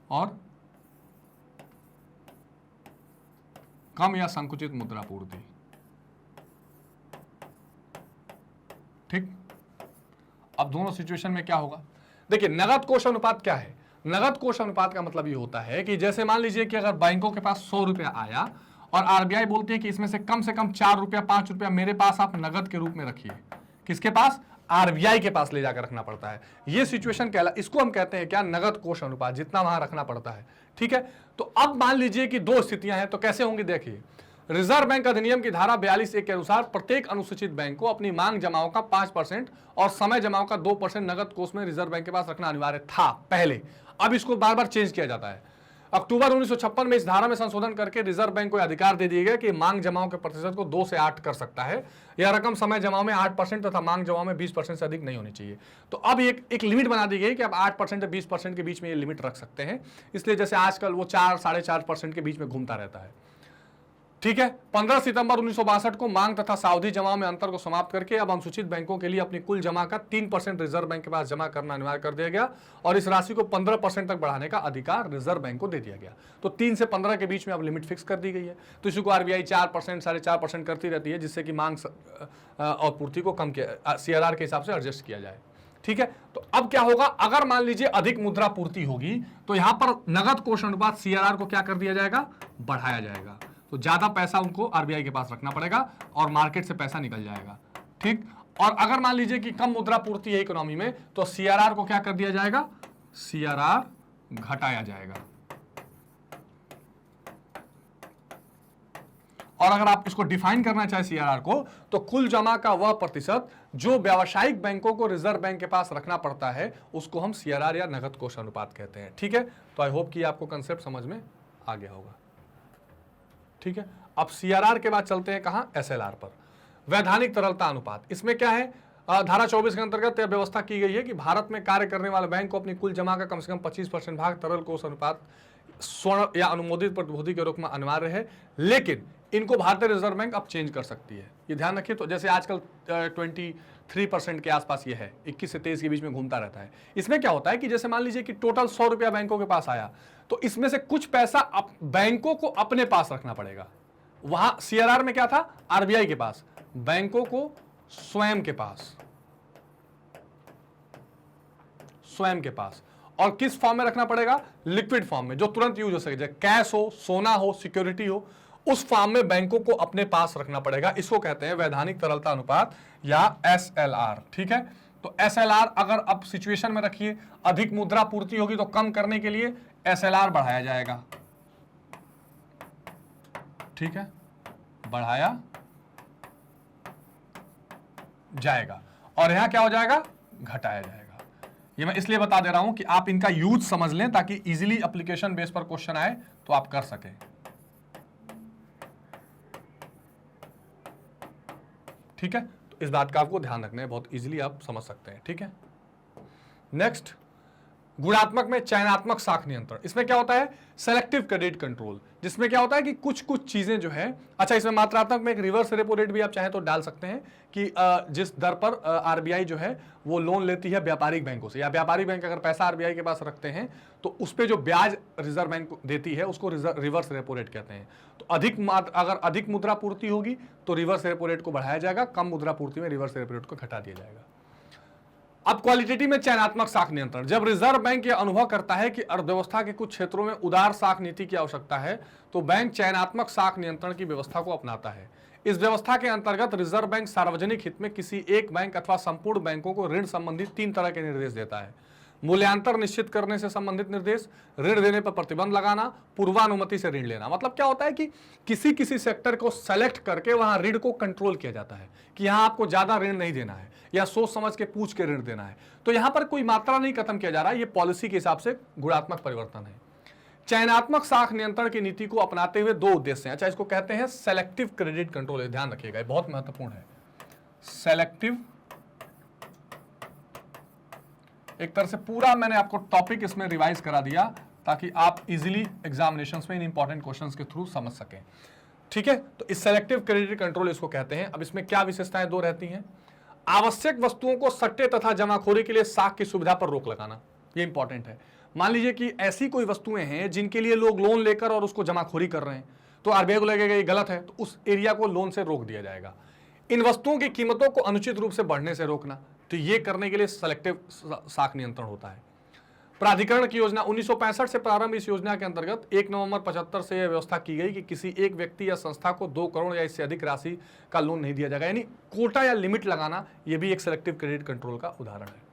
A: और कम या संकुचित मुद्रा पूर्ति, ठीक। अब दोनों सिचुएशन में क्या होगा, देखिए नगद कोष अनुपात क्या है। नगद कोष अनुपात का मतलब ये होता है कि जैसे मान लीजिए कि अगर बैंकों के पास 100 रुपया आया और आरबीआई बोलती है कि इसमें से कम 4 रुपया 5 रुपया मेरे पास आप नगद के रूप में रखिए, किसके पास, आरबीआई के पास ले जाकर रखना पड़ता है। ये सिचुएशन कहला, इसको हम कहते हैं क्या, नगद कोष अनुपात, जितना वहां रखना पड़ता है, ठीक है। तो अब मान लीजिए कि दो स्थितियां हैं, तो कैसे होंगी, देखिए। रिजर्व बैंक अधिनियम की धारा 42(1) के अनुसार प्रत्येक अनुसूचित बैंक को अपनी मांग जमाओं का 5% और समय जमाओं का 2% नगद कोष में रिजर्व बैंक के पास रखना अनिवार्य था पहले। अब इसको बार बार चेंज किया जाता है। अक्टूबर 1956 में इस धारा में संशोधन करके रिजर्व बैंक को अधिकार दे दिए गए कि मांग जमाओं के प्रतिशत को 2 से 8 कर सकता है। यह रकम समय जमाओं में 8% तथा मांग जमाओं में 20% से अधिक नहीं होनी चाहिए। तो अब एक लिमिट बना दी गई कि आप 8% से 20% के बीच में ये लिमिट रख सकते हैं। इसलिए जैसे आजकल वो 4 साढ़े 4% के बीच में घूमता रहता है। ठीक है। 15 सितंबर 1962 को मांग तथा सावधि जमा में अंतर को समाप्त करके अब अनुसूचित बैंकों के लिए अपनी कुल जमा का 3% रिजर्व बैंक के पास जमा करना अनिवार्य कर दिया गया और इस राशि को 15% तक बढ़ाने का अधिकार रिजर्व बैंक को दे दिया गया। तो 3 से 15 के बीच में अब लिमिट फिक्स कर दी गई है। तो इसी को आरबीआई 4%, 4.5% करती रहती है, जिससे कि मांग और पूर्ति को कम किया, CRR के हिसाब से एडजस्ट किया जाए। ठीक है। तो अब क्या होगा, अगर मान लीजिए अधिक मुद्रा पूर्ति होगी तो यहां पर नगद कोष अनुपात CRR को क्या कर दिया जाएगा, बढ़ाया जाएगा। तो ज्यादा पैसा उनको आरबीआई के पास रखना पड़ेगा और मार्केट से पैसा निकल जाएगा। ठीक। और अगर मान लीजिए कि कम मुद्रा पूर्ति है इकोनॉमी में, तो CRR को क्या कर दिया जाएगा, CRR घटाया जाएगा। और अगर आप इसको डिफाइन करना चाहे CRR को, तो कुल जमा का वह प्रतिशत जो व्यावसायिक बैंकों को रिजर्व बैंक के पास रखना पड़ता है उसको हम CRR या नगद कोष अनुपात कहते हैं। ठीक है। तो आई होप कि आपको कंसेप्ट समझ में आ गया होगा। ठीक है। अब CRR के बाद चलते हैं कहां, SLR पर, वैधानिक तरलता अनुपात। इसमें क्या है, धारा 24 के अंतर्गत यह व्यवस्था की गई है कि भारत में कार्य करने वाले बैंक को अपनी कुल जमा का कम से कम 25% भाग तरल कोष अनुपात स्वर्ण या अनुमोदित प्रतिभूति के रूप में अनिवार्य है, लेकिन इनको भारतीय रिजर्व बैंक अब चेंज कर सकती है। ये ध्यान रखिए। तो जैसे आजकल 23% के आसपास ये है, 21 से 23 के बीच में घूमता रहता है। इसमें क्या होता है कि जैसे मान लीजिए कि टोटल 100 रुपया बैंकों के पास आया, तो इसमें से कुछ पैसा बैंकों को अपने पास रखना पड़ेगा। वहां CRR में क्या था, आरबीआई के पास, बैंकों को स्वयं के पास, स्वयं के पास। और किस फॉर्म में रखना पड़ेगा, लिक्विड फॉर्म में, जो तुरंत यूज हो सके, कैश हो, सोना हो, सिक्योरिटी हो, उस फॉर्म में बैंकों को अपने पास रखना पड़ेगा। इसको कहते हैं वैधानिक तरलता अनुपात या SLR। ठीक है। तो SLR अगर अब सिचुएशन में रखिए, अधिक मुद्रा पूर्ति होगी तो कम करने के लिए SLR बढ़ाया जाएगा। ठीक है, बढ़ाया जाएगा। और यहां क्या हो जाएगा, घटाया जाएगा। ये मैं इसलिए बता दे रहा हूं कि आप इनका यूज समझ लें ताकि इजीली एप्लीकेशन बेस पर क्वेश्चन आए तो आप कर सकें। ठीक है। तो इस बात का आपको ध्यान रखना है, बहुत इजीली आप समझ सकते हैं। ठीक है। नेक्स्ट, गुणात्मक में चयनात्मक साख नियंत्रण। इसमें क्या होता है, सेलेक्टिव क्रेडिट कंट्रोल, जिसमें क्या होता है कि कुछ कुछ चीजें जो है, अच्छा इसमें मात्रात्मक में एक रिवर्स रेपो रेट भी आप चाहें तो डाल सकते हैं कि जिस दर पर आरबीआई जो है वो लोन लेती है व्यापारिक बैंकों से, या व्यापारिक बैंक अगर पैसा आरबीआई के पास रखते हैं तो उस पर जो ब्याज रिजर्व बैंक देती है उसको रिवर्स रेपो रेट कहते हैं। तो अगर अधिक मुद्रा पूर्ति होगी तो रिवर्स रेपो रेट को बढ़ाया जाएगा, कम मुद्रा पूर्ति में रिवर्स रेपो रेट को घटा दिया जाएगा। अब क्वालिटेटिव में चयनात्मक साख नियंत्रण, जब रिजर्व बैंक यह अनुभव करता है कि अर्थव्यवस्था के कुछ क्षेत्रों में उदार साख नीति की आवश्यकता है तो बैंक चयनात्मक साख नियंत्रण की व्यवस्था को अपनाता है। इस व्यवस्था के अंतर्गत रिजर्व बैंक सार्वजनिक हित में किसी एक बैंक अथवा संपूर्ण बैंकों को ऋण संबंधित 3 तरह के निर्देश देता है: मूल्यांतर निश्चित करने से संबंधित निर्देश, ऋण देने पर प्रतिबंध लगाना, पूर्वानुमति से ऋण लेना। मतलब क्या होता है कि किसी सेक्टर को सेलेक्ट करके वहां ऋण को कंट्रोल किया जाता है कि यहां आपको ज्यादा ऋण नहीं देना है या सोच समझ के पूछ के ऋण देना है। तो यहां पर कोई मात्रा नहीं खत्म किया जा रहा है, ये पॉलिसी के हिसाब से गुणात्मक परिवर्तन है। चयनात्मक साख नियंत्रण की नीति को अपनाते हुए 2 उद्देश्य हैं। अच्छा, इसको कहते हैं सेलेक्टिव क्रेडिट कंट्रोल, ध्यान रखिएगा, बहुत महत्वपूर्ण है। सेलेक्टिव, एक तरह से पूरा मैंने आपको टॉपिक इसमें रिवाइज करा दिया ताकि आप इजीली एग्जामिनेशंस में इन इंपॉर्टेंट क्वेश्चंस के थ्रू समझ सकें। ठीक है। तो इस सेलेक्टिव क्रेडिट कंट्रोल इसको कहते हैं। अब इसमें क्या विशेषताएं 2 रहती हैं। आवश्यक वस्तुओं को सट्टे तथा जमाखोरी के लिए साख की सुविधा पर रोक लगाना, ये इंपॉर्टेंट है। मान लीजिए कि ऐसी कोई वस्तुएं हैं जिनके लिए लोग लोन लेकर और उसको जमाखोरी कर रहे हैं, तो आरबीआई को लगेगा ये गलत है, तो उस एरिया को लोन से रोक दिया जाएगा। इन वस्तुओं की कीमतों को अनुचित रूप से बढ़ने से रोकना, तो ये करने के लिए सेलेक्टिव साख नियंत्रण होता है। प्राधिकरण की योजना 1965 से प्रारंभ, इस योजना के अंतर्गत 1 नवंबर 75 से यह व्यवस्था की गई कि किसी एक व्यक्ति या संस्था को 2 करोड़ या इससे अधिक राशि का लोन नहीं दिया जाएगा। यानी कोटा या लिमिट लगाना, यह भी एक सेलेक्टिव क्रेडिट कंट्रोल का उदाहरण है।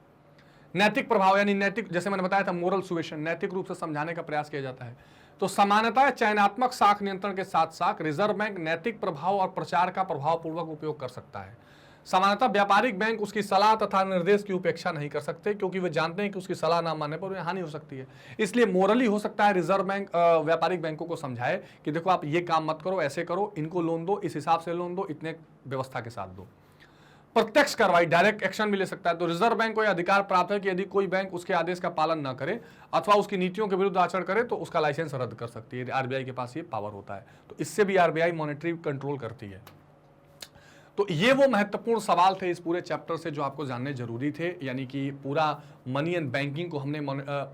A: नैतिक प्रभाव, यानी नैतिक, जैसे मैंने बताया था मोरल सुएशन, नैतिक रूप से समझाने का प्रयास किया जाता है। तो सामान्यतः चयनात्मक साख नियंत्रण के साथ साथ रिजर्व बैंक नैतिक प्रभाव और प्रचार का प्रभावपूर्वक उपयोग कर सकता है। सामान्यतः व्यापारिक बैंक उसकी सलाह तथा निर्देश की उपेक्षा नहीं कर सकते, क्योंकि वे जानते हैं कि उसकी सलाह ना मानने पर उन्हें हानि हो सकती है। इसलिए मोरली हो सकता है रिजर्व बैंक व्यापारिक बैंकों को समझाए कि देखो आप ये काम मत करो, ऐसे करो, इनको लोन दो, इस हिसाब से लोन दो, इतने व्यवस्था के साथ दो। प्रत्यक्ष कार्रवाई, डायरेक्ट एक्शन भी ले सकता है। तो रिजर्व बैंक को यह अधिकार प्राप्त है कि यदि कोई बैंक उसके आदेश का पालन न करे अथवा उसकी नीतियों के विरुद्ध आचरण करे तो उसका लाइसेंस रद्द कर सकती है। आरबीआई के पास ये पावर होता है, तो इससे भी आरबीआई मॉनेटरी कंट्रोल करती है। तो ये वो महत्वपूर्ण सवाल थे इस पूरे चैप्टर से जो आपको जानने जरूरी थे, यानी कि पूरा मनी एंड बैंकिंग को हमने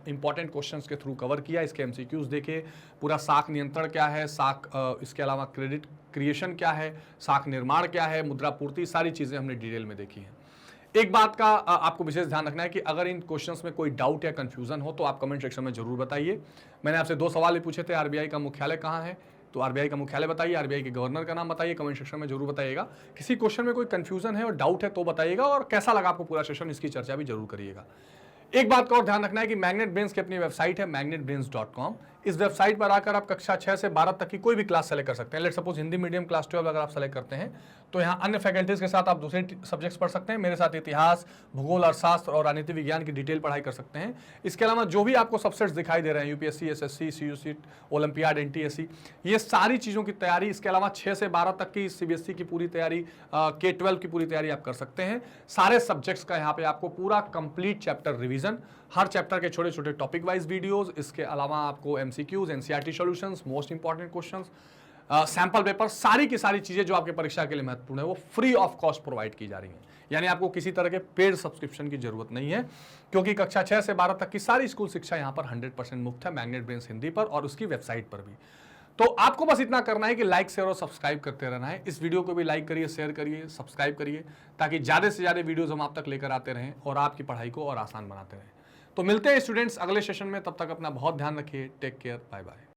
A: इंपॉर्टेंट क्वेश्चंस के थ्रू कवर किया। इसके एमसीक्यूज देखे, पूरा साख नियंत्रण क्या है, साख इसके अलावा क्रेडिट क्रिएशन क्या है, साख निर्माण क्या है, मुद्रा पूर्ति, सारी चीजें हमने डिटेल में देखी हैं। एक बात का आपको विशेष ध्यान रखना है कि अगर इन क्वेश्चंस में कोई डाउट या कंफ्यूजन हो तो आप कमेंट सेक्शन में जरूर बताइए। मैंने आपसे 2 सवाल भी पूछे थे, आरबीआई का मुख्यालय कहाँ है, तो आरबीआई का मुख्यालय बताइए, आरबीआई के गवर्नर का नाम बताइए, कमेंट सेक्शन में जरूर बताइएगा। किसी क्वेश्चन में कोई कंफ्यूजन है और डाउट है तो बताइएगा, और कैसा लगा आपको पूरा सेशन इसकी चर्चा भी जरूर करिएगा। एक बात का और ध्यान रखना है कि मैग्नेट ब्रेन्स की अपनी वेबसाइट है magnetbrains.com। इस वेबसाइट पर आकर आप कक्षा 6 से 12 तक की कोई भी क्लास सेलेक्ट कर सकते हैं। Let's suppose Hindi medium class 12 अगर आप सेलेक्ट करते हैं तो यहाँ अन्य फैकल्टीज के साथ आप दूसरे सब्जेक्ट्स पढ़ सकते हैं। मेरे साथ इतिहास, भूगोल, अर्थशास्त्र और राजनीति विज्ञान की डिटेल पढ़ाई कर सकते हैं। इसके अलावा जो भी आपको सब्जेक्ट्स दिखाई दे रहे हैं, यूपीएससी, एसएससी, सीयूसी, ओलंपियाड, एनटीएससी, ये सारी चीज़ों की तैयारी, इसके अलावा 6 से 12 तक की सीबीएसई की पूरी तैयारी, K-12 की पूरी तैयारी आप कर सकते हैं। सारे सब्जेक्ट्स का यहाँ पे आपको पूरा कंप्लीट चैप्टर रिवीजन, हर चैप्टर के छोटे छोटे टॉपिक वाइज वीडियोस, इसके अलावा आपको MCQs, NCERT solutions, most important questions, sample paper, सारी की सारी चीजें जो आपके परीक्षा के लिए महत्वपूर्ण है वो फ्री ऑफ कॉस्ट प्रोवाइड की जा रही हैं। यानी आपको किसी तरह के पेड सब्सक्रिप्शन की जरूरत नहीं है, क्योंकि कक्षा 6 से 12 तक की सारी स्कूल शिक्षा यहाँ पर 100% मुफ्त है, मैग्नेट ब्रेन्स हिंदी पर और उसकी वेबसाइट पर भी। तो आपको बस इतना करना है कि लाइक, शेयर और सब्सक्राइब करते रहना है। इस वीडियो को भी लाइक करिए, शेयर करिए, सब्सक्राइब करिए, ताकि ज़्यादा से ज़्यादा वीडियोस हम आप तक लेकर आते रहें और आपकी पढ़ाई को और आसान बनाते रहें। तो मिलते हैं स्टूडेंट्स अगले सेशन में, तब तक अपना बहुत ध्यान रखिए। Take care, bye bye.